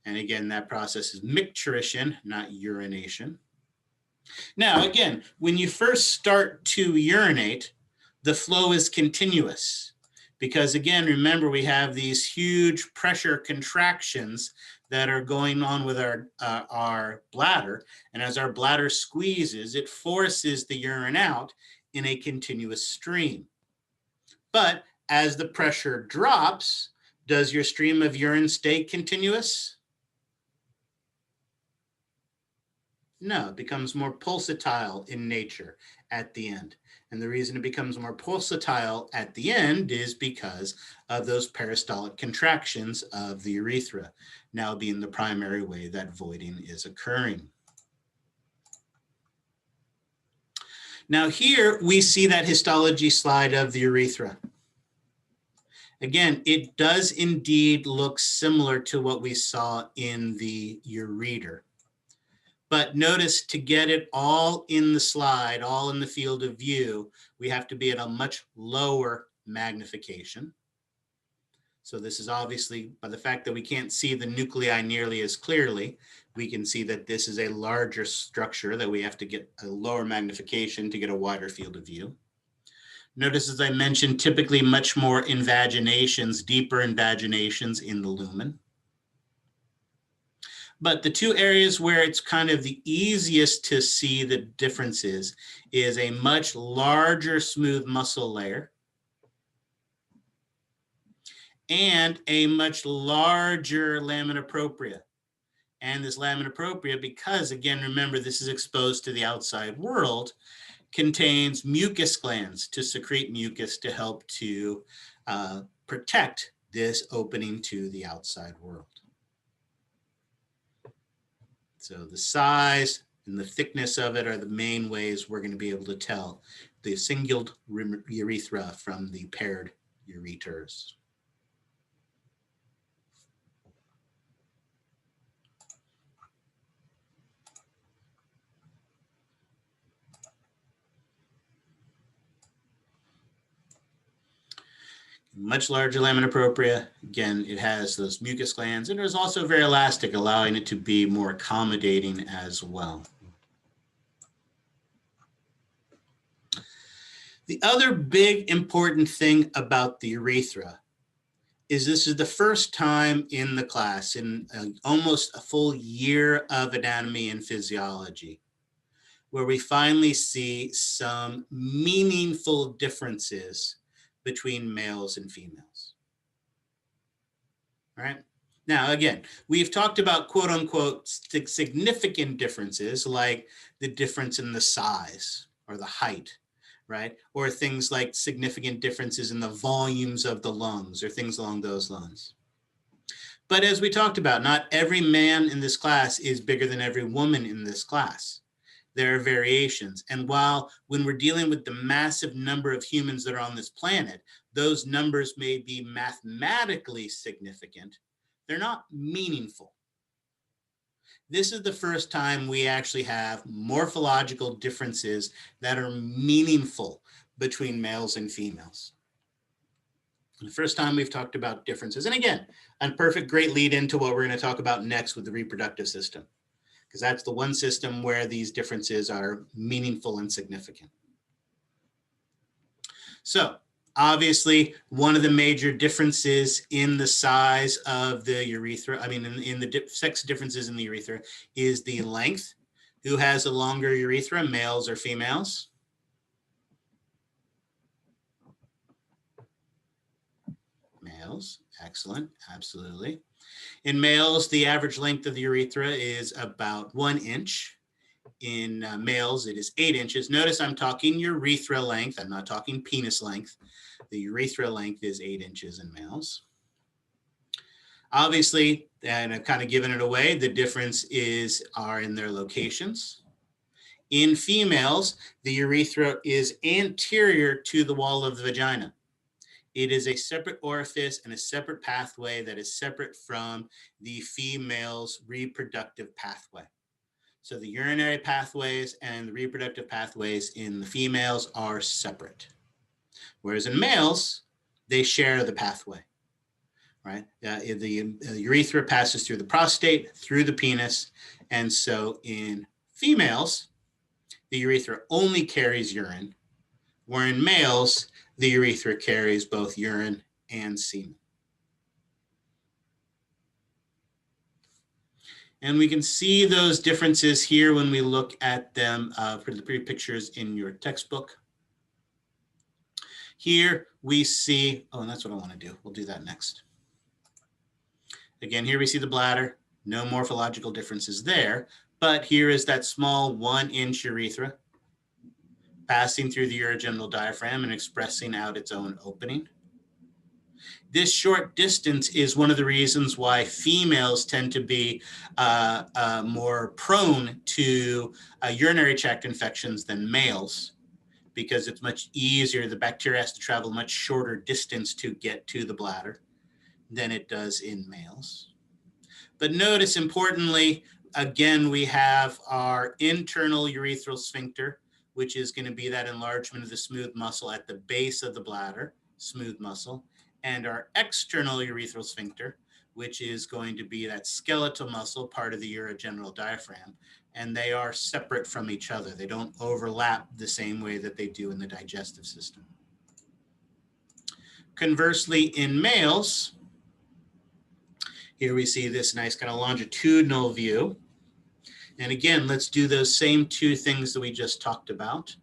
And again, that process is micturition, not urination. Now, again, when you first start to urinate, the flow is continuous because, again, remember, we have these huge pressure contractions that are going on with our bladder. And as our bladder squeezes, it forces the urine out in a continuous stream. But as the pressure drops, does your stream of urine stay continuous? No, it becomes more pulsatile in nature at the end. And the reason it becomes more pulsatile at the end is because of those peristaltic contractions of the urethra, now being the primary way that voiding is occurring. Now here we see that histology slide of the urethra. Again, it does indeed look similar to what we saw in the ureter. But notice, to get it all in the slide, all in the field of view, we have to be at a much lower magnification. So this is obviously, by the fact that we can't see the nuclei nearly as clearly, we can see that this is a larger structure that we have to get a lower magnification to get a wider field of view. Notice, as I mentioned, typically much more invaginations, deeper invaginations in the lumen. But the two areas where it's kind of the easiest to see the differences is a much larger smooth muscle layer and a much larger lamina propria. And this lamina propria, because again, remember, this is exposed to the outside world, contains mucus glands to secrete mucus to help to protect this opening to the outside world. So the size and the thickness of it are the main ways we're going to be able to tell the singled urethra from the paired ureters. Much larger lamina propria. Again, it has those mucus glands, and it is also very elastic, allowing it to be more accommodating as well. The other big important thing about the urethra is this is the first time in the class, in almost a full year of anatomy and physiology, where we finally see some meaningful differences between males and females. All right. Now, again, we've talked about quote unquote significant differences, like the difference in the size or the height, right? Or things like significant differences in the volumes of the lungs or things along those lines. But as we talked about, not every man in this class is bigger than every woman in this class. There are variations. And while when we're dealing with the massive number of humans that are on this planet, those numbers may be mathematically significant, they're not meaningful. This is the first time we actually have morphological differences that are meaningful between males and females. The first time we've talked about differences. And again, a perfect great lead into what we're going to talk about next with the reproductive system, because that's the one system where these differences are meaningful and significant. So obviously, one of the major differences in the size of the urethra, I mean, in the sex differences in the urethra, is the length. Who has a longer urethra, males or females? Males, excellent, absolutely. In males, the average length of the urethra is about 1 inch. In males, it is 8 inches. Notice I'm talking urethra length. I'm not talking penis length. The urethra length is 8 inches in males. Obviously, and I've kind of given it away, the difference are in their locations. In females, the urethra is anterior to the wall of the vagina. It is a separate orifice and a separate pathway that is separate from the female's reproductive pathway. So the urinary pathways and the reproductive pathways in the females are separate. Whereas in males, they share the pathway, right? The urethra passes through the prostate, through the penis. And so in females, the urethra only carries urine, where in males, the urethra carries both urine and semen. And we can see those differences here when we look at them for the pictures in your textbook. Here we see, oh, and that's what I want to do. We'll do that next. Again, here we see the bladder, no morphological differences there, but here is that small 1-inch urethra passing through the urogenital diaphragm and expressing out its own opening. This short distance is one of the reasons why females tend to be more prone to urinary tract infections than males, because it's much easier. The bacteria has to travel a much shorter distance to get to the bladder than it does in males. But notice, importantly, again, we have our internal urethral sphincter, which is going to be that enlargement of the smooth muscle at the base of the bladder, smooth muscle, and our external urethral sphincter, which is going to be that skeletal muscle, part of the urogenital diaphragm. And they are separate from each other. They don't overlap the same way that they do in the digestive system. Conversely, in males, here we see this nice kind of longitudinal view. And again, let's do those same two things that we just talked about.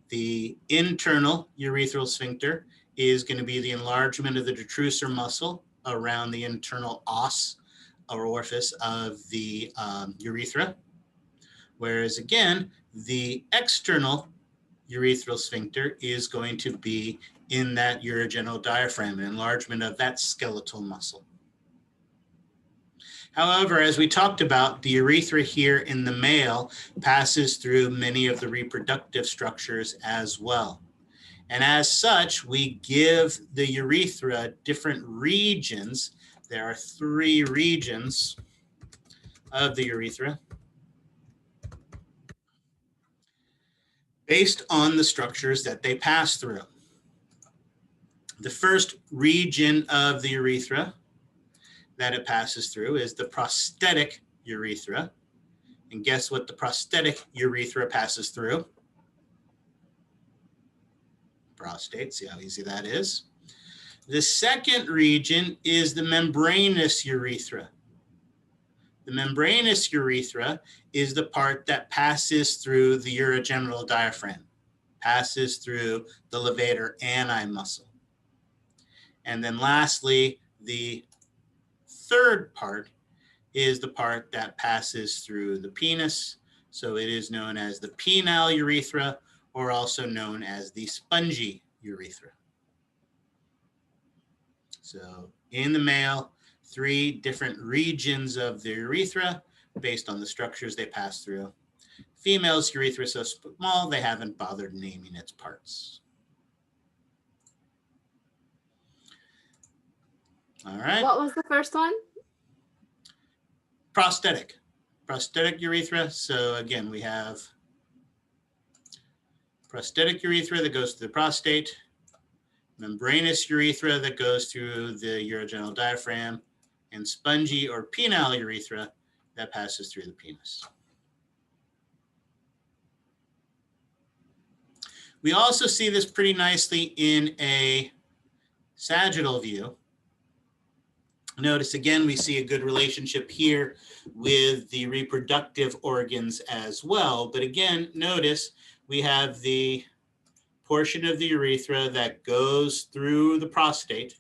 The internal urethral sphincter is going to be the enlargement of the detrusor muscle around the internal os or orifice of the urethra. Whereas again, the external urethral sphincter is going to be in that urogenital diaphragm, an enlargement of that skeletal muscle. However, as we talked about, the urethra here in the male passes through many of the reproductive structures as well. And as such, we give the urethra different regions. There are 3 regions of the urethra based on the structures that they pass through. The first region of the urethra that it passes through is the prosthetic urethra. And guess what the prosthetic urethra passes through? Prostate, see how easy that is. The second region is the membranous urethra. The membranous urethra is the part that passes through the urogenital diaphragm, passes through the levator ani muscle. And then lastly, the third part is the part that passes through the penis. So it is known as the penile urethra, or also known as the spongy urethra. So in the male, 3 different regions of the urethra based on the structures they pass through. Female's urethra is so small, they haven't bothered naming its parts. All right. What was the first one? Prosthetic urethra. So again, we have prosthetic urethra that goes to the prostate, membranous urethra that goes through the urogenital diaphragm, and spongy or penile urethra that passes through the penis. We also see this pretty nicely in a sagittal view. Notice again, we see a good relationship here with the reproductive organs as well. But again, notice we have the portion of the urethra that goes through the prostate.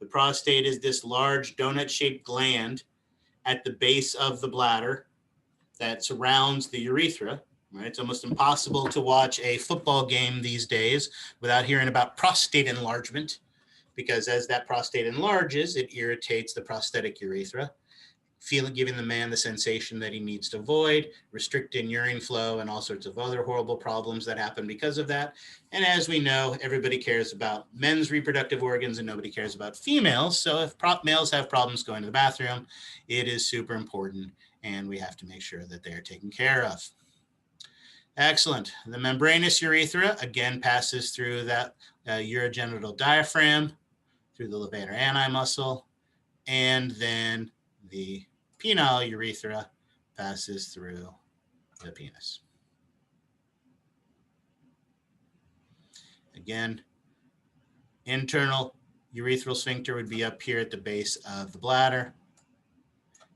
The prostate is this large donut-shaped gland at the base of the bladder that surrounds the urethra. Right? It's almost impossible to watch a football game these days without hearing about prostate enlargement, because as that prostate enlarges, it irritates the prosthetic urethra, giving the man the sensation that he needs to void, restricting urine flow, and all sorts of other horrible problems that happen because of that. And as we know, everybody cares about men's reproductive organs and nobody cares about females. So if males have problems going to the bathroom, it is super important, and we have to make sure that they are taken care of. Excellent. The membranous urethra, again, passes through that urogenital diaphragm, through the levator ani muscle, and then the penile urethra passes through the penis. Again, internal urethral sphincter would be up here at the base of the bladder.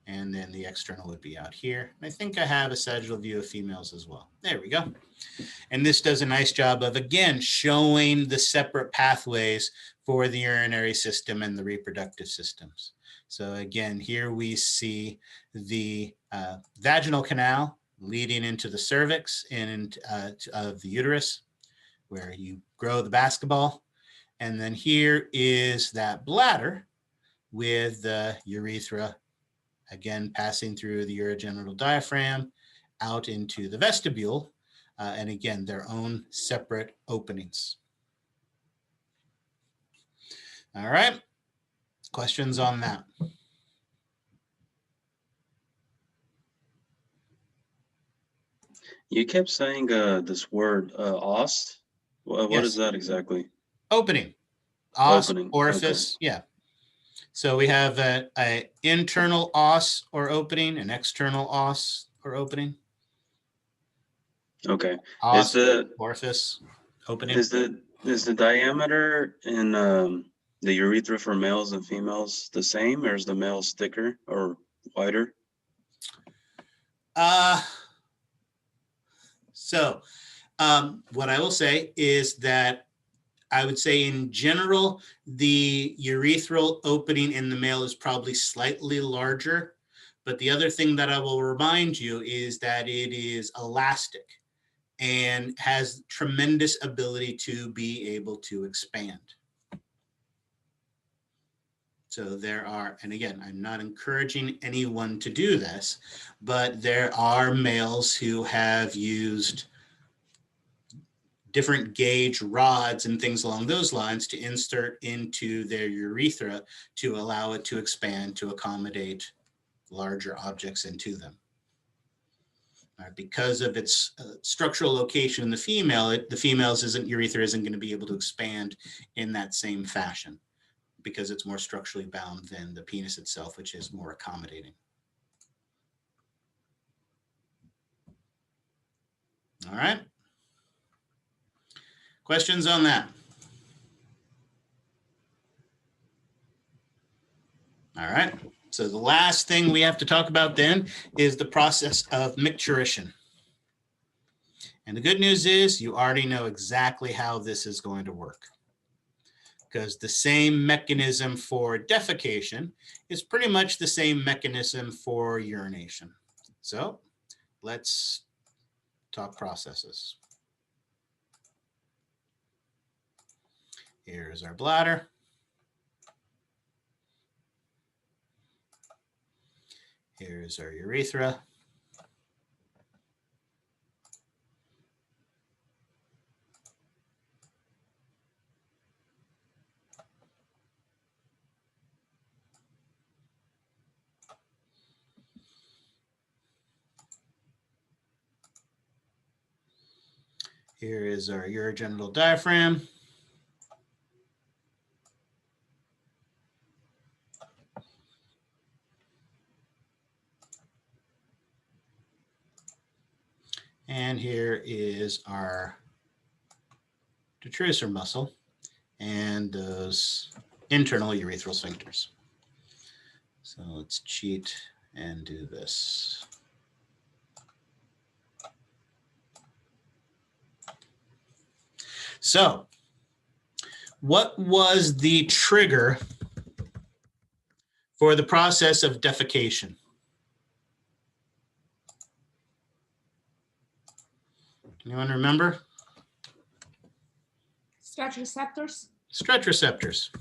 And then the external would be out here. I think I have a sagittal view of females as well. There we go. And this does a nice job of, again, showing the separate pathways for the urinary system and the reproductive systems. So again, here we see the vaginal canal leading into the cervix and of the uterus, where you grow the basketball. And then here is that bladder with the urethra, again, passing through the urogenital diaphragm out into the vestibule. And again, their own separate openings. All right, questions on that? You kept saying this word os. What Yes. is that exactly? Opening, os, Opening, orifice, yeah. So we have an internal os or opening, an external os or opening. Okay. Os, Is the orifice, opening. is the diameter in the urethra for males and females the same, or is the males thicker or wider? So what I will say is that I would say in general, the urethral opening in the male is probably slightly larger. But the other thing that I will remind you is that it is elastic and has tremendous ability to be able to expand. So there are, and again, I'm not encouraging anyone to do this, but there are males who have used different gauge rods and things along those lines to insert into their urethra to allow it to expand to accommodate larger objects into them. Because of its structural location in the female, the female's urethra isn't going to be able to expand in that same fashion because it's more structurally bound than the penis itself, which is more accommodating. All right. Questions on that? All right. So the last thing we have to talk about then is the process of micturition. And the good news is you already know exactly how this is going to work, because the same mechanism for defecation is pretty much the same mechanism for urination. So let's talk processes. Here's our bladder. Here's our urethra. Here is our urogenital diaphragm. And here is our detrusor muscle and those internal urethral sphincters. So let's cheat and do this. So what was the trigger for the process of defecation? Anyone remember? Stretch receptors. Stretch receptors.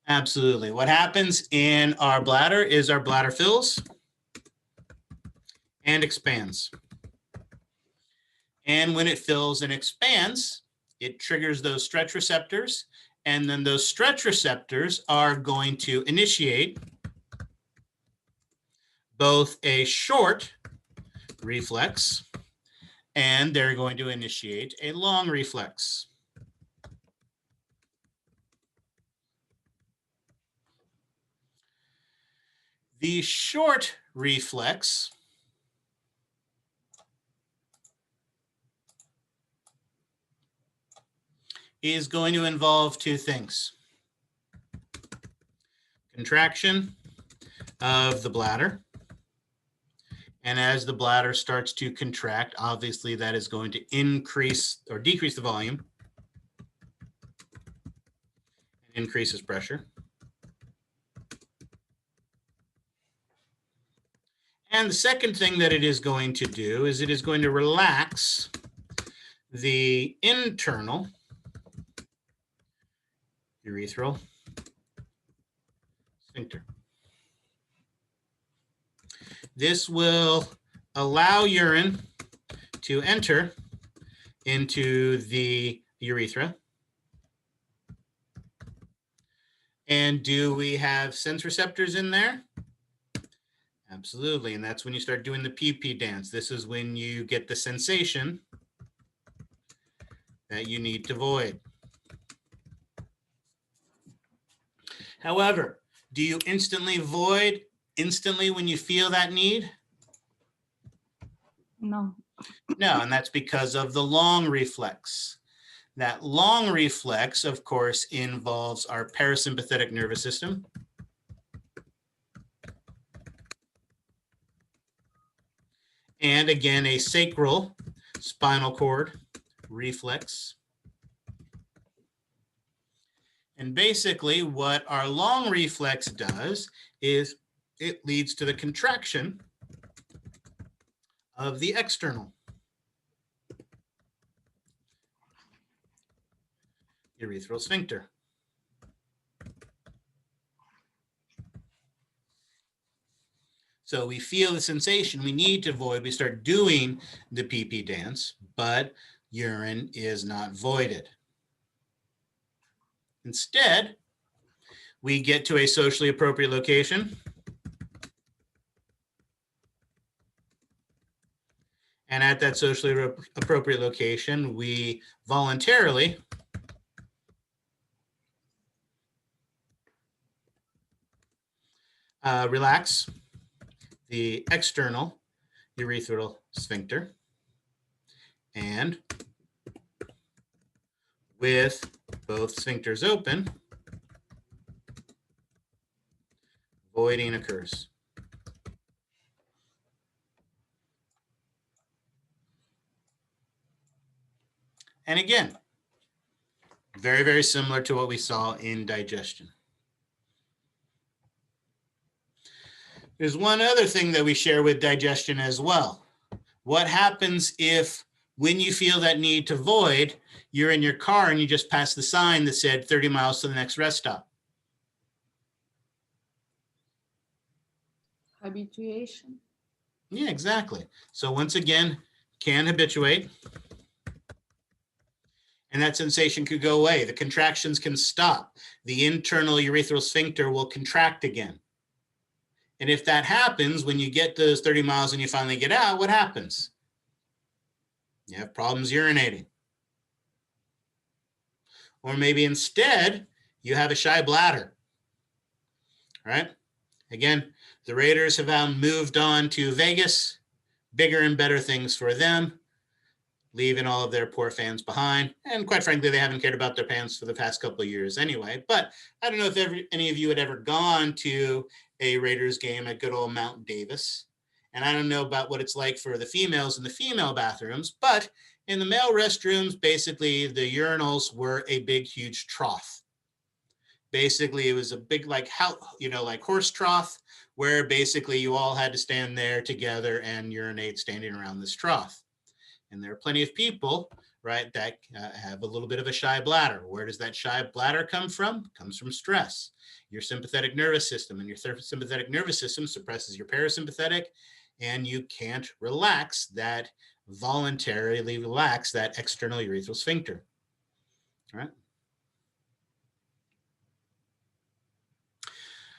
Absolutely. What happens in our bladder is our bladder fills and expands. And when it fills and expands, it triggers those stretch receptors. And then those stretch receptors are going to initiate both a short reflex and they're going to initiate a long reflex. The short reflex is going to involve two things. Contraction of the bladder. And as the bladder starts to contract, obviously that is going to increase or decrease the volume and increases pressure. And the second thing that it is going to do is it is going to relax the internal urethral sphincter. This will allow urine to enter into the urethra. And do we have sense receptors in there? Absolutely, and that's when you start doing the PP dance. This is when you get the sensation that you need to void. However, do you instantly void instantly when you feel that need? No. No, and that's because of the long reflex. That long reflex, of course, involves our parasympathetic nervous system. And again, a sacral spinal cord reflex. And basically what our long reflex does is it leads to the contraction of the external urethral sphincter. So we feel the sensation, we need to void, we start doing the PP dance, but urine is not voided. Instead, we get to a socially appropriate location. And at that socially appropriate location, we voluntarily relax the external urethral sphincter, and with both sphincters open, voiding occurs. And again, very, very similar to what we saw in digestion. There's one other thing that we share with digestion as well. What happens if, when you feel that need to void, you're in your car and you just passed the sign that said 30 miles to the next rest stop? Habituation. Yeah, exactly. So once again, can habituate. And that sensation could go away. The contractions can stop. The internal urethral sphincter will contract again. And if that happens, when you get those 30 miles and you finally get out, what happens? You have problems urinating. Or maybe instead, you have a shy bladder. All right? Again, the Raiders have now moved on to Vegas, bigger and better things for them, leaving all of their poor fans behind. And quite frankly, they haven't cared about their fans for the past couple of years anyway. But I don't know if any of you had ever gone to a Raiders game at good old Mount Davis. And I don't know about what it's like for the females in the female bathrooms, but in the male restrooms, basically the urinals were a big, huge trough. Basically, it was a big, like horse trough, where basically you all had to stand there together and urinate standing around this trough. And there are plenty of people, right, that have a little bit of a shy bladder. Where does that shy bladder come from? It comes from stress. Your sympathetic nervous system, and your sympathetic nervous system suppresses your parasympathetic, and you can't voluntarily relax that external urethral sphincter. All right.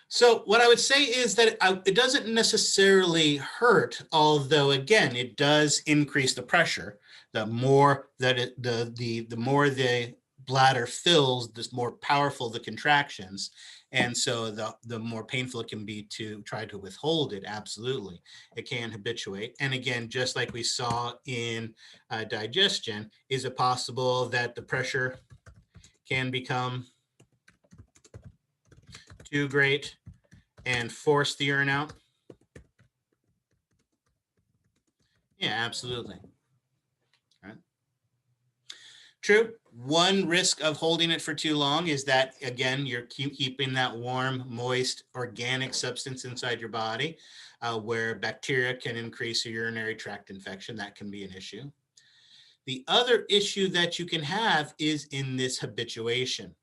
So what I would say is that it doesn't necessarily hurt, although again, it does increase the pressure. The more that the more the bladder fills, the more powerful the contractions. And so the more painful it can be to try to withhold it. Absolutely. It can habituate. And again, just like we saw in digestion, is it possible that the pressure can become too great and force the urine out? Yeah, absolutely. Right. True. One risk of holding it for too long is that, again, you're keeping that warm, moist, organic substance inside your body, where bacteria can increase a urinary tract infection. That can be an issue. The other issue that you can have is in this habituation.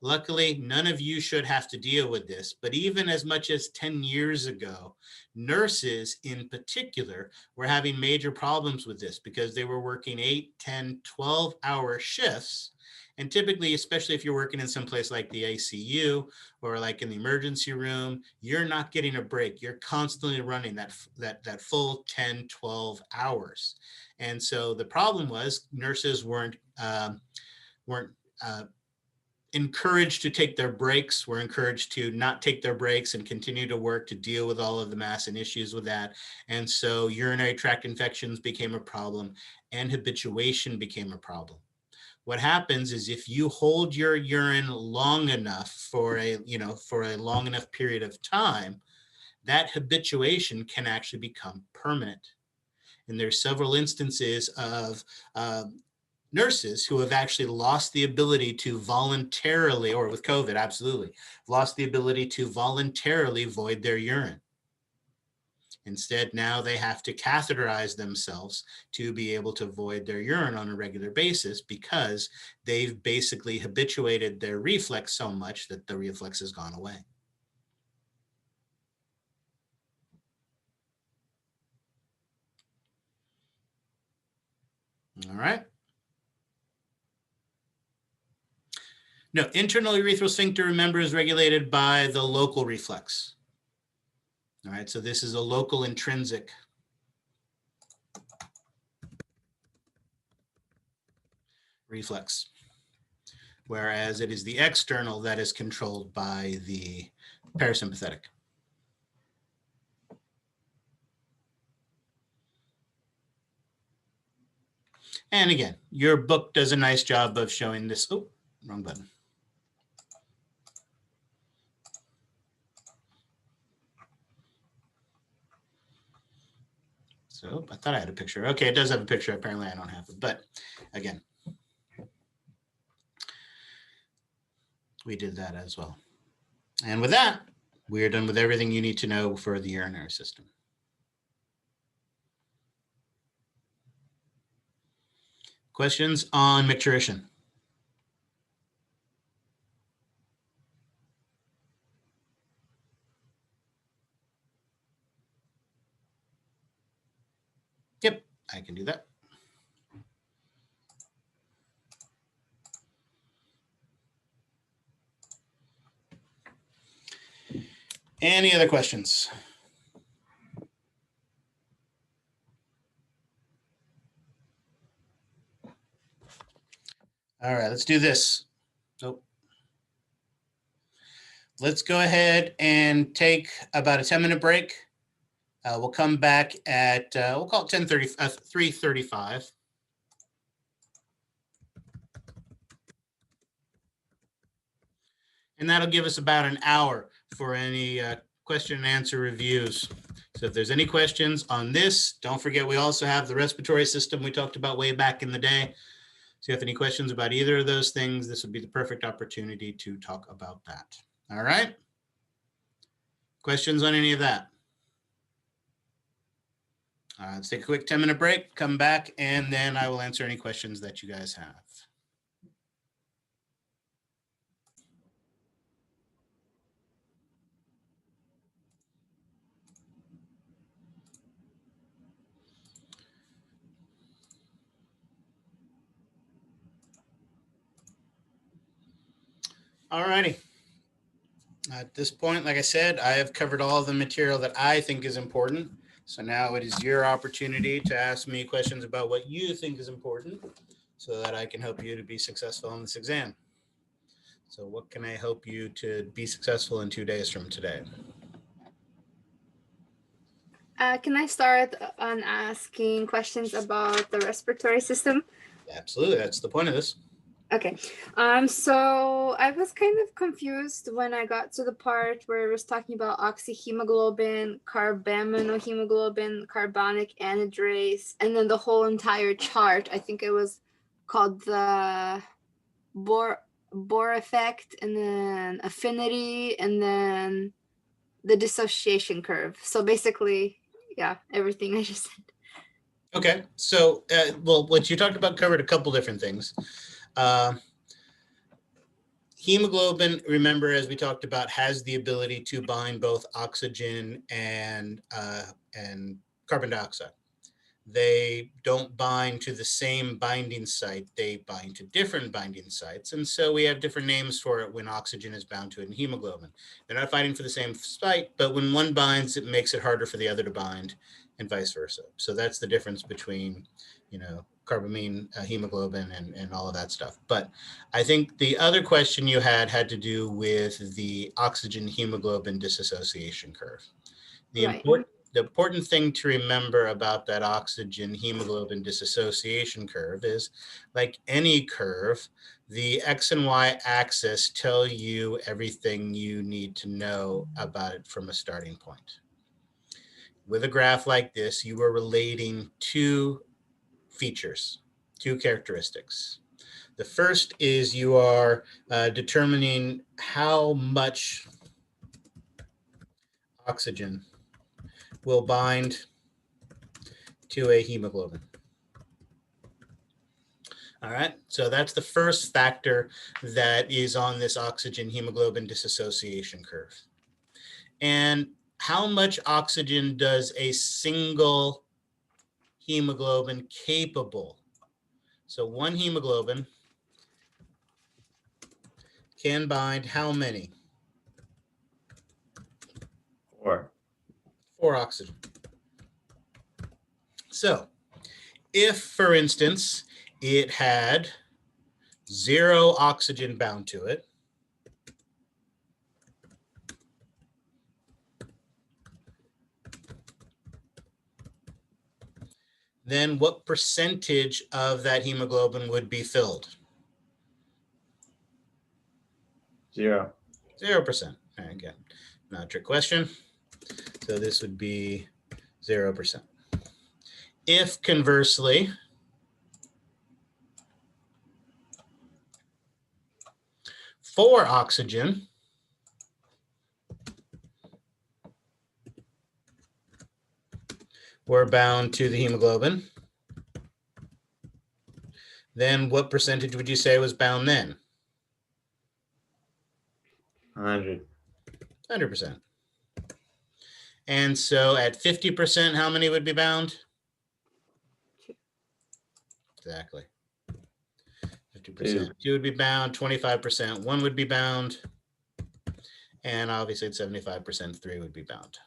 Luckily, none of you should have to deal with this, but even as much as 10 years ago, nurses in particular were having major problems with this because they were working 8, 10, 12-hour shifts. And typically, especially if you're working in some place like the ICU or like in the emergency room, you're not getting a break. You're constantly running that full 10, 12 hours. And so the problem was nurses weren't encouraged to take their breaks, were encouraged to not take their breaks and continue to work to deal with all of the mass and issues with that. And so urinary tract infections became a problem and habituation became a problem. What happens is if you hold your urine long enough for a long enough period of time, that habituation can actually become permanent. And there's several instances of nurses who have actually lost the ability to voluntarily, or with COVID, absolutely, lost the ability to voluntarily void their urine. Instead, now they have to catheterize themselves to be able to void their urine on a regular basis because they've basically habituated their reflex so much that the reflex has gone away. All right. No, internal urethral sphincter, remember, is regulated by the local reflex. All right, so this is a local intrinsic. Reflex, whereas it is the external that is controlled by the parasympathetic. And again, your book does a nice job of showing this. Oh, wrong button. So I thought I had a picture. Okay, it does have a picture. Apparently I don't have it, but again, we did that as well. And with that, we're done with everything you need to know for the urinary system. Questions on micturition? Yep, I can do that. Any other questions? All right, let's do this. Oh. Let's go ahead and take about a 10-minute break. We'll come back at, we'll call it 3:35. And that'll give us about an hour for any question and answer reviews. So if there's any questions on this, don't forget we also have the respiratory system we talked about way back in the day. So if you have any questions about either of those things, this would be the perfect opportunity to talk about that. All right? Questions on any of that? Let's take a quick 10-minute break, come back, and then I will answer any questions that you guys have. All righty. At this point, like I said, I have covered all of the material that I think is important. So now it is your opportunity to ask me questions about what you think is important so that I can help you to be successful in this exam. So what can I help you to be successful in 2 days from today? Can I start on asking questions about the respiratory system? Absolutely. That's the point of this. Okay. So I was kind of confused when I got to the part where it was talking about oxyhemoglobin, carbaminohemoglobin, carbonic anhydrase, and then the whole entire chart. I think it was called the Bohr effect, and then affinity, and then the dissociation curve. So basically, yeah, everything I just said. Okay, so well, what you talked about covered a couple different things. Hemoglobin, remember, as we talked about, has the ability to bind both oxygen and carbon dioxide. They don't bind to the same binding site. They bind to different binding sites. And so we have different names for it when oxygen is bound to it in hemoglobin. They're not fighting for the same site, but when one binds, it makes it harder for the other to bind and vice versa. So that's the difference between, you know, carbamine, hemoglobin, and all of that stuff. But I think the other question you had to do with the oxygen hemoglobin dissociation curve. Right. The important thing to remember about that oxygen hemoglobin dissociation curve is, like any curve, the X and Y axis tell you everything you need to know about it from a starting point. With a graph like this, you are relating two features, two characteristics. The first is you are determining how much oxygen will bind to a hemoglobin. All right, so that's the first factor that is on this oxygen hemoglobin dissociation curve. And how much oxygen does a single hemoglobin capable? So one hemoglobin can bind how many? 4. 4 oxygen. So if, for instance, it had 0 oxygen bound to it, then what percentage of that hemoglobin would be filled? 0. 0%. Again, not a trick question. So this would be 0%. If conversely, for oxygen were bound to the hemoglobin, then what percentage would you say was bound then? 100. 100%. And so at 50%, how many would be bound? Exactly. 50%. 2 would be bound, 25%, 1 would be bound, and obviously at 75%, 3 would be bound.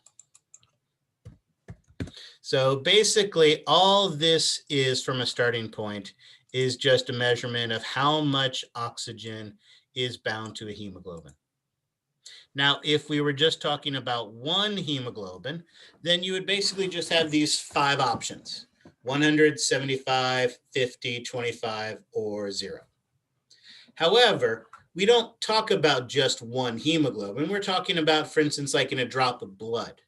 So basically, all this is from a starting point is just a measurement of how much oxygen is bound to a hemoglobin. Now, if we were just talking about one hemoglobin, then you would basically just have these 5 options: 100, 75, 50, 25, or 0. However, we don't talk about just one hemoglobin. We're talking about, for instance, like in a drop of blood.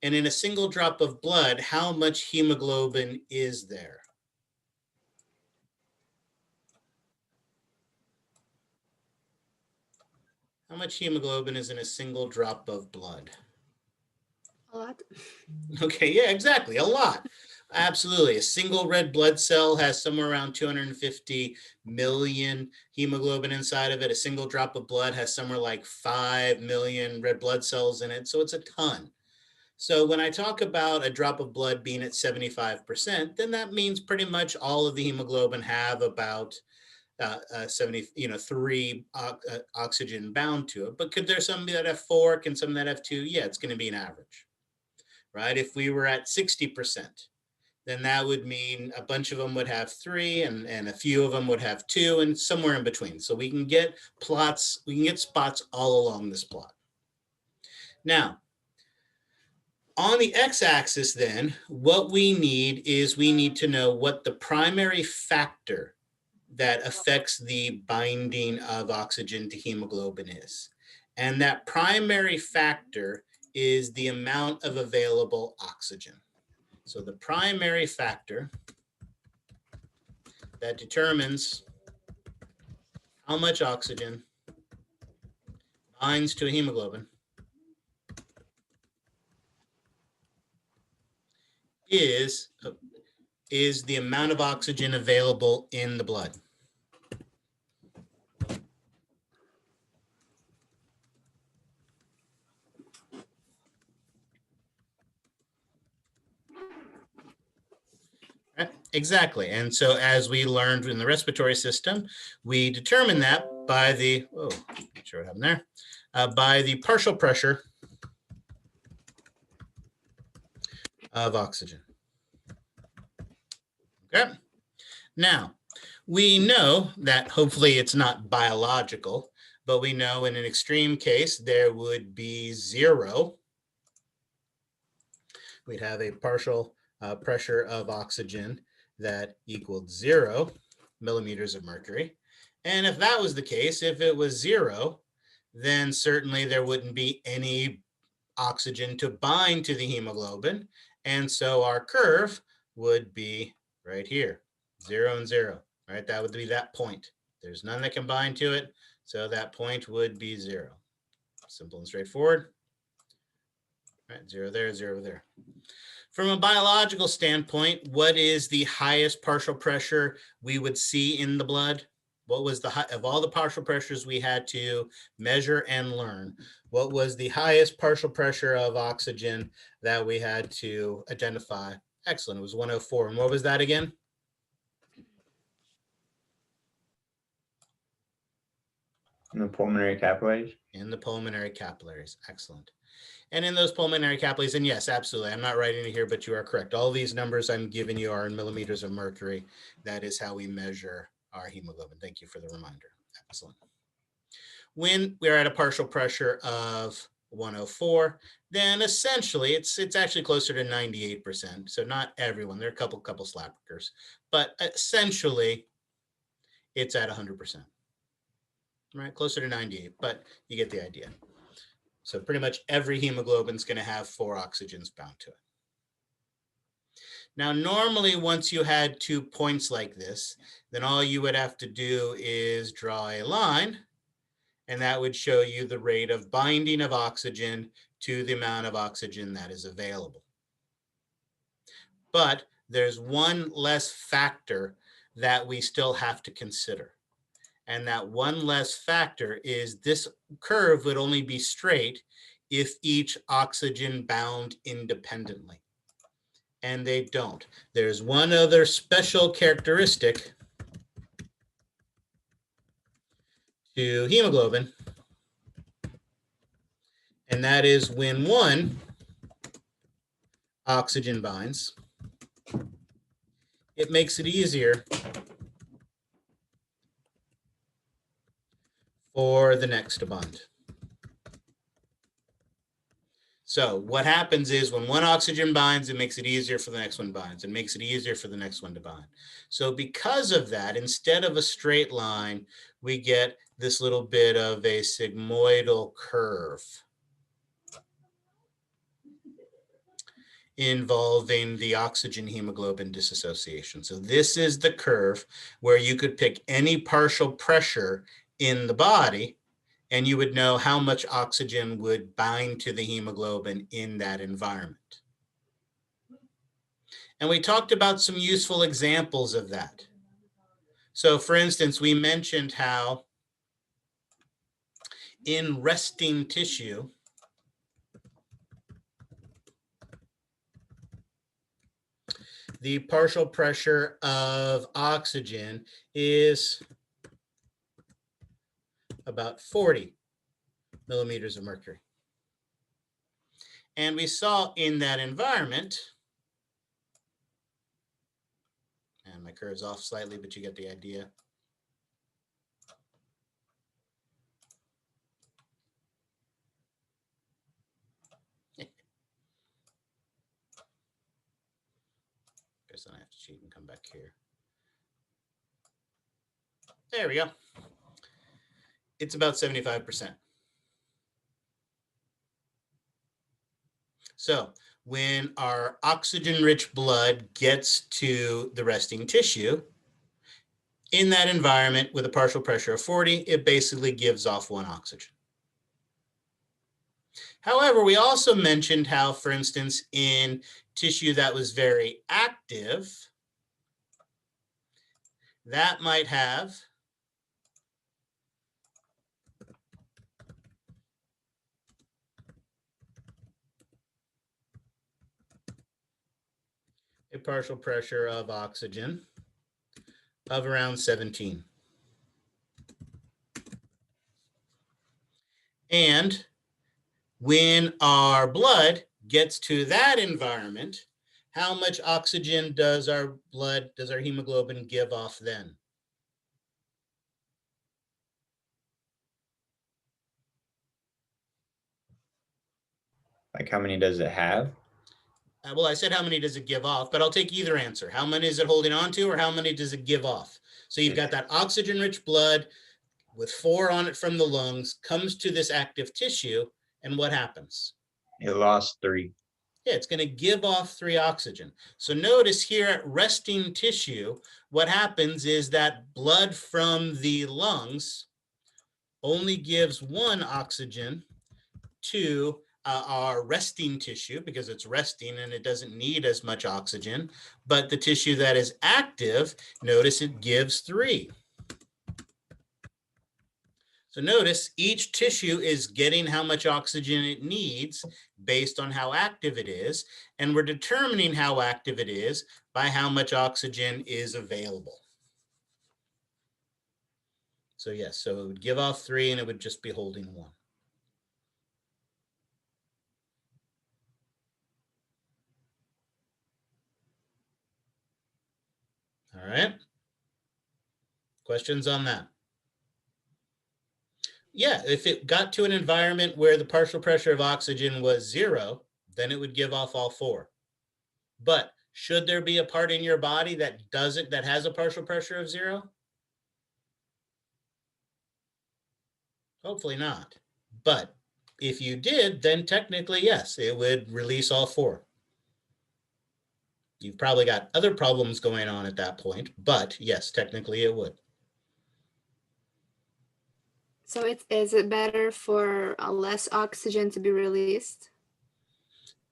And in a single drop of blood, how much hemoglobin is there? How much hemoglobin is in a single drop of blood? A lot. Okay, yeah, exactly, a lot. Absolutely. A single red blood cell has somewhere around 250 million hemoglobin inside of it. A single drop of blood has somewhere like 5 million red blood cells in it. So it's a ton. So when I talk about a drop of blood being at 75%, then that means pretty much all of the hemoglobin have about 3 oxygen bound to it. But could there some that have 4? Can some that have 2? Yeah, it's going to be an average, right? If we were at 60%, then that would mean a bunch of them would have 3 and a few of them would have 2 and somewhere in between. So we can get plots, we can get spots all along this plot. Now, on the x-axis then, what we need is we need to know what the primary factor that affects the binding of oxygen to hemoglobin is. And that primary factor is the amount of available oxygen. So the primary factor that determines how much oxygen binds to a hemoglobin is the amount of oxygen available in the blood. Right? Exactly. And so as we learned in the respiratory system, we determine that by the, not sure what happened there, by the partial pressure of oxygen. Okay. Now, we know that hopefully it's not biological, but we know in an extreme case, there would be 0. We'd have a partial pressure of oxygen that equaled 0 millimeters of mercury. And if that was the case, if it was 0, then certainly there wouldn't be any oxygen to bind to the hemoglobin. And so our curve would be right here, 0 and 0, right? That would be that point. There's none that can bind to it. So that point would be 0. Simple and straightforward. Right, 0 there, 0 there. From a biological standpoint, what is the highest partial pressure we would see in the blood? What was the high of all the partial pressures we had to measure and learn? What was the highest partial pressure of oxygen that we had to identify? Excellent, it was 104. And what was that again? In the pulmonary capillaries? In the pulmonary capillaries, excellent. And in those pulmonary capillaries, and yes, absolutely, I'm not writing it here, but you are correct. All these numbers I'm giving you are in millimeters of mercury. That is how we measure our hemoglobin. Thank you for the reminder. Excellent. When we're at a partial pressure of 104, then essentially it's actually closer to 98%. So not everyone, there are a couple slackers, but essentially it's at 100%, right? Closer to 98, but you get the idea. So pretty much every hemoglobin is going to have 4 oxygens bound to it. Now, normally, once you had 2 points like this, then all you would have to do is draw a line, and that would show you the rate of binding of oxygen to the amount of oxygen that is available. But there's one less factor that we still have to consider. And that one less factor is this curve would only be straight if each oxygen bound independently. And they don't. There's one other special characteristic to hemoglobin, and that is when one oxygen binds, it makes it easier for the next to bind. So what happens is when one oxygen binds, it makes it easier for the next one binds. It makes it easier for the next one to bind. So because of that, instead of a straight line, we get this little bit of a sigmoidal curve involving the oxygen hemoglobin dissociation. So this is the curve where you could pick any partial pressure in the body and you would know how much oxygen would bind to the hemoglobin in that environment. And we talked about some useful examples of that. So for instance, we mentioned how in resting tissue, the partial pressure of oxygen is about 40 millimeters of mercury. And we saw in that environment, and my curve's off slightly, but you get the idea. Guess I have to cheat and come back here. There we go. It's about 75%. So when our oxygen-rich blood gets to the resting tissue, in that environment with a partial pressure of 40, it basically gives off 1 oxygen. However, we also mentioned how, for instance, in tissue that was very active, that might have a partial pressure of oxygen of around 17. And when our blood gets to that environment, how much oxygen does our hemoglobin give off then? Like how many does it have? Well, I said how many does it give off, but I'll take either answer. How many is it holding on to, or how many does it give off? So you've got that oxygen-rich blood with 4 on it from the lungs, comes to this active tissue, and what happens? It lost 3. Yeah, it's going to give off 3 oxygen. So notice here at resting tissue, what happens is that blood from the lungs only gives 1 oxygen to our resting tissue because it's resting and it doesn't need as much oxygen. But the tissue that is active, notice it gives 3. So notice each tissue is getting how much oxygen it needs based on how active it is. And we're determining how active it is by how much oxygen is available. So yes, so it would give off 3 and it would just be holding 1. All right. Questions on that? Yeah, if it got to an environment where the partial pressure of oxygen was 0, then it would give off all 4. But should there be a part in your body that has a partial pressure of 0? Hopefully not. But if you did, then technically, yes, it would release all 4. You've probably got other problems going on at that point, but yes, technically it would. So is it better for less oxygen to be released?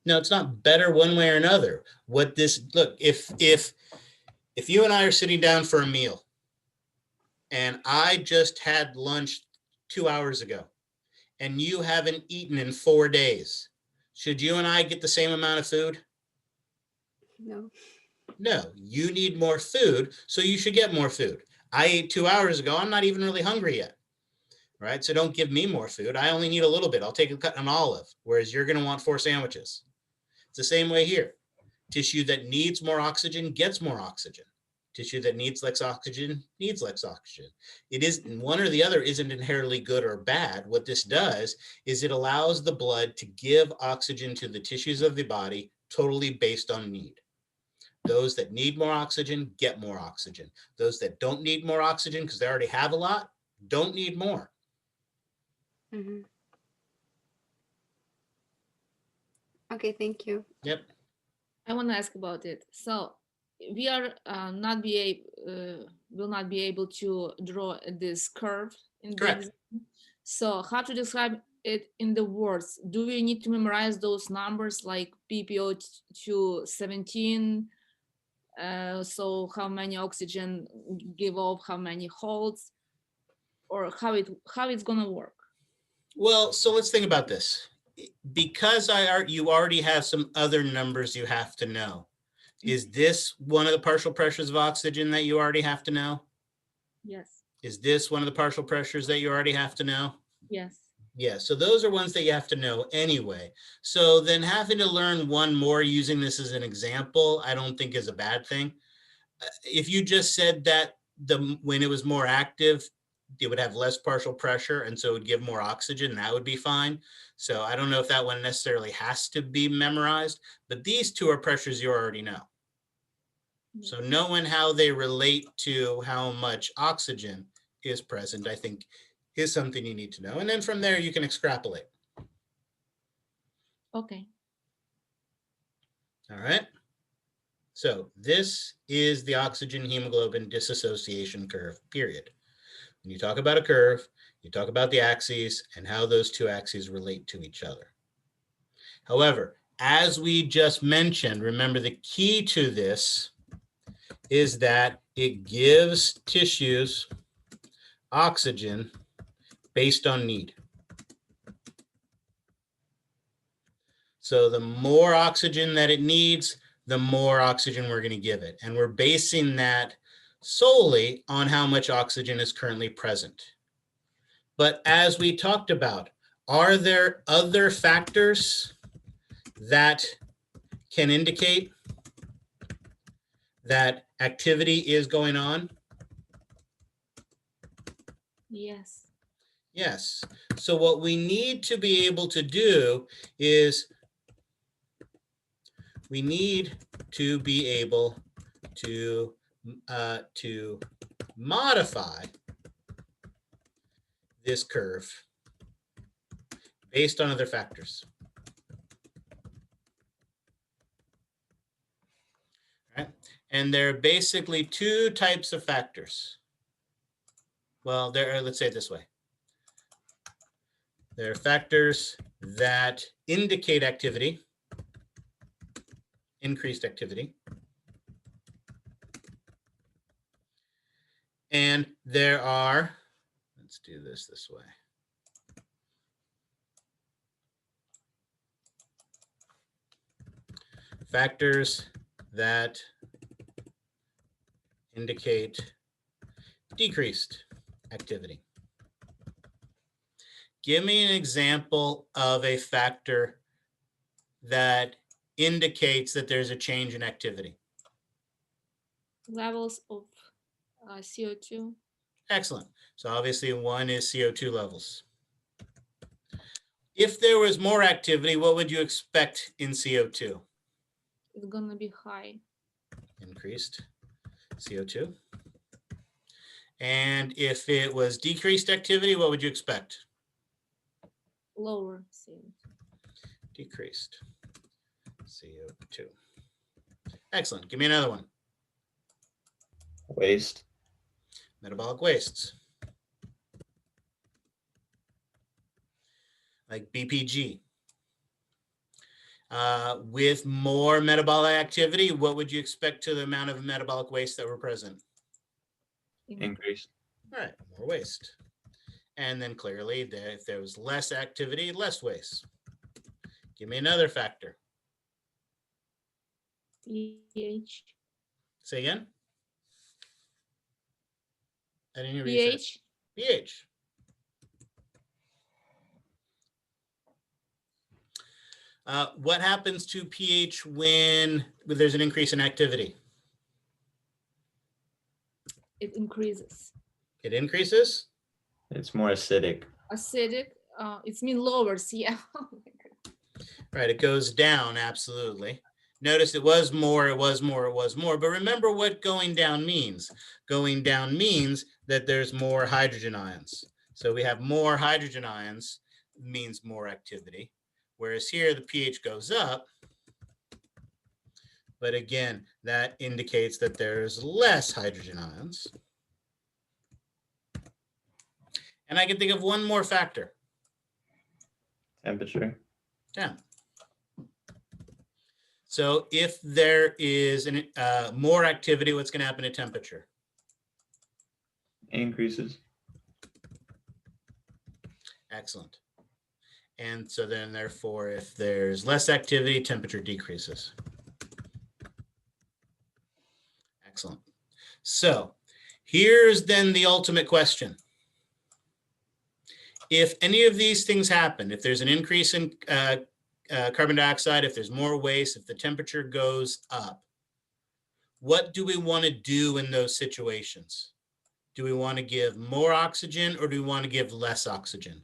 No, it's not better one way or another. Look, if you and I are sitting down for a meal and I just had lunch 2 hours ago and you haven't eaten in 4 days, should you and I get the same amount of food? No. No, you need more food, so you should get more food. I ate 2 hours ago. I'm not even really hungry yet. Right? So don't give me more food. I only need a little bit. I'll take an olive, whereas you're going to want 4 sandwiches. It's the same way here. Tissue that needs more oxygen gets more oxygen. Tissue that needs less oxygen needs less oxygen. It is one or the other isn't inherently good or bad. What this does is it allows the blood to give oxygen to the tissues of the body totally based on need. Those that need more oxygen get more oxygen. Those that don't need more oxygen because they already have a lot don't need more. Mm-hmm. Okay, thank you. Yep. I want to ask about it. So we are will not be able to draw this curve in the Correct. exam. So how to describe it in the words? Do we need to memorize those numbers like PPO to 17? So how many oxygen give off, how many holds, or how it's gonna work? Well, so let's think about this. Because you already have some other numbers you have to know. Is this one of the partial pressures of oxygen that you already have to know? Yes. Is this one of the partial pressures that you already have to know? Yes. Yeah, so those are ones that you have to know anyway. So then having to learn one more using this as an example, I don't think is a bad thing. If you just said that when it was more active, it would have less partial pressure and so it would give more oxygen, that would be fine. So I don't know if that one necessarily has to be memorized, but these 2 are pressures you already know. So knowing how they relate to how much oxygen is present, I think is something you need to know. And then from there, you can extrapolate. Okay. All right. So this is the oxygen hemoglobin dissociation curve, period. When you talk about a curve, you talk about the axes and how those two axes relate to each other. However, as we just mentioned, remember the key to this is that it gives tissues oxygen based on need. So the more oxygen that it needs, the more oxygen we're going to give it. And we're basing that solely on how much oxygen is currently present. But as we talked about, are there other factors that can indicate that activity is going on? Yes. Yes. So what we need to be able to do is we need to be able to modify this curve based on other factors. All right. And there are basically two types of factors. Well, there are, let's say it this way. There are factors that indicate activity, increased activity. And there are, let's do this way. Factors that indicate decreased activity. Give me an example of a factor that indicates that there's a change in activity. Levels of CO2. Excellent. So obviously one is CO2 levels. If there was more activity, what would you expect in CO2? It's gonna be high. Increased CO2. And if it was decreased activity, what would you expect? Lower CO2. Decreased CO2. Excellent. Give me another one. Waste. Metabolic wastes. Like BPG. With more metabolic activity, what would you expect to the amount of metabolic waste that were present? Increase. All right, more waste. And then clearly, if there was less activity, less waste. Give me another factor. pH. Say again? I didn't hear what you said. pH. pH. What happens to pH when there's an increase in activity? It increases. It increases? It's more acidic. Acidic. It's mean lowers. Yeah. Right, it goes down, absolutely. Notice it was more, it was more, it was more. But remember what going down means. Going down means that there's more hydrogen ions. So we have more hydrogen ions means more activity. Whereas here the pH goes up. But again, that indicates that there's less hydrogen ions. And I can think of one more factor. Temperature. Yeah. So if there is more activity, what's going to happen to temperature? Increases. Excellent. And so then therefore, if there's less activity, temperature decreases. Excellent. So here's then the ultimate question. If any of these things happen, if there's an increase in carbon dioxide, if there's more waste, if the temperature goes up, what do we want to do in those situations? Do we want to give more oxygen or do we want to give less oxygen?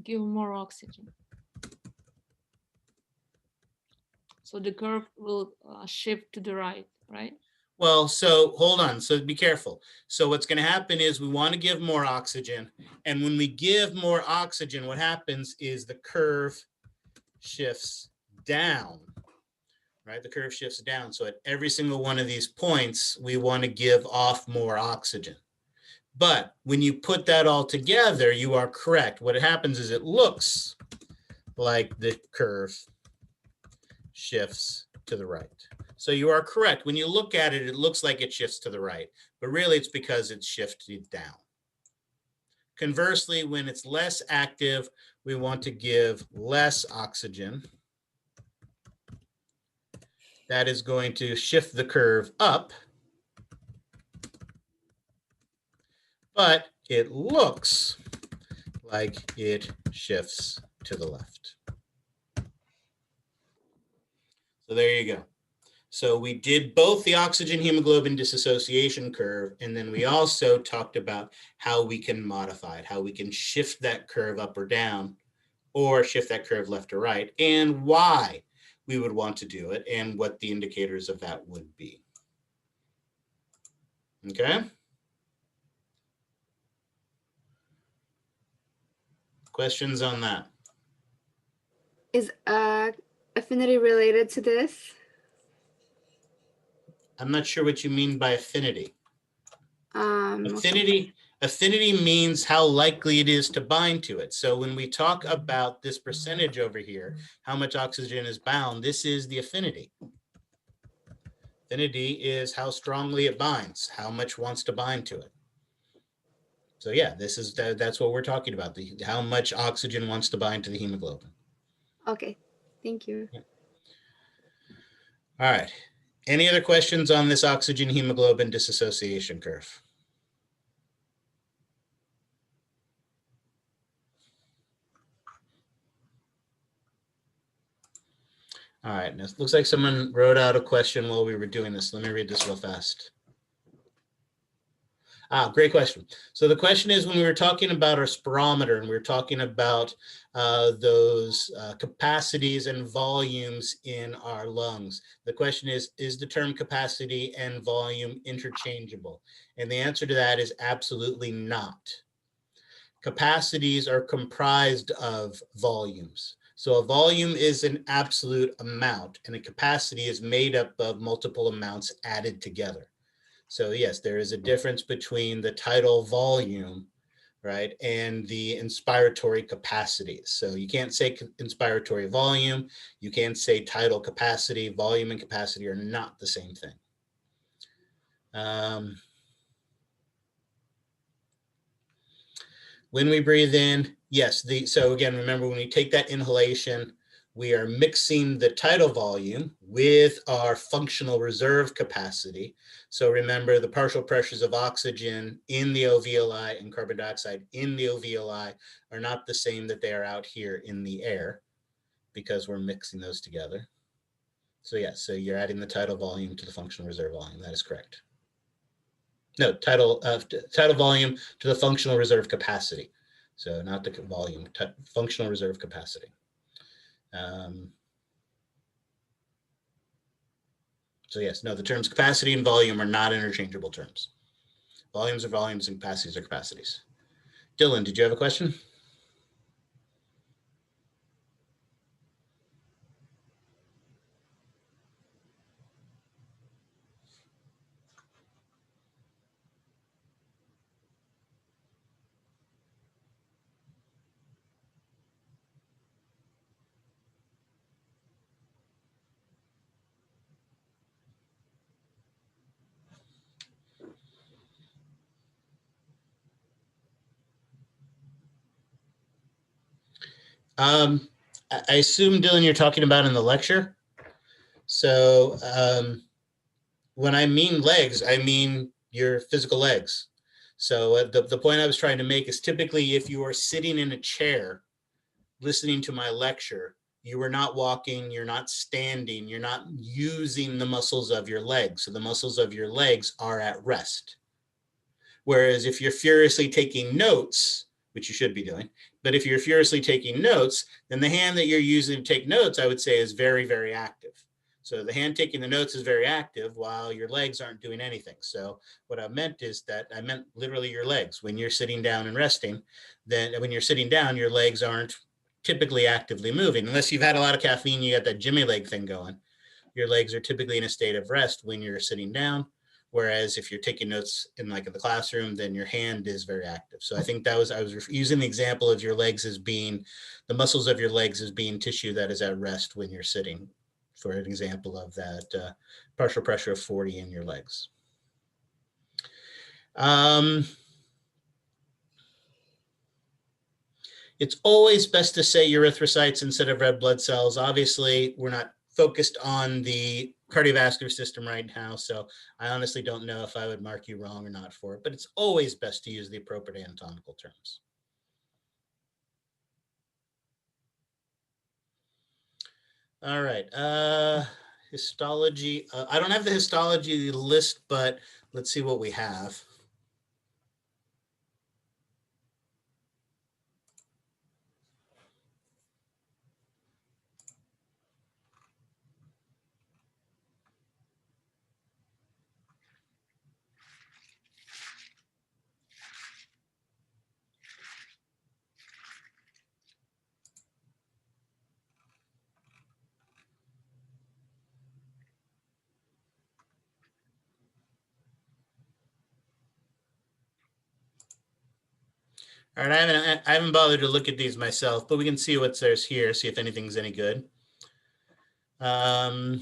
Give more oxygen. So the curve will shift to the right, right? Well, so hold on. So be careful. So what's going to happen is we want to give more oxygen. And when we give more oxygen, what happens is the curve shifts down, right? The curve shifts down. So at every single one of these points, we want to give off more oxygen. But when you put that all together, you are correct. What happens is it looks like the curve shifts to the right. So you are correct. When you look at it, it looks like it shifts to the right, but really it's because it's shifted down. Conversely, when it's less active, we want to give less oxygen. That is going to shift the curve up, but it looks like it shifts to the left. So there you go. So we did both the oxygen hemoglobin dissociation curve, and then we also talked about how we can modify it, how we can shift that curve up or down, or shift that curve left or right, and why we would want to do it, and what the indicators of that would be. Okay? Questions on that? Is affinity related to this? I'm not sure what you mean by affinity. Okay. Affinity means how likely it is to bind to it. So when we talk about this percentage over here, how much oxygen is bound, this is the affinity. Affinity is how strongly it binds, how much wants to bind to it. So yeah, that's what we're talking about, how much oxygen wants to bind to the hemoglobin. Okay, thank you. Yeah. All right. Any other questions on this oxygen hemoglobin dissociation curve? All right, now it looks like someone wrote out a question while we were doing this. Let me read this real fast. Great question. So the question is, when we were talking about our spirometer and we were talking about those capacities and volumes in our lungs, the question is the term capacity and volume interchangeable? And the answer to that is absolutely not. Capacities are comprised of volumes. So a volume is an absolute amount, and a capacity is made up of multiple amounts added together. So yes, there is a difference between the tidal volume, right, and the inspiratory capacities. So you can't say inspiratory volume, you can't say tidal capacity. Volume and capacity are not the same thing. When we breathe in, yes, so again, remember when we take that inhalation, we are mixing the tidal volume with our functional reserve capacity. So remember, the partial pressures of oxygen in the alveoli and carbon dioxide in the alveoli are not the same that they are out here in the air, because we're mixing those together. So yeah, so you're adding the tidal volume to the functional reserve volume. That is correct. No, tidal volume to the functional reserve capacity. So not the volume, functional reserve capacity. So yes, no, the terms capacity and volume are not interchangeable terms. Volumes are volumes and capacities are capacities. Dylan, did you have a question? I assume, Dylan, you're talking about in the lecture. So when I mean legs, I mean your physical legs. So the point I was trying to make is, typically if you are sitting in a chair listening to my lecture, you are not walking, you're not standing, you're not using the muscles of your legs. So the muscles of your legs are at rest. Whereas if you're furiously taking notes, which you should be doing, but if you're furiously taking notes, then the hand that you're using to take notes, I would say, is very, very active. So the hand taking the notes is very active while your legs aren't doing anything. So what I meant is that I meant literally your legs. When you're sitting down and resting, then when you're sitting down, your legs aren't typically actively moving. Unless you've had a lot of caffeine, you got that Jimmy leg thing going. Your legs are typically in a state of rest when you're sitting down. Whereas if you're taking notes in like in the classroom, then your hand is very active. So I think that was, I was using the example of your legs as being, the muscles of your legs as being tissue that is at rest when you're sitting, for an example of that partial pressure of 40 in your legs. It's always best to say erythrocytes instead of red blood cells. Obviously, we're not focused on the cardiovascular system right now, so I honestly don't know if I would mark you wrong or not for it, but it's always best to use the appropriate anatomical terms. All right, histology. I don't have the histology list, but let's see what we have. All right, I haven't bothered to look at these myself, but we can see what's there's here, see if anything's any good. Actually,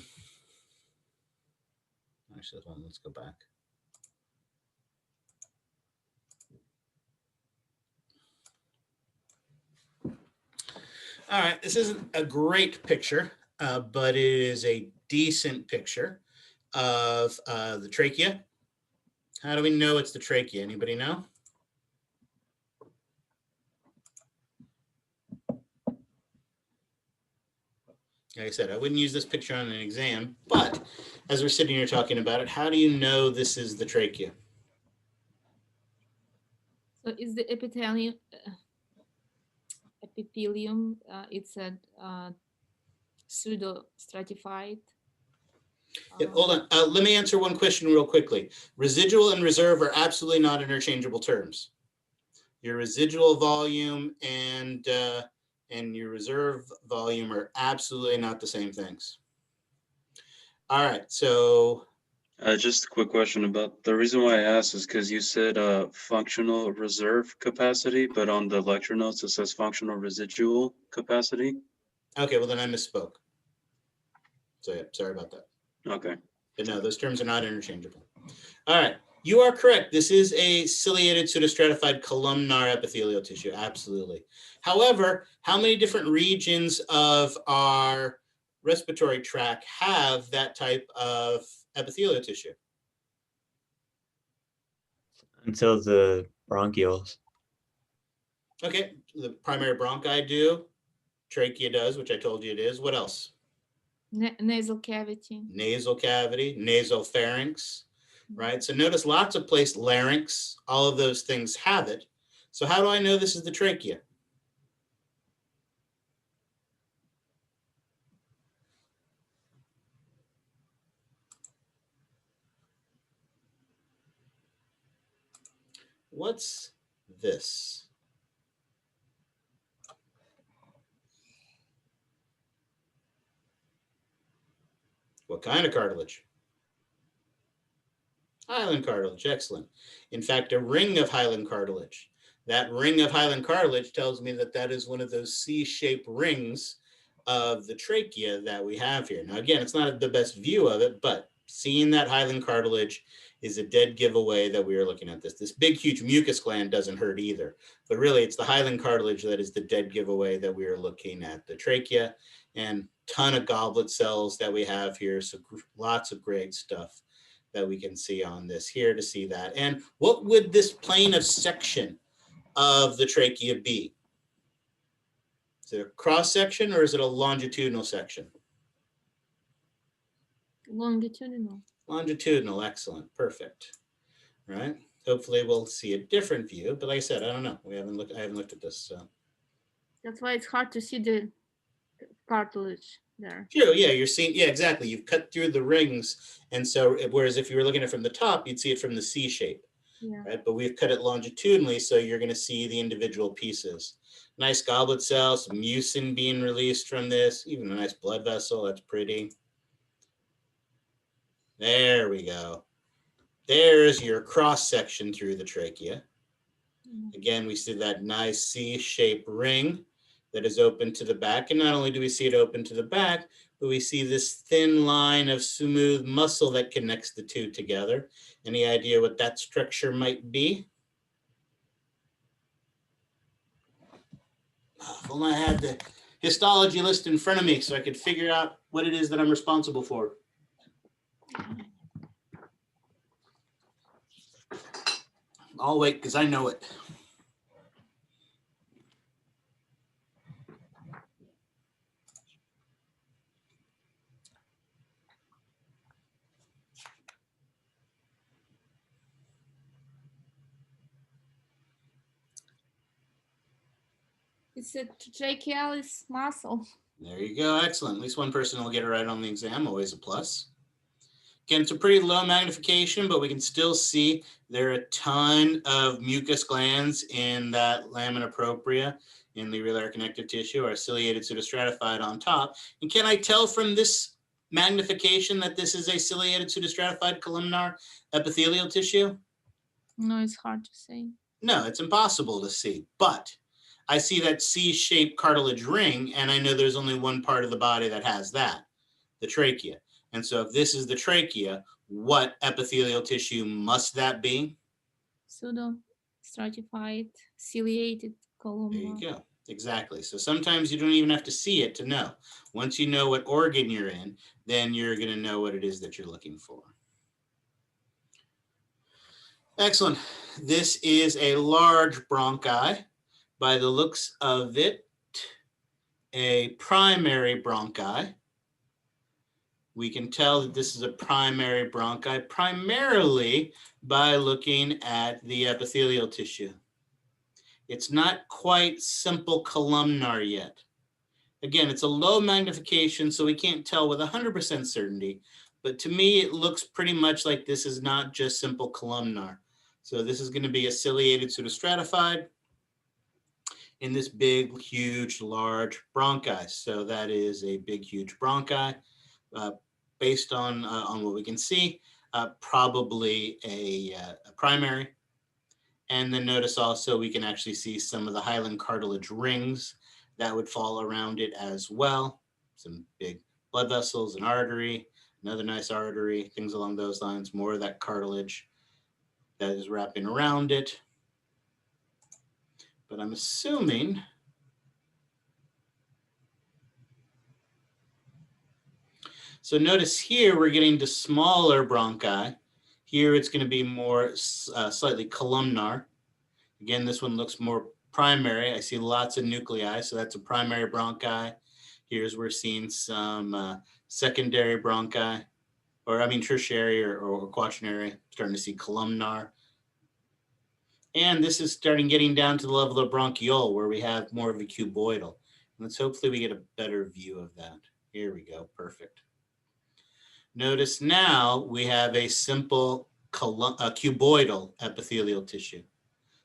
hold on, let's go back. All right, this isn't a great picture, but it is a decent picture of the trachea. How do we know it's the trachea? Anybody know? Like I said, I wouldn't use this picture on an exam, but as we're sitting here talking about it, how do you know this is the trachea? So is the epithelium, it's a pseudo-stratified? Yeah, hold on. Let me answer one question real quickly. Residual and reserve are absolutely not interchangeable terms. Your residual volume and your reserve volume are absolutely not the same things. All right, so. Just a quick question about the reason why I asked is because you said functional reserve capacity, but on the lecture notes it says functional residual capacity. Okay, well then I misspoke. So yeah, sorry about that. Okay. But no, those terms are not interchangeable. All right, you are correct. This is a ciliated pseudostratified columnar epithelial tissue, absolutely. However, how many different regions of our respiratory tract have that type of epithelial tissue? Until the bronchioles. Okay, the primary bronchi do, trachea does, which I told you it is. What else? Nasal cavity. Nasal cavity, nasopharynx, right? So notice lots of places, larynx, all of those things have it. So how do I know this is the trachea? What's this? What kind of cartilage? Hyaline cartilage, excellent. In fact, a ring of hyaline cartilage. That ring of hyaline cartilage tells me that that is one of those C-shaped rings of the trachea that we have here. Now, again, it's not the best view of it, but seeing that hyaline cartilage is a dead giveaway that we are looking at this. This big, huge mucus gland doesn't hurt either, but really it's the hyaline cartilage that is the dead giveaway that we are looking at the trachea, and ton of goblet cells that we have here. So lots of great stuff that we can see on this here to see that. And what would this plane of section of the trachea be? Is it a cross section or is it a longitudinal section? Longitudinal. Longitudinal, excellent, perfect. Right. Hopefully we'll see a different view, but like I said, I don't know. I haven't looked at this. So that's why it's hard to see the cartilage. there. True, yeah, you're seeing, yeah, exactly. You've cut through the rings. And so, whereas if you were looking at it from the top, you'd see it from the C shape, Yeah. right? But we've cut it longitudinally, so you're going to see the individual pieces. Nice goblet cell, some mucin being released from this, even a nice blood vessel. That's pretty. There we go. There's your cross section through the trachea. Again, we see that nice C-shaped ring that is open to the back. And not only do we see it open to the back, but we see this thin line of smooth muscle that connects the two together. Any idea what that structure might be? If only I had the histology list in front of me so I could figure out what it is that I'm responsible for. I'll wait because I know it. It's a trachealis muscle. There you go. Excellent. At least one person will get it right on the exam. Always a plus. Again, it's a pretty low magnification, but we can still see there are a ton of mucus glands in that lamina propria in the urinary connective tissue, or ciliated pseudostratified on top. And can I tell from this magnification that this is a ciliated pseudostratified columnar epithelial tissue? No, it's hard to say. No, it's impossible to see, but I see that C-shaped cartilage ring, and I know there's only one part of the body that has that, the trachea. And so if this is the trachea, what epithelial tissue must that be? Pseudo-stratified, ciliated column. There you go. Exactly. So sometimes you don't even have to see it to know. Once you know what organ you're in, then you're going to know what it is that you're looking for. Excellent. This is a large bronchi. By the looks of it, a primary bronchi. We can tell that this is a primary bronchi primarily by looking at the epithelial tissue. It's not quite simple columnar yet. Again, it's a low magnification, so we can't tell with 100% certainty, but to me, it looks pretty much like this is not just simple columnar. So this is going to be a ciliated pseudostratified in this big, huge, large bronchi. So that is a big, huge bronchi. Based on what we can see, probably a primary. And then notice also we can actually see some of the hyaline cartilage rings that would fall around it as well. Some big blood vessels, an artery, another nice artery, things along those lines, more of that cartilage that is wrapping around it. But I'm assuming so notice here we're getting to smaller bronchi. Here it's going to be more slightly columnar. Again, this one looks more primary. I see lots of nuclei, so that's a primary bronchi. Here's we're seeing some secondary bronchi, or I mean tertiary or quaternary, starting to see columnar. And this is starting getting down to the level of bronchiole where we have more of a cuboidal. Let's hopefully we get a better view of that. Here we go, perfect. Notice now we have a simple cuboidal epithelial tissue.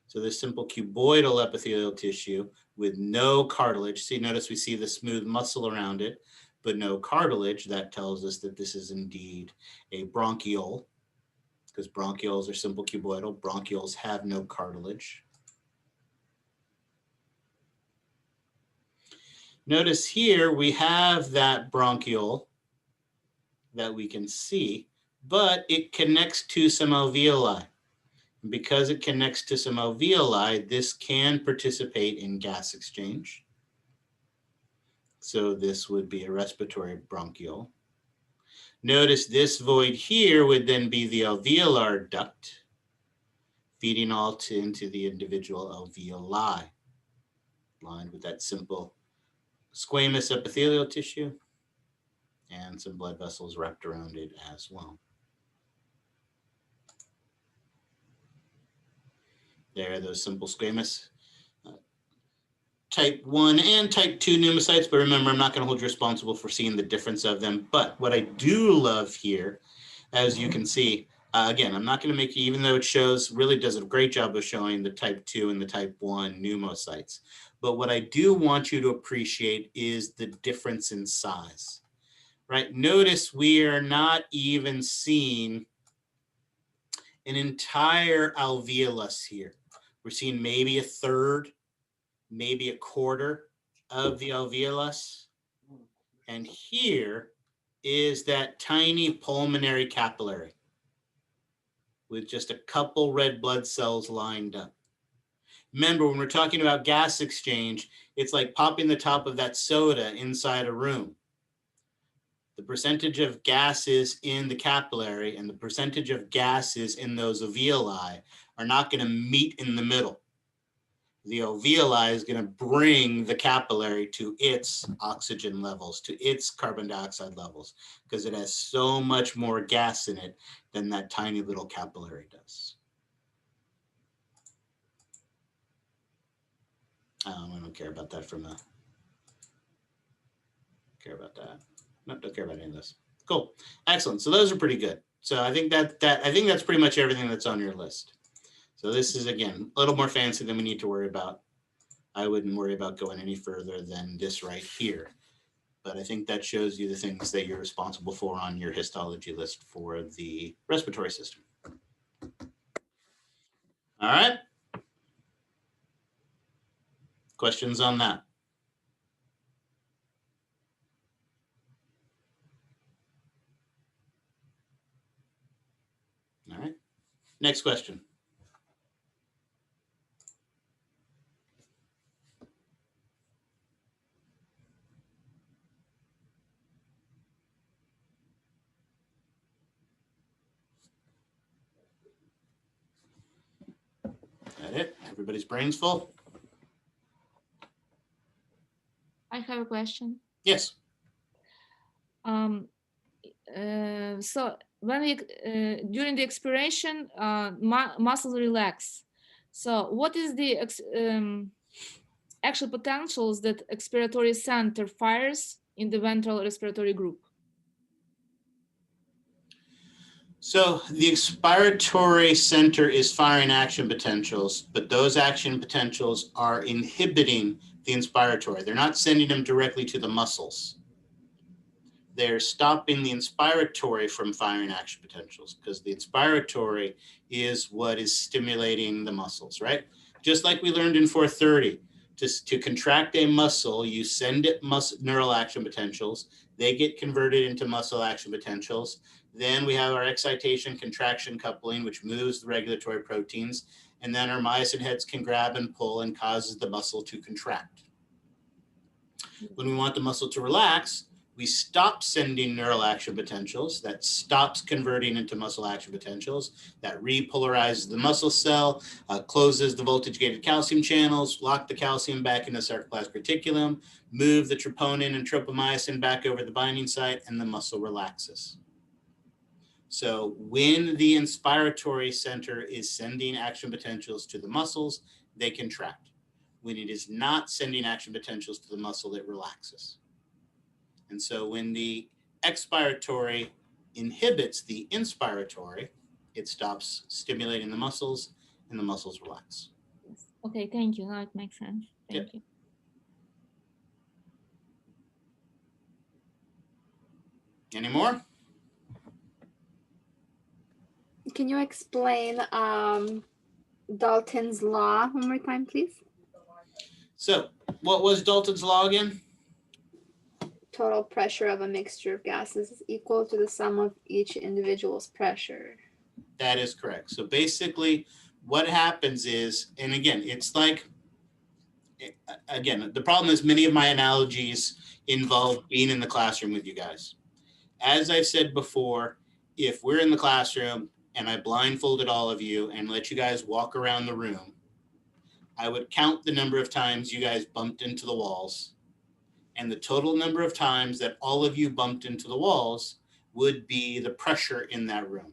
So this simple cuboidal epithelial tissue with no cartilage. See, notice we see the smooth muscle around it, but no cartilage. That tells us that this is indeed a bronchiole, because bronchioles are simple cuboidal. Bronchioles have no cartilage. Notice here we have that bronchiole that we can see, but it connects to some alveoli. And because it connects to some alveoli, this can participate in gas exchange. So this would be a respiratory bronchiole. Notice this void here would then be the alveolar duct, feeding all into the individual alveoli, lined with that simple squamous epithelial tissue and some blood vessels wrapped around it as well. There are those simple squamous type 1 and type 2 pneumocytes, but remember, I'm not going to hold you responsible for seeing the difference of them. But what I do love here, as you can see, again, I'm not going to make you, even though it shows, really does a great job of showing the type 2 and the type 1 pneumocytes. But what I do want you to appreciate is the difference in size, right? Notice we are not even seeing an entire alveolus here. We're seeing maybe a third, maybe a quarter of the alveolus. And here is that tiny pulmonary capillary with just a couple red blood cells lined up. Remember, when we're talking about gas exchange, it's like popping the top of that soda inside a room. The percentage of gases in the capillary and the percentage of gases in those alveoli are not going to meet in the middle. The alveoli is going to bring the capillary to its oxygen levels, to its carbon dioxide levels, because it has so much more gas in it than that tiny little capillary does. I don't care about that care about that. Nope, don't care about any of this. Cool, excellent. So those are pretty good. So I think that's pretty much everything that's on your list. So this is, again, a little more fancy than we need to worry about. I wouldn't worry about going any further than this right here. But I think that shows you the things that you're responsible for on your histology list for the respiratory system. All right. Questions on that? All right. Next question. That it? Everybody's brains full? I have a question. Yes. So when we during the expiration, muscles relax. So what is the actual potentials that expiratory center fires in the ventral respiratory group? So the expiratory center is firing action potentials, but those action potentials are inhibiting the inspiratory. They're not sending them directly to the muscles. They're stopping the inspiratory from firing action potentials, because the inspiratory is what is stimulating the muscles, right? Just like we learned in 430, to contract a muscle, you send it neural action potentials. They get converted into muscle action potentials. Then we have our excitation contraction coupling, which moves the regulatory proteins. And then our myosin heads can grab and pull and causes the muscle to contract. When we want the muscle to relax, we stop sending neural action potentials. That stops converting into muscle action potentials. That repolarizes the muscle cell, closes the voltage-gated calcium channels, lock the calcium back into the sarcoplasmic reticulum, move the troponin and tropomyosin back over the binding site, and the muscle relaxes. So when the inspiratory center is sending action potentials to the muscles, they contract. When it is not sending action potentials to the muscle, it relaxes. And so when the expiratory inhibits the inspiratory, it stops stimulating the muscles and the muscles relax. Okay, thank you. Now it makes sense. Thank you. Any more? Can you explain Dalton's law one more time, please? So what was Dalton's law again? Total pressure of a mixture of gases is equal to the sum of each individual's pressure. That is correct. So basically what happens is, and again, it's like, again, the problem is many of my analogies involve being in the classroom with you guys. As I've said before, if we're in the classroom and I blindfolded all of you and let you guys walk around the room, I would count the number of times you guys bumped into the walls, and the total number of times that all of you bumped into the walls would be the pressure in that room.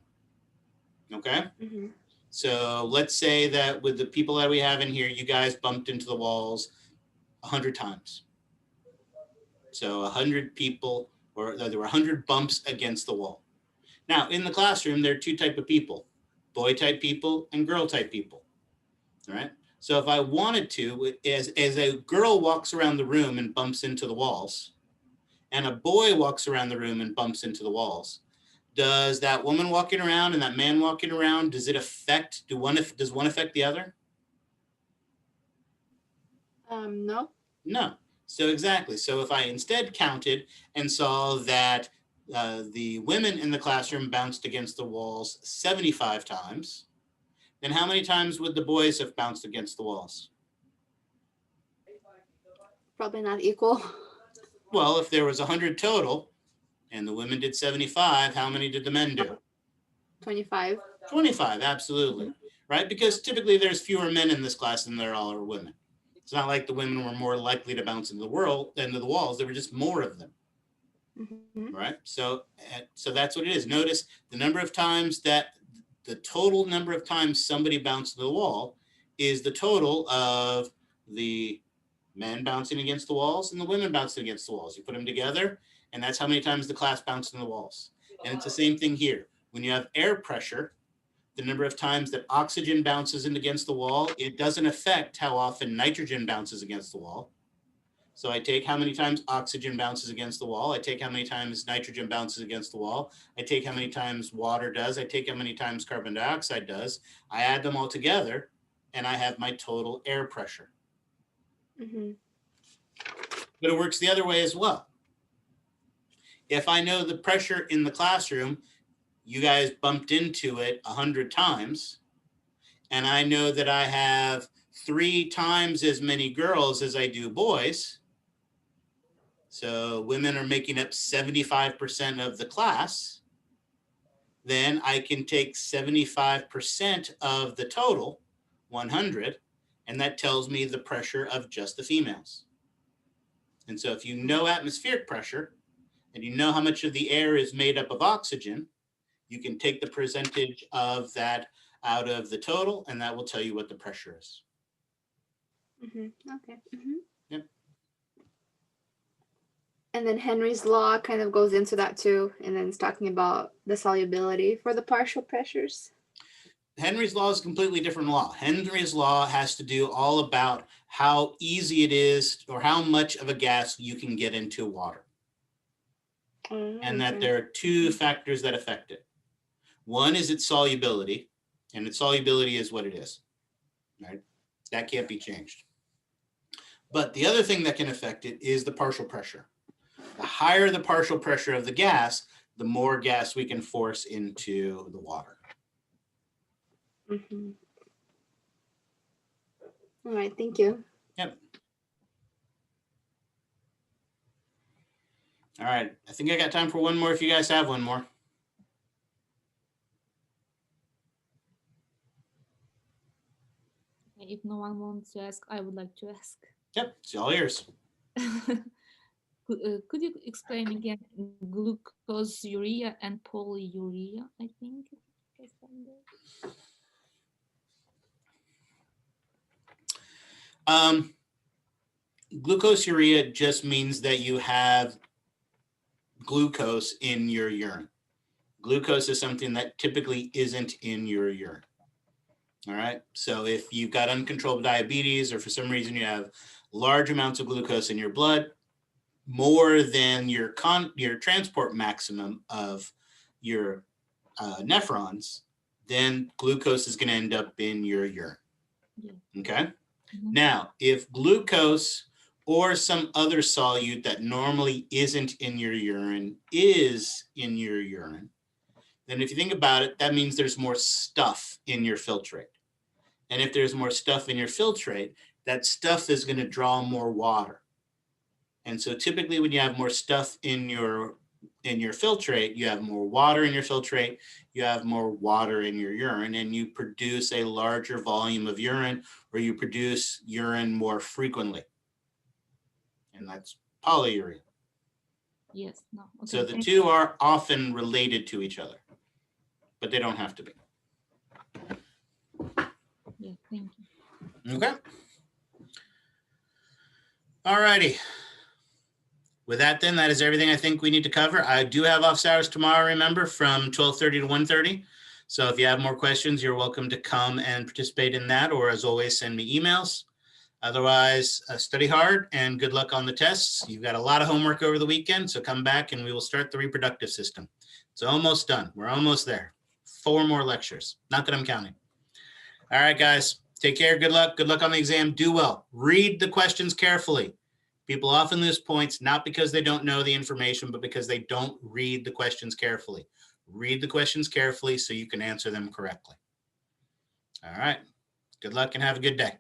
Okay? Mm-hmm. So let's say that with the people that we have in here, you guys bumped into the walls 100 times. So 100 people, or there were 100 bumps against the wall. Now, in the classroom, there are two types of people, boy type people and girl type people, all right? So if I wanted to, as a girl walks around the room and bumps into the walls, and a boy walks around the room and bumps into the walls, does that woman walking around and that man walking around, does it affect, does one affect the other? No. No. So exactly. So if I instead counted and saw that the women in the classroom bounced against the walls 75 times, then how many times would the boys have bounced against the walls? Probably not equal. Well, if there was 100 total and the women did 75, how many did the men do? 25. 25, absolutely. Right? Because typically there's fewer men in this class than there are women. It's not like the women were more likely to bounce into the walls. There were just more of them. Mm-hmm. Right? So that's what it is. Notice the number of times that the total number of times somebody bounced into the wall is the total of the men bouncing against the walls and the women bouncing against the walls. You put them together, and that's how many times the class bounced into the walls. And it's the same thing here. When you have air pressure, the number of times that oxygen bounces in against the wall, it doesn't affect how often nitrogen bounces against the wall. So I take how many times oxygen bounces against the wall. I take how many times nitrogen bounces against the wall. I take how many times water does. I take how many times carbon dioxide does. I add them all together, and I have my total air pressure. Mm-hmm. But it works the other way as well. If I know the pressure in the classroom, you guys bumped into it 100 times, and I know that I have 3 times as many girls as I do boys. So women are making up 75% of the class. Then I can take 75% of the total, 100, and that tells me the pressure of just the females. And so if you know atmospheric pressure, and you know how much of the air is made up of oxygen, you can take the percentage of that out of the total, and that will tell you what the pressure is. Mm-hmm. Okay. Mm-hmm. Yep. And then Henry's law kind of goes into that too, and then it's talking about the solubility for the partial pressures. Henry's law is a completely different law. Henry's law has to do all about how easy it is or how much of a gas you can get into water. And that there are 2 factors that affect it. One is its solubility, and its solubility is what it is, right? That can't be changed. But the other thing that can affect it is the partial pressure. The higher the partial pressure of the gas, the more gas we can force into the water. Mm-hmm. All right, thank you. Yep. All right, I think I got time for one more if you guys have one more. If no one wants to ask, I would like to ask. Yep, it's all yours. Could you explain again glucoseuria and polyuria, I think? Glucoseuria just means that you have glucose in your urine. Glucose is something that typically isn't in your urine. All right. So if you've got uncontrolled diabetes or for some reason you have large amounts of glucose in your blood, more than your transport maximum of your nephrons, then glucose is going to end up in your urine. Yeah. Okay. Mm-hmm. Now, if glucose or some other solute that normally isn't in your urine is in your urine, then if you think about it, that means there's more stuff in your filtrate. And if there's more stuff in your filtrate, that stuff is going to draw more water. And so typically when you have more stuff in your filtrate, you have more water in your filtrate, you have more water in your urine, and you produce a larger volume of urine, or you produce urine more frequently. And that's polyuria. Yes. No. Okay, so the two are often related to each other, but they don't have to be. Yeah, thank you. Okay. All righty. With that, then, that is everything I think we need to cover. I do have office hours tomorrow, remember, from 12:30 to 1:30. So if you have more questions, you're welcome to come and participate in that, or as always, send me emails. Otherwise, study hard and good luck on the tests. You've got a lot of homework over the weekend, so come back and we will start the reproductive system. It's almost done. We're almost there. 4 more lectures. Not that I'm counting. All right, guys. Take care. Good luck. Good luck on the exam. Do well. Read the questions carefully. People often lose points, not because they don't know the information, but because they don't read the questions carefully. Read the questions carefully so you can answer them correctly. All right. Good luck and have a good day.